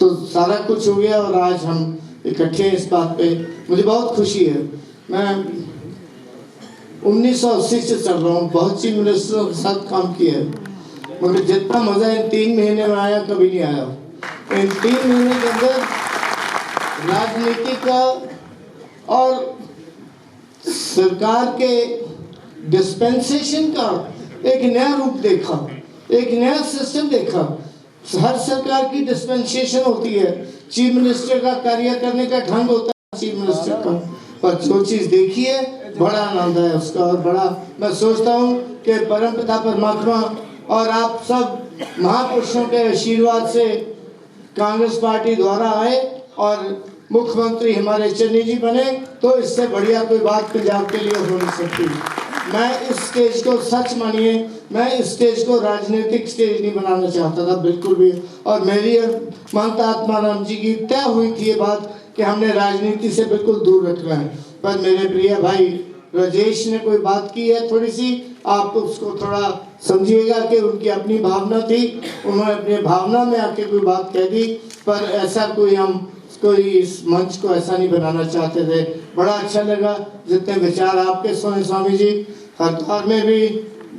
तो सारा कुछ हो गया और आज हम इकट्ठे हैं इस बात पे। मुझे बहुत खुशी है। मैं 1980 से चल रहा हूँ, बहुत चीफ मिनिस्टरों के साथ काम किया है, मगर जितना मज़ा इन 3 महीने में आया कभी नहीं आया। इन 3 महीने के अंदर राजनीति का और सरकार के डिस्पेंसेशन का एक नया रूप देखा, एक नया सिस्टम देखा। हर सरकार की डिस्पेंसेशन होती है, चीफ मिनिस्टर का कार्य करने का ढंग होता है चीफ मिनिस्टर का, पर जो चीज़ देखी है बड़ा आनंद है उसका। और बड़ा मैं सोचता हूँ कि परमपिता परमात्मा और आप सब महापुरुषों के आशीर्वाद से कांग्रेस पार्टी द्वारा आए और मुख्यमंत्री हमारे चन्नी जी बने, तो इससे बढ़िया कोई बात पंजाब के लिए हो नहीं सकती। मैं इस स्टेज को, सच मानिए, मैं इस स्टेज को राजनीतिक स्टेज नहीं बनाना चाहता था बिल्कुल भी। और मेरी और महंत आत्माराम जी की तय हुई थी ये बात कि हमने राजनीति से बिल्कुल दूर रखना है। पर मेरे प्रिय भाई राजेश ने कोई बात की है थोड़ी सी, आप उसको थोड़ा समझिएगा कि उनकी अपनी भावना थी, उन्होंने अपनी भावना में आके कोई बात कह दी। पर ऐसा कोई इस मंच को ऐसा नहीं बनाना चाहते थे। बड़ा अच्छा लगा जितने विचार आपके सुने स्वामी जी। हरिद्वार में भी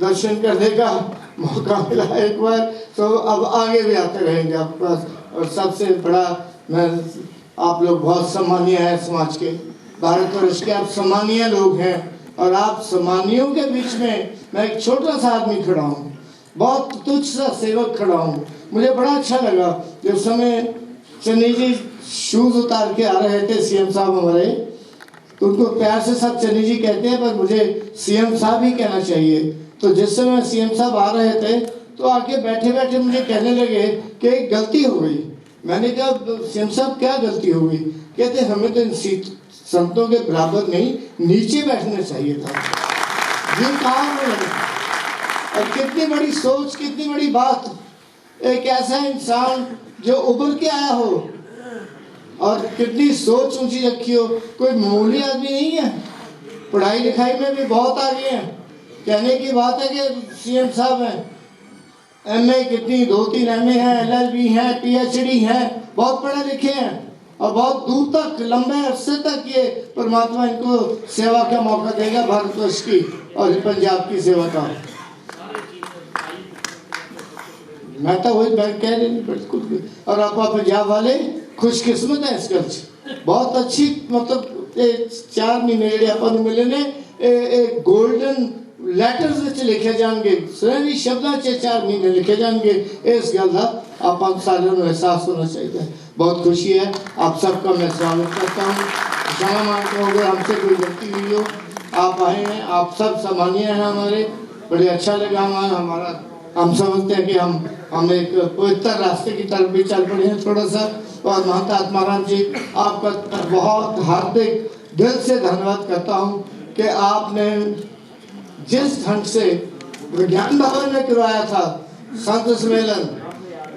दर्शन करने का मौका मिला एक बार, तो अब आगे भी आते रहेंगे आपके पास। और सबसे बड़ा, मैं आप लोग बहुत सम्मानीय हैं समाज के, भारतवर्ष के आप सम्मानीय लोग हैं। और आप सम्मानियों के बीच में मैं एक छोटा सा आदमी खड़ा हूँ, बहुत तुच्छ सा सेवक खड़ा हूँ। मुझे बड़ा अच्छा लगा जब समय चन्नी जी शूज उतार के आ रहे थे, सीएम साहब हमारे, तो उनको प्यार से सब चन्नी जी कहते हैं, पर मुझे सीएम साहब ही कहना चाहिए। तो जिस समय सीएम साहब आ रहे थे तो आके बैठे बैठे मुझे कहने लगे कि एक गलती हो गई। मैंने कहा सीएम साहब क्या गलती हो गई? कहते हमें तो संतों के बराबर नहीं, नीचे बैठना चाहिए था। ये कहाँ है? और कितनी बड़ी सोच, कितनी बड़ी बात। एक ऐसा इंसान जो उभर के आया हो और कितनी सोच ऊंची रखी हो, कोई मामूली आदमी नहीं है। पढ़ाई लिखाई में भी बहुत आगे हैं। कहने की बात है कि सीएम साहब हैं, एमए कितनी 2-3 एमए हैं, एलएलबी हैं, पीएचडी हैं, बहुत पढ़े लिखे हैं और बहुत दूर तक, लंबे अरसे तक ये परमात्मा इनको सेवा का मौका देगा, भारतवर्ष की और पंजाब की सेवा का। मैं तो वही बैंक कह रही नहीं। और आप पंजाब वाले खुशकिस्मत हैं इस गल, बहुत अच्छी, मतलब 4 महीने ਜਿਹੜੇ ਆਪਾਂ ਨੂੰ ਮਿਲੇ ਨੇ ਇਹ ਗੋਲਡਨ ਲੈਟਰਸ ਵਿੱਚ ਲਿਖੇ ਜਾਣਗੇ, ਸੋਹਣੇ ਸ਼ਬਦਾਂ 'ਚ 4 ਮਹੀਨੇ ਲਿਖੇ ਜਾਣਗੇ। ਇਸ ਗੱਲ ਦਾ ਆਪਾਂ ਸਾਰਿਆਂ ਨੂੰ एहसास होना चाहिए। बहुत खुशी है, आप सबका मैं स्वागत करता हूँ। क्षमा मांगते हो अगर हमसे कोई गलती हुई हो। आप आए हैं, आप सब सम्मानीय हैं हमारे, बड़े अच्छा लगा हमारा। हम समझते हैं कि हम एक पवित्र रास्ते की तरफ भी चल पड़े हैं थोड़ा सा। और महंत आत्माराम जी, आपका बहुत हार्दिक दिल से धन्यवाद करता हूँ कि आपने जिस ढंग से विज्ञान भवन में करवाया था संत सम्मेलन,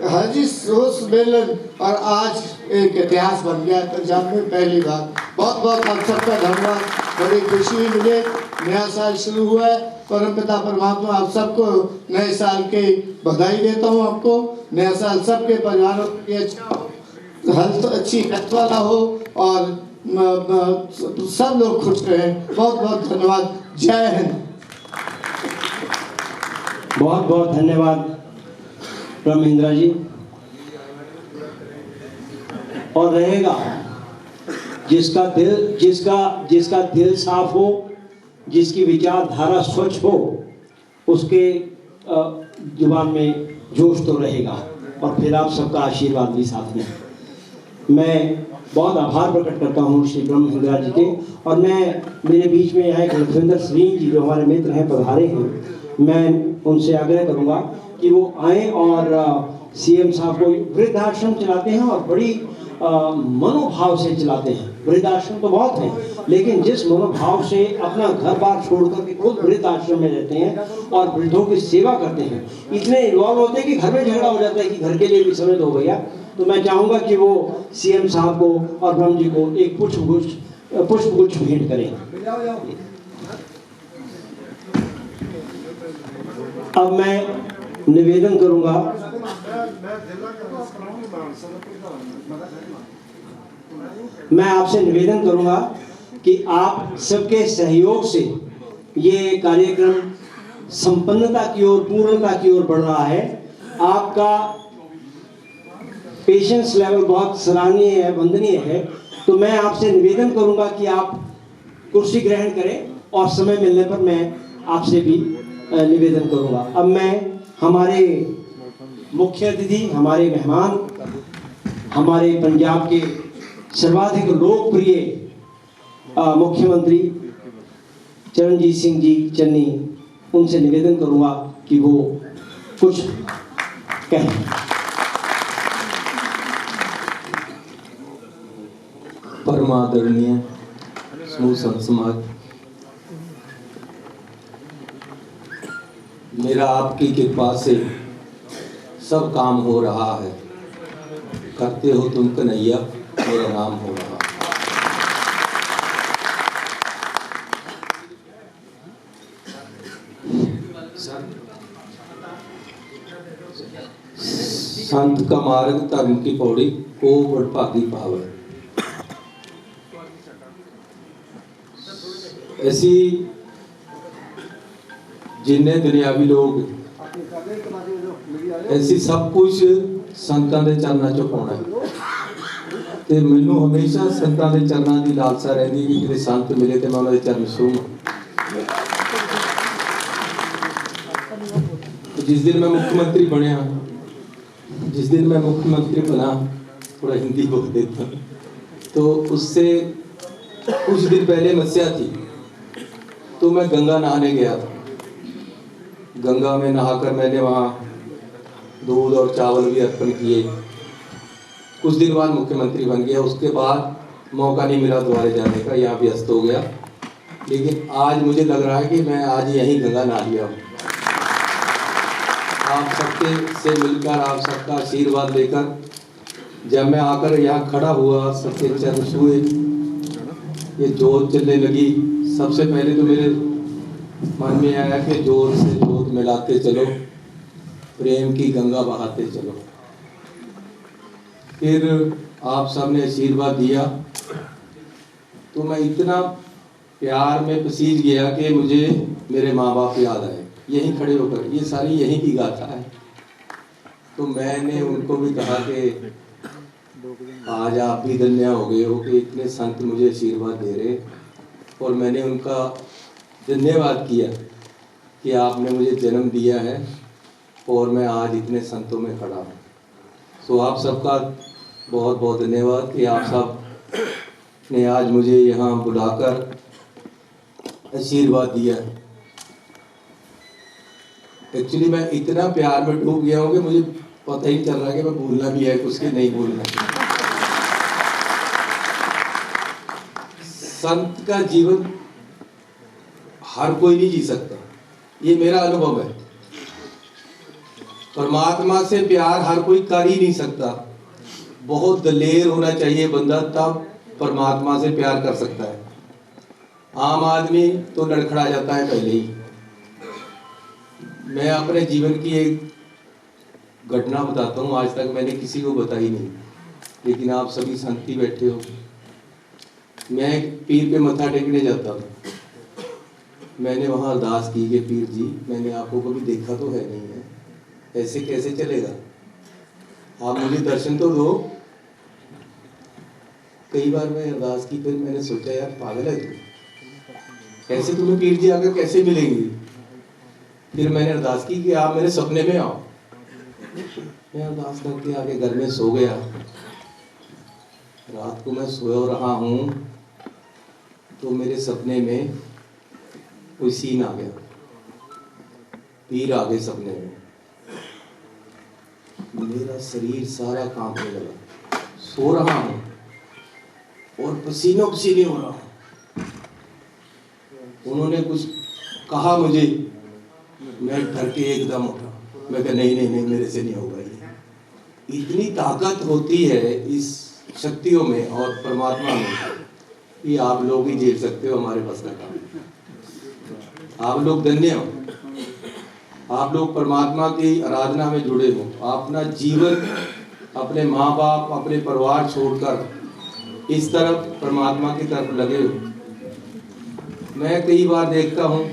हाजी रोज सम्मेलन, और आज एक इतिहास बन गया पंजाब में पहली बार। बहुत बहुत आप सबका धन्यवाद। बड़ी खुशी हुई मुझे। नया साल शुरू हुआ है, परमपिता परमात्मा आप सबको नए साल की बधाई देता हूँ। आपको नया साल सबके परिवारों के लिए अच्छा हो, हेल्थ अच्छी हेल्थ वाला हो और सब लोग खुश रहें। बहुत बहुत धन्यवाद। जय हिंद। बहुत बहुत धन्यवाद ब्रह्मेंद्र जी। और रहेगा जिसका दिल साफ हो, जिसकी विचारधारा स्वच्छ हो, उसके जुबान में जोश तो रहेगा और फिर आप सबका आशीर्वाद भी साथ में। मैं बहुत आभार प्रकट करता हूँ श्री ब्रह्मेंद्र जी के। और मैं मेरे बीच में यहाँ एक लखविंदर सिंह जी जो हमारे मित्र हैं, पधारे हैं, मैं उनसे आग्रह करूँगा कि वो आए और सीएम साहब को वृद्धाश्रम चलाते हैं और बड़ी मनोभाव से चलाते हैं। वृद्धाश्रम तो बहुत हैं, लेकिन जिस मनोभाव से अपना घर बार छोड़ कर के खुद वृद्धाश्रम में रहते हैं और वृद्धों की सेवा करते हैं, इतने इन्वॉल्व होते हैं कि घर में झगड़ा हो जाता है कि घर के लिए भी समय दो भैया। तो मैं चाहूँगा कि वो सीएम साहब को और ब्रह्म जी को एक पुष्पगुच्छ भेंट करें। अब मैं निवेदन करूँगा, मैं आपसे निवेदन करूँगा कि आप सबके सहयोग से ये कार्यक्रम संपन्नता की ओर, पूर्णता की ओर बढ़ रहा है। आपका पेशेंस लेवल बहुत सराहनीय है, वंदनीय है। तो मैं आपसे निवेदन करूंगा कि आप कुर्सी ग्रहण करें और समय मिलने पर मैं आपसे भी निवेदन करूंगा। अब मैं हमारे मुख्य अतिथि, हमारे मेहमान, हमारे पंजाब के सर्वाधिक लोकप्रिय मुख्यमंत्री चरणजीत सिंह जी चन्नी, उनसे निवेदन करूंगा कि वो कुछ कहें। परमादरणीय समूह संत समाज, मेरा आपकी कृपा से सब काम हो रहा है। करते हो तुम कन्हैया, मेरा नाम हो रहा। संत का मार्ग धर्म की पौड़ी को बड़भागी पावे। ऐसी जिन्ने दुनियावी लोग, ऐसी सब कुछ संतां दे चरणों च पाउणा ते मैनू हमेशा संतां दे चरणों की लालसा रहिंदी कि किते संत मिले ते मैं उन्हां दे चरण छूहां। जिस दिन मैं मुख्यमंत्री बनया, जिस दिन मैं मुख्यमंत्री बना, थोड़ा हिंदी बोल देता, तो उससे कुछ दिन पहले मस्या थी, तो मैं गंगा नहाने गया था। गंगा में नहाकर मैंने वहाँ दूध और चावल भी अर्पण किए। कुछ दिन बाद मुख्यमंत्री बन गया। उसके बाद मौका नहीं मिला दोबारा जाने का, यहाँ व्यस्त हो गया। लेकिन आज मुझे लग रहा है कि मैं आज यहीं गंगा नहा लिया हूँ। आप सबके से मिलकर, आप सबका आशीर्वाद लेकर जब मैं आकर यहाँ खड़ा हुआ, सबके चरण छुए, ये जोत चलने लगी। सबसे पहले तो मेरे मन में आया कि जोत से जोत मिलाते चलो, प्रेम की गंगा बहाते चलो। फिर आप सबने आशीर्वाद दिया तो मैं इतना प्यार में पसीज गया कि मुझे मेरे माँ बाप याद आए, यहीं खड़े होकर। ये सारी यहीं की गाथा है। तो मैंने उनको भी कहा कि आज आप भी धन्य हो गए हो कि इतने संत मुझे आशीर्वाद दे रहे, और मैंने उनका धन्यवाद किया कि आपने मुझे जन्म दिया है और मैं आज इतने संतों में खड़ा हूँ। सो आप सबका बहुत बहुत धन्यवाद कि आप सब ने आज मुझे यहाँ बुलाकर आशीर्वाद दिया। एक्चुअली मैं इतना प्यार में डूब गया हूँ कि मुझे पता ही नहीं चल रहा कि मैं भूलना भी है कुछ के नहीं भूलना। संत का जीवन हर कोई नहीं जी सकता, ये मेरा अनुभव है। परमात्मा से प्यार हर कोई कर ही नहीं सकता। बहुत दलेर होना चाहिए बंदा, तब परमात्मा से प्यार कर सकता है। आम आदमी तो लड़खड़ा जाता है पहले ही। मैं अपने जीवन की एक घटना बताता हूँ, आज तक मैंने किसी को बताई नहीं, लेकिन आप सभी संती बैठे हो। मैं पीर पे मत्था टेकने जाता था। मैंने वहाँ अरदास की कि पीर जी, मैंने आपको कभी देखा तो है नहीं है, ऐसे कैसे चलेगा, आप मुझे दर्शन तो दो। कई बार मैं अरदास की, फिर मैंने सोचा यार पागल है तू, कैसे तुम्हें पीर जी आकर कैसे मिलेंगे। फिर मैंने अरदास की कि आप मेरे सपने में आओ। मैं अरदास करके आगे घर में सो गया। रात को मैं सो रहा हूँ तो मेरे सपने में कोई सीन आ गया, पीर आ गए सपने में। मेरा शरीर सारा कांपने लगा। सो रहा हूँ और पसीनों पसीने हो रहा हूँ। उन्होंने कुछ कहा मुझे, मैं डर के एकदम उठा। मैं कहा नहीं नहीं नहीं, मेरे से नहीं होगा ये। इतनी ताकत होती है इस शक्तियों में और परमात्मा में कि आप लोग ही झेल सकते हो हमारे बस का काम। आप लोग धन्य हो, आप लोग परमात्मा की आराधना में जुड़े हो। आप अपना जीवन अपने माँ बाप, अपने परिवार छोड़कर इस तरफ परमात्मा की तरफ लगे हो। मैं कई बार देखता हूँ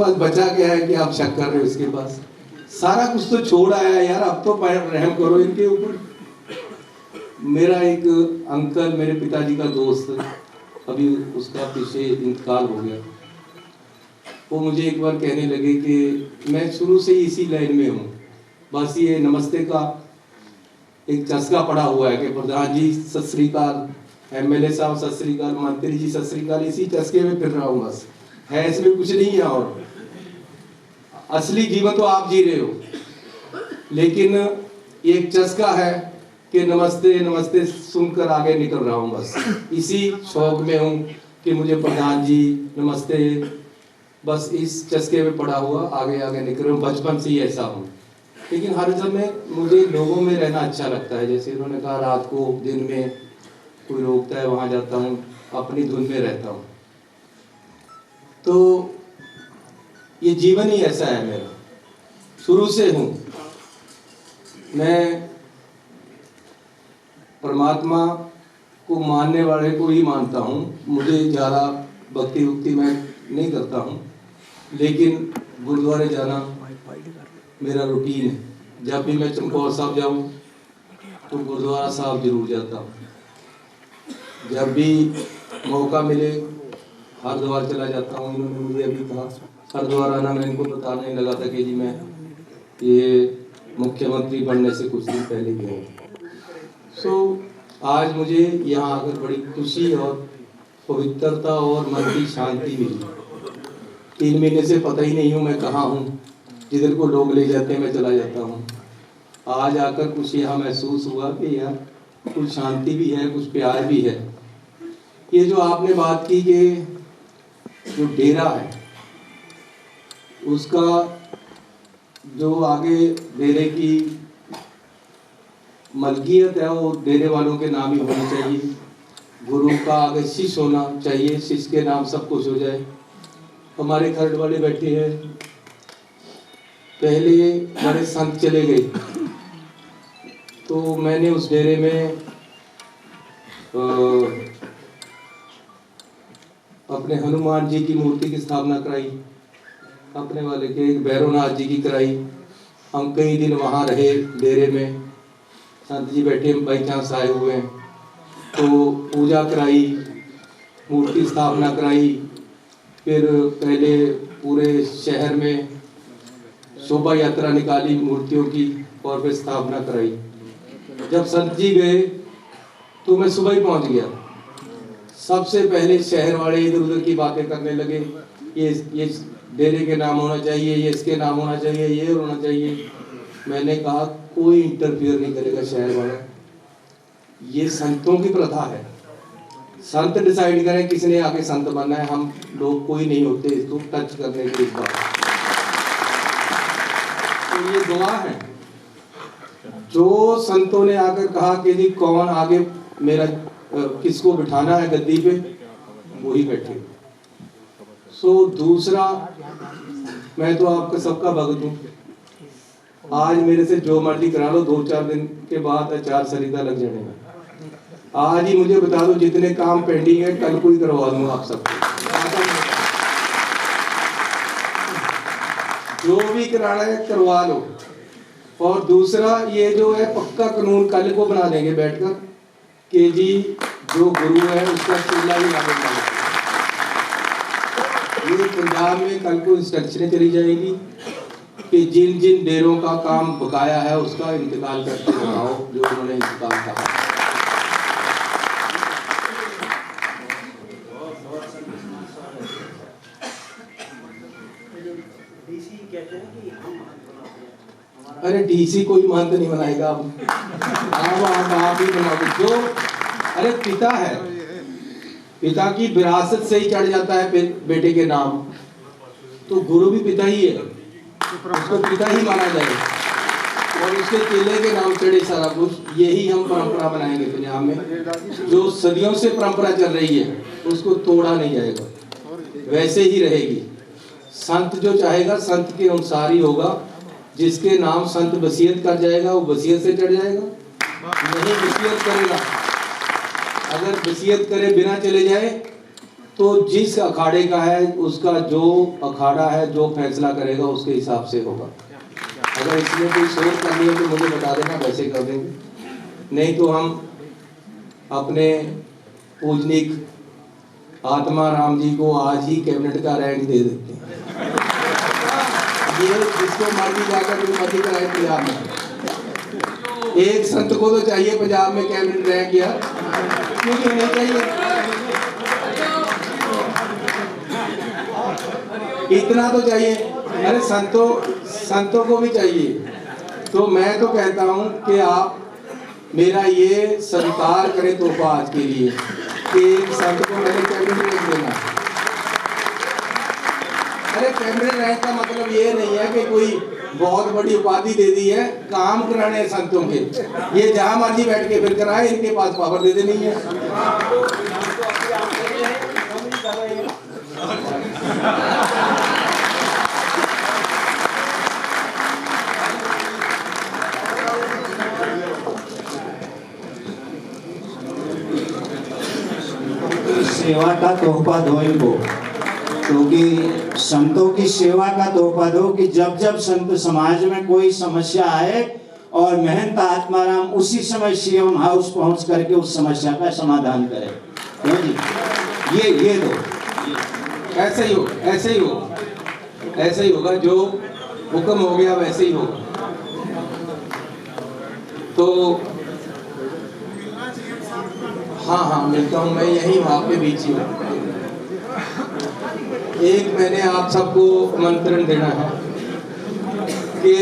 बस बचा क्या है कि आप शक कर रहे हो इसके पास, सारा कुछ तो छोड़ आया है यार, अब तो रहम करो इनके ऊपर। मेरा एक अंकल, मेरे पिताजी का दोस्त, अभी उसका पीछे इंतकाल हो गया। वो मुझे एक बार कहने लगे कि मैं शुरू से ही इसी लाइन में हूँ, बस ये नमस्ते का एक चस्का पड़ा हुआ है कि प्रधान जी सत श्री अकाल, एमएलए साहब सत श्री अकाल, मंत्री जी सत श्री अकाल, इसी चस्के में फिर रहा हूँ बस, है इसमें कुछ नहीं है। और असली जीवन तो आप जी रहे हो, लेकिन एक चस्का है कि नमस्ते नमस्ते सुनकर आगे निकल रहा हूँ बस। इसी शौक में हूँ कि मुझे प्रधान जी नमस्ते, बस इस चस्के में पड़ा हुआ आगे आगे निकल रहा हूँ। बचपन से ही ऐसा हूँ, लेकिन हर समय मुझे लोगों में रहना अच्छा लगता है। जैसे उन्होंने कहा रात को दिन में कोई रोकता है वहाँ जाता हूँ, अपनी धुन में रहता हूँ। तो ये जीवन ही ऐसा है मेरा, शुरू से हूँ मैं परमात्मा को मानने वाले को ही मानता हूँ। मुझे ज़्यादा भक्ति उक्ति मैं नहीं करता हूँ, लेकिन गुरुद्वारे जाना मेरा रूटीन है। जब भी मैं चमकौर साहब जाऊँ तो गुरुद्वारा साहब जरूर जाता हूँ। जब भी मौका मिले हरिद्वार चला जाता हूँ। इन्होंने मुझे अभी कहा हरिद्वार आना, मैं इनको बताने लगा था कि जी मैं ये मुख्यमंत्री बनने से कुछ दिन पहले गया हूँ। आज मुझे यहाँ आकर बड़ी खुशी और पवित्रता और मन की शांति मिली। 3 महीने से पता ही नहीं हूँ मैं कहाँ हूँ, जिधर को लोग ले जाते हैं मैं चला जाता हूँ। आज आकर कुछ यहाँ महसूस हुआ कि यार कुछ शांति भी है, कुछ प्यार भी है। ये जो आपने बात की कि जो डेरा है उसका जो आगे डेरे की मलकियत है वो डेरे वालों के नाम ही होनी चाहिए। गुरु का आगे शिष्य होना चाहिए, शिष्य के नाम सब कुछ हो जाए। हमारे खरड़ वाले बैठे हैं, पहले बड़े संत चले गए तो मैंने उस डेरे में अपने हनुमान जी की मूर्ति की स्थापना कराई, अपने वाले के भैरवनाथ जी की कराई। हम कई दिन वहाँ रहे डेरे में, संत जी बैठे बाई चांस आए हुए हैं तो पूजा कराई, मूर्ति स्थापना कराई। फिर पहले पूरे शहर में शोभा यात्रा निकाली मूर्तियों की और फिर स्थापना कराई। जब संत जी गए तो मैं सुबह ही पहुंच गया। सबसे पहले शहर वाले इधर उधर की बातें करने लगे, ये डेरे के नाम होना चाहिए, ये इसके नाम होना चाहिए, ये होना चाहिए। मैंने कहा कोई इंटरफियर नहीं करेगा शहर वाला, ये संतों की प्रथा है। संत डिसाइड करें किसने आके संत बनना है, हम लोग कोई नहीं होते इसको टच करने के इस बात। तो ये दुआ है, जो संतों ने आकर कहा कि जी कौन आगे मेरा किसको बिठाना है गद्दी पे, वही बैठे। सो दूसरा, मैं तो आपका सबका भगत हूँ। आज मेरे से जो मर्जी करा लो, 2-4 दिन के बाद आचार संहिता लग जाएगा। आज ही मुझे बता दो जितने काम पेंडिंग है, कल को ही करवा दूंगा आप सबको। जो भी कराना है करवा लो। और दूसरा, ये जो है पक्का कानून कल को बना देंगे बैठकर कि जी जो गुरु है उसका चूल्हा ही आगे डालो। ये पंजाब में कल को इंस्ट्रक्शनें चली जाएगी कि जिन जिन डेरों का काम बकाया है उसका इंतकाल करके बनाओ, जो उन्होंने इंतकाल कहा। अरे डीसी कोई महंत नहीं बनाएगा, आप ही बनाओगे। जो अरे पिता है, पिता की विरासत से ही चढ़ जाता है बेटे के नाम, तो गुरु भी पिता ही है, उसको पिता ही माना जाए और उसके चेले के नाम चढ़े सारा कुछ। यही हम परंपरा बनाएंगे पंजाब में, जो सदियों से परंपरा चल रही है उसको तोड़ा नहीं जाएगा, वैसे ही रहेगी। संत जो चाहेगा संत के अनुसार ही होगा, जिसके नाम संत वसीयत कर जाएगा वो वसीयत से चढ़ जाएगा, नहीं वसीयत करेगा। अगर वसीयत करे बिना चले जाए तो जिस अखाड़े का है उसका जो अखाड़ा है जो फैसला करेगा उसके हिसाब से होगा। अगर इसमें कोई सोच करनी है तो मुझे बता देना, वैसे कर देंगे। नहीं तो हम अपने पूजनिक आत्मा राम जी को आज ही कैबिनेट का रैंक दे देते हैं। ये जिसको मर्जी जाकर जो मर्जी कराए पंजाब में। एक संत को तो चाहिए पंजाब में कैबिनेट रैंक यार, क्योंकि नहीं चाहिए इतना तो चाहिए। अरे संतों को भी चाहिए। तो मैं तो कहता हूँ कि आप मेरा ये स्वीकार करें तोहफा आज के लिए कि एक संत को मैंने कैबिनेट रैंक देना। अरे कैबिनेट रैंक का मतलब ये नहीं है कि कोई बहुत बड़ी उपाधि दे दी है, काम कराने संतों के। ये जहां मर्जी बैठ के फिर कराए, इनके पास पावर दे देनी है। सेवा का तोहफा दो इनको, क्योंकि संतों की सेवा का तोहफा दो कि जब जब संत समाज में कोई समस्या आए और महंत आत्माराम उसी समय सीएम हाउस पहुंच करके उस समस्या का समाधान करें। क्यों जी? ये दो, ऐसे ही हो, ऐसे ही हो, ऐसे ही होगा। जो हुक्म हो गया वैसे ही होगा। तो हाँ मिलता हूँ, मैं यही वहाँ पे बीच ही हूँ। एक मैंने आप सबको आमंत्रण देना है कि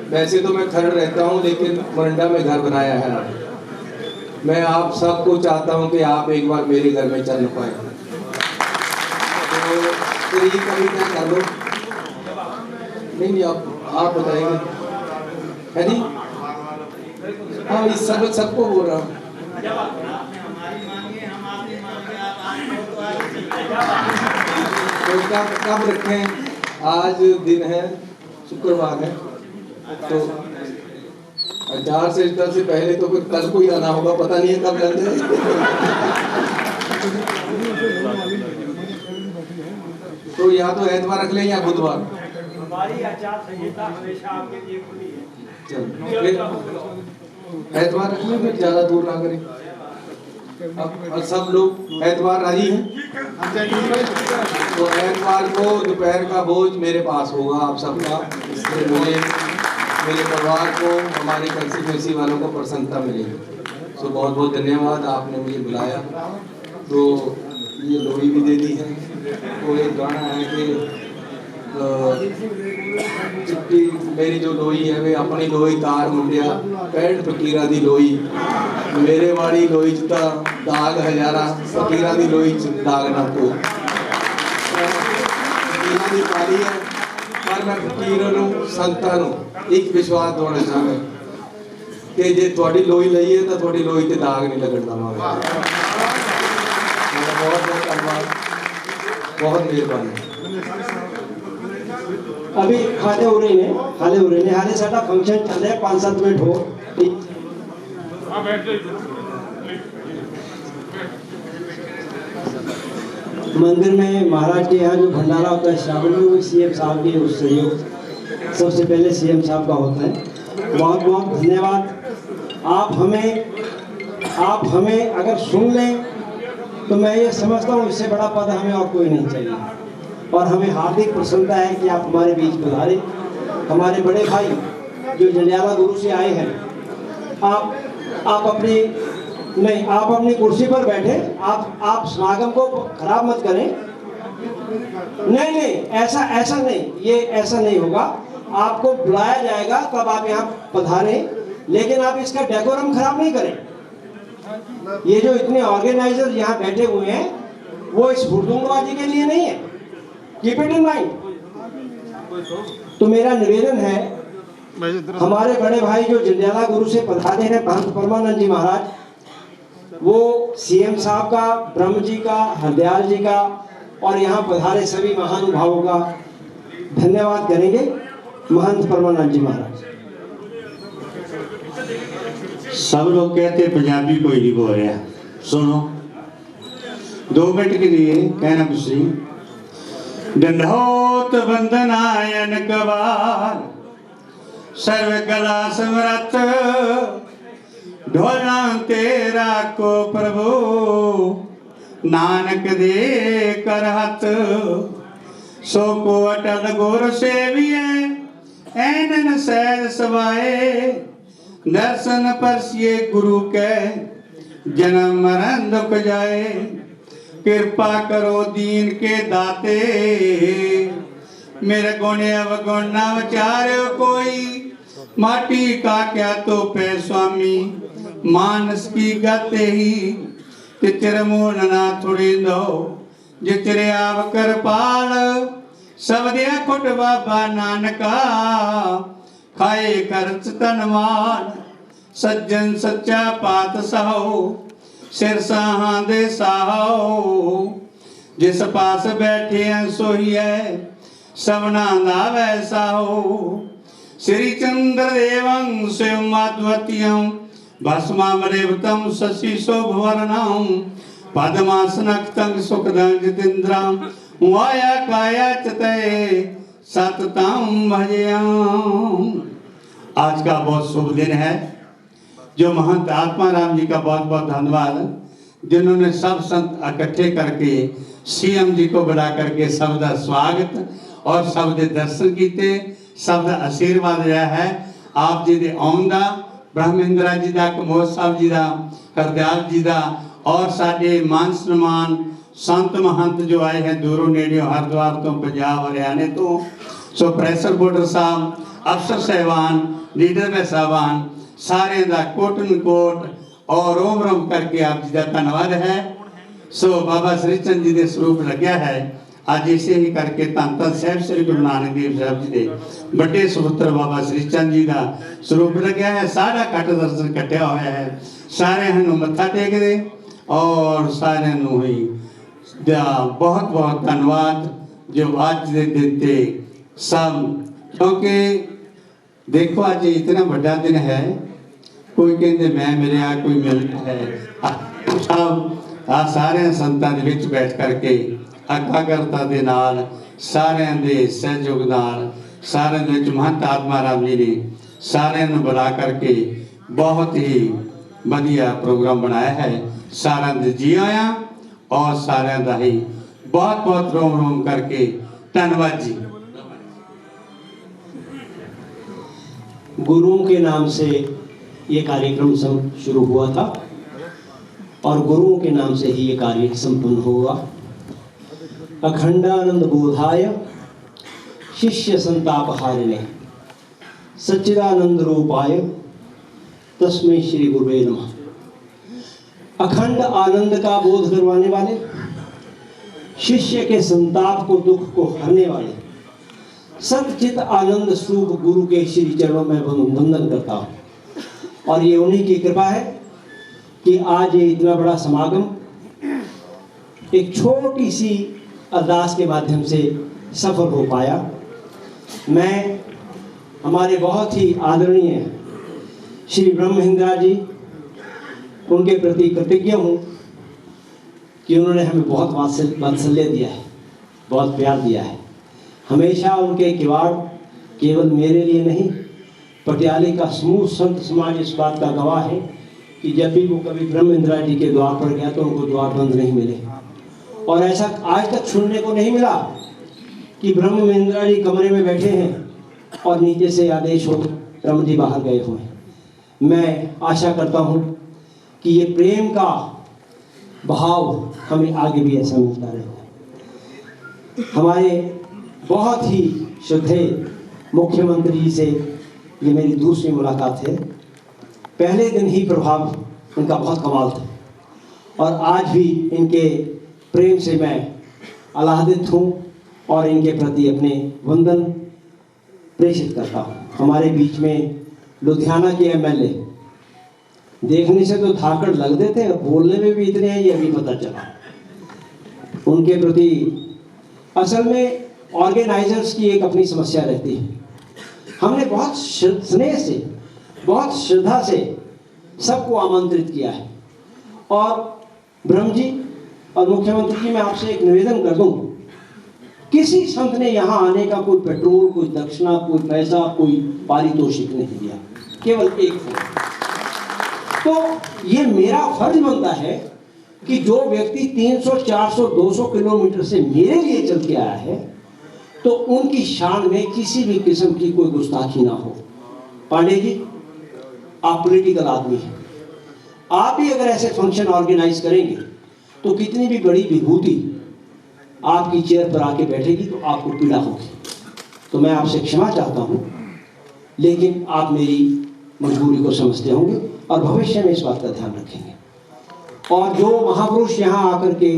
वैसे तो मैं खरड़ रहता हूँ लेकिन मोरंडा में घर बनाया है। मैं आप सबको चाहता हूं कि आप एक बार मेरे घर में चल पाए, तो फिर ये कभी क्या कर लो। नहीं आप बताएंगे, है नहीं? हाँ, इस सबको बोल रहा हूँ। तो कब रखें? आज दिन है, शुक्रवार है, तो आचार संहिता से पहले तो फिर कल को ही आना होगा, पता नहीं है कब लग जाए। तो या तो एतवार रख लें या बुधवार। हमारी आचार संहिता हमेशा आपके लिए खुली है। चल फिर एतवार रख लें, फिर ज्यादा दूर ना करें। अब सब लोग एतवार राजी हैं? तो एतवार को दोपहर का भोज मेरे पास होगा आप सबका, इसलिए मुझे, मेरे परिवार को, हमारे कंस्टिट्यूंसी वालों को प्रसन्नता मिलेगी। तो बहुत बहुत धन्यवाद, आपने मुझे बुलाया। तो ये लोई भी दे दी है। तो एक गाना है कि चिट्टी मेरी जो लोई है वे अपनी लोई तार मुंडिया पैंट फकीरा दी लोई, मेरे वाली लोई च तां दाग हजारा फकीरा दी लोई च दाग ना तो। फकीरा दी पाली है, पर मैं फकीरों नूं संतां नूं एक विश्वास दिवाना चाहंदा कि जे तुहाडी लोई लई है तो तुहाडी लोई ते दाग नहीं लगण देवांगा। बहुत बहुत धन्यवाद, बहुत मेहरबानी। अभी खाले हो रहे ने हाले साडा फंक्शन चल रहा है, 5-7 मिनट हो। मंदिर में महाराज के यहाँ जो भंडारा होता है श्रावण में, वो सीएम साहब के उस सहयोग सबसे पहले सीएम साहब का होता है। बहुत बहुत धन्यवाद। आप हमें अगर सुन लें तो मैं ये समझता हूँ इससे बड़ा पद हमें और कोई नहीं चाहिए। और हमें हार्दिक प्रसन्नता है कि आप हमारे बीच पधारे। हमारे बड़े भाई जो जंडियाला गुरु से आए हैं, आप अपनी कुर्सी पर बैठे, आप समागम को खराब मत करें। नहीं, ऐसा नहीं, ये ऐसा नहीं होगा। आपको बुलाया जाएगा तब आप यहाँ पधारें, लेकिन आप इसका डेकोरम खराब नहीं करें। ये जो इतने ऑर्गेनाइजर यहाँ बैठे हुए हैं वो इस हुड़दंगबाजी के लिए नहीं है, कीप इट इन माइंड। तो मेरा निवेदन है, हमारे बड़े भाई जो जंडियाला गुरु से पधारे हैं महंत परमानंद जी महाराज, वो सीएम साहब का, ब्रह्म जी का, हरदयाल जी का और यहाँ पधारे सभी महानुभावों का धन्यवाद करेंगे। महंत परमानंद जी महाराज। सब लोग कहते पंजाबी कोई नहीं बोल रहा, सुनो 2 मिनट के लिए कहना कुछ नहीं। दंडोत वंदनायन कवार सर्व कला समरथ, ढोला तेरा को प्रभु नानक दे कर हथ। सो को अटल गुर सेविए ऐनन सहज सवाए, दर्शन परसिए गुरु के जन्म मरण दुख जाए। कृपा करो दीन के दाते, मेरे गुण अवगुण न विचार्यो कोई। माटी का क्या तो पे स्वामी, मानस की गाते ही तिचर मूल ना थोड़ी दो। जिचरे आव कर पाल सब दिया खुट बाबा नानका, खाए खर्च तनवान सज्जन सच्चा पात सहो। सिर साहां दे साहो, जिस पास बैठे हैं सोही है सबना दा वैसा हो। श्री चंद्र देवं शिव माधवत्यं भस्मामरेवतम शशि शोभवर्णं। पद्मासनक्तं सुखदं जितेन्द्रं वाया काया चते सततं भजयाम। आज का बहुत शुभ दिन है, जो महंत आत्माराम जी का बहुत बहुत धन्यवाद, जिन्होंने सब संत इकट्ठे करके सीएम जी को बुला करके सबका स्वागत और सबके दर्शन किए, सबका आशीर्वाद दिया है। आप जी दे आउण दा, ब्रह्मेंद्रा जी का, कमोद साहब जी का, हरदयाल जी का और साडे मान सम्मान संत महंत जो आए हैं दूरों नेड़ियों, हरिद्वार तो, पंजाब हरियाणे तो। सो प्रेशर बोर्डर साहब, अफसर साहबान, लीडर साहबान, सारे दा कोटन कोट और रोम रोम करके आप जी का धन्यवाद है। सो बाबा श्री चंद जी के स्वरूप लग्या है अज इसे ही करके धन धन साहब श्री गुरु नानक देव साहब जी के बड़े सुपुत्र बाबा श्री चंद जी का स्वरूप लग्या है। सारा कट दर्शन कटिया हुआ है, सारे मत्था टेकते और सारे ही बहुत बहुत धन्यवाद जो आज के दिन ते सब, क्योंकि देखो आज इतना बड़ा दिन है, कोई कहते मैं मिलया कोई मिलता है, सब आ सारे संतां दे विच बैठ करके एकाग्रता दे नाल सारिਆਂ ਦੇ सहयोग नाल सारे दे विच महंत आत्मा राम जी ने सारिਆਂ ਨੂੰ बुला करके बहुत ही बढ़िया प्रोग्राम बनाया है। सारिਆਂ दे जी आया और सारिਆਂ दा ही बहुत बहुत रोम रोम करके धन्यवाद जी। गुरुओं के नाम से ये कार्यक्रम शुरू हुआ था और गुरुओं के नाम से ही ये कार्य संपन्न हुआ। अखंडानंद बोधाय शिष्य संताप हारिणे सच्चिदानंद रूपाय तस्मै श्री गुरुवे नमः। अखंड आनंद का बोध करवाने वाले, शिष्य के संताप को दुख को हरने वाले सच्चित आनंद स्वरूप गुरु के श्री चरणों में वंदन करता हूँ। और ये उन्हीं की कृपा है कि आज ये इतना बड़ा समागम एक छोटी सी अरदास के माध्यम से सफल हो पाया। मैं हमारे बहुत ही आदरणीय श्री ब्रह्मेंद्र जी उनके प्रति कृतज्ञ हूँ कि उन्होंने हमें बहुत वात्सल्य दिया है, बहुत प्यार दिया है। हमेशा उनके किवाड़ केवल मेरे लिए नहीं, पटियाले का समूह संत समाज इस बात का गवाह है कि जब भी वो कभी ब्रह्मेंद्र जी के द्वार पर गया तो उनको द्वार बंद नहीं मिले। और ऐसा आज तक सुनने को नहीं मिला कि ब्रह्मेंद्र जी कमरे में बैठे हैं और नीचे से आदेश हो रमन जी बाहर गए हुए। मैं आशा करता हूँ कि ये प्रेम का भाव हमें आगे भी ऐसा मिलता रहे। हमारे बहुत ही श्रद्धेय मुख्यमंत्री जी से ये मेरी दूसरी मुलाकात है। पहले दिन ही प्रभाव उनका बहुत कमाल था और आज भी इनके प्रेम से मैं आह्लादित हूँ और इनके प्रति अपने वंदन प्रेषित करता हूँ। हमारे बीच में लुधियाना के एमएलए देखने से तो धाकड़ लगते थे, बोलने में भी इतने हैं ये अभी पता चला। उनके प्रति असल में ऑर्गेनाइजर्स की एक अपनी समस्या रहती है। हमने बहुत स्नेह से, बहुत श्रद्धा से सबको आमंत्रित किया है। और ब्रह्म जी और मुख्यमंत्री जी, मैं आपसे एक निवेदन कर दूं, किसी संत ने यहाँ आने का कोई पेट्रोल, कोई दक्षिणा, कोई पैसा, कोई पारितोषिक नहीं दिया, केवल एक फोन। तो ये मेरा फर्ज बनता है कि जो व्यक्ति 300, 400, 200 किलोमीटर से मेरे लिए चल के आया है तो उनकी शान में किसी भी किस्म की कोई गुस्ताखी ना हो। पांडे जी, आप पॉलिटिकल आदमी हैं, आप भी अगर ऐसे फंक्शन ऑर्गेनाइज करेंगे तो कितनी भी बड़ी विभूति आपकी चेयर पर आके बैठेगी तो आपको पीड़ा होगी। तो मैं आपसे क्षमा चाहता हूँ, लेकिन आप मेरी मजबूरी को समझते होंगे और भविष्य में इस बात का ध्यान रखेंगे। और जो महापुरुष यहाँ आकर के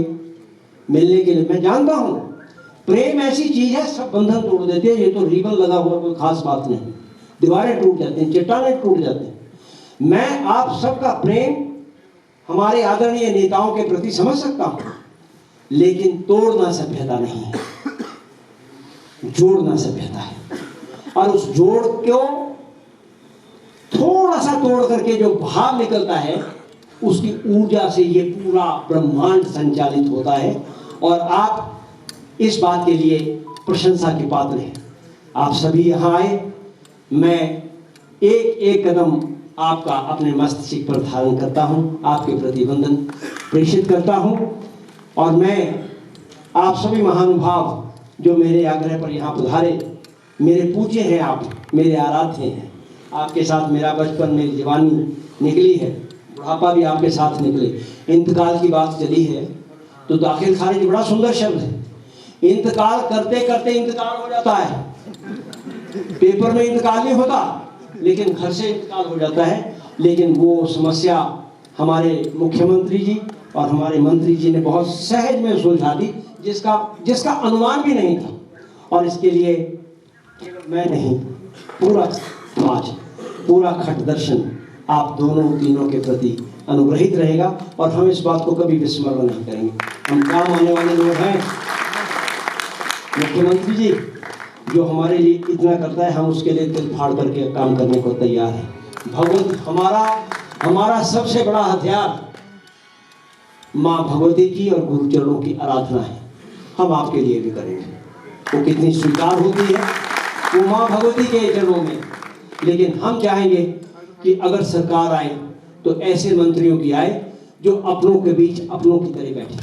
मिलने के लिए, मैं जानता हूँ प्रेम ऐसी चीज है, सब बंधन तोड़ देते हैं। ये तो रिबन लगा हुआ कोई खास बात नहीं, दीवारें टूट जाती हैं, चट्टानें टूट जाते हैं। मैं आप सबका प्रेम हमारे आदरणीय नेताओं के प्रति समझ सकता हूँ, लेकिन तोड़ना सभ्यता नहीं है, जोड़ना सभ्यता है। और उस जोड़ को थोड़ा सा तोड़ करके जो भाव निकलता है उसकी ऊर्जा से ये पूरा ब्रह्मांड संचालित होता है। और आप इस बात के लिए प्रशंसा के पात्र हैं। आप सभी यहाँ आए, मैं एक एक कदम आपका अपने मस्तिष्क पर धारण करता हूँ, आपके प्रति वंदन प्रेषित करता हूँ। और मैं आप सभी महानुभाव जो मेरे आग्रह पर यहाँ पधारे, मेरे पूज्य हैं, आप मेरे आराध्य हैं। आपके साथ मेरा बचपन, मेरी जवानी निकली है, बुढ़ापा भी आपके साथ निकले। इंतकाल की बात चली है तो दाखिल खारिज बड़ा सुंदर शब्द है। इंतकाल करते करते इंतकाल हो जाता है, पेपर में इंतकाल नहीं होता लेकिन घर से इंतकाल हो जाता है। लेकिन वो समस्या हमारे मुख्यमंत्री जी और हमारे मंत्री जी ने बहुत सहज में सुलझा दी, जिसका अनुमान भी नहीं था। और इसके लिए केवल मैं नहीं, पूरा समाज, पूरा खट दर्शन आप दोनों तीनों के प्रति अनुग्रहित रहेगा और हम इस बात को कभी विस्मरण नहीं करेंगे। हम काम आने वाले लोग हैं। मुख्यमंत्री जी जो हमारे लिए इतना करता है, हम उसके लिए दिल फाड़ करके काम करने को तैयार हैं। भगवत हमारा सबसे बड़ा हथियार माँ भगवती की और गुरुचरणों की आराधना है। हम आपके लिए भी करेंगे। वो कितनी स्वीकार होती है वो माँ भगवती के चरणों में, लेकिन हम चाहेंगे कि अगर सरकार आए तो ऐसे मंत्रियों की आए जो अपनों के बीच अपनों की तरह बैठे,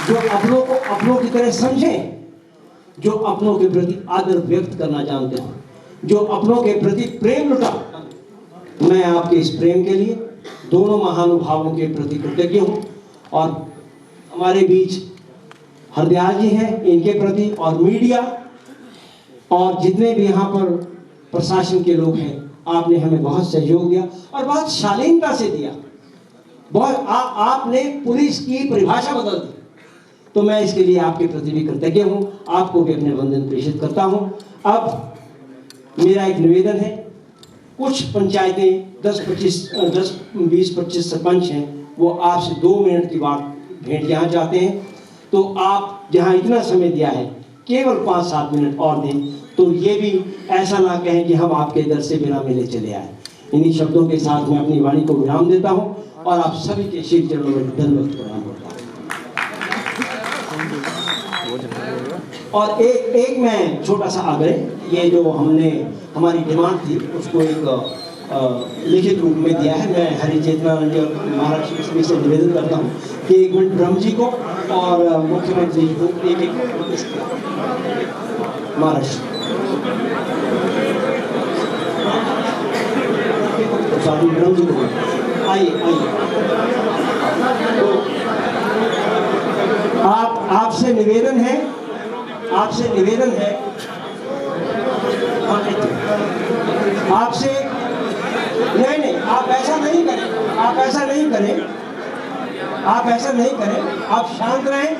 जो अपनों को अपनों की तरह समझें, जो अपनों के प्रति आदर व्यक्त करना जानते हो, जो अपनों के प्रति प्रेम लुटा। मैं आपके इस प्रेम के लिए दोनों महानुभावों के प्रति कृतज्ञ हूँ और हमारे बीच हरदयाल जी हैं, इनके प्रति और मीडिया और जितने भी यहाँ पर प्रशासन के लोग हैं, आपने हमें बहुत सहयोग दिया और बहुत शालीनता से दिया। बहुत आपने पुलिस की परिभाषा बदल दी, तो मैं इसके लिए आपके प्रति भी कृतज्ञ हूँ। आपको भी अपने वंदन प्रेषित करता हूँ। अब मेरा एक निवेदन है, कुछ पंचायतें 10-20-25 सरपंच हैं, वो आपसे 2 मिनट की बात भेंट यहाँ चाहते हैं। तो आप जहाँ इतना समय दिया है, केवल 5-7 मिनट और दें, तो ये भी ऐसा ना कहें कि हम आपके दर से बिना मिले चले आए। इन्हीं शब्दों के साथ मैं अपनी वाणी को विराम देता हूँ और आप सभी के शिव चरणों में धन्यवाद प्रणाम करता हूँ। और एक मैं छोटा सा आग्रह, ये जो हमने हमारी डिमांड थी उसको एक लिखित रूप में दिया है। मैं हरि चेतना और महाराष्ट्र सभी से निवेदन करता हूँ कि 1 मिनट ब्रह्म जी को और मुख्यमंत्री जी को एक महाराष्ट्र ब्रह्म जी को आइए। तो आपसे निवेदन है आपसे नहीं, आप ऐसा नहीं करें, आप शांत रहें।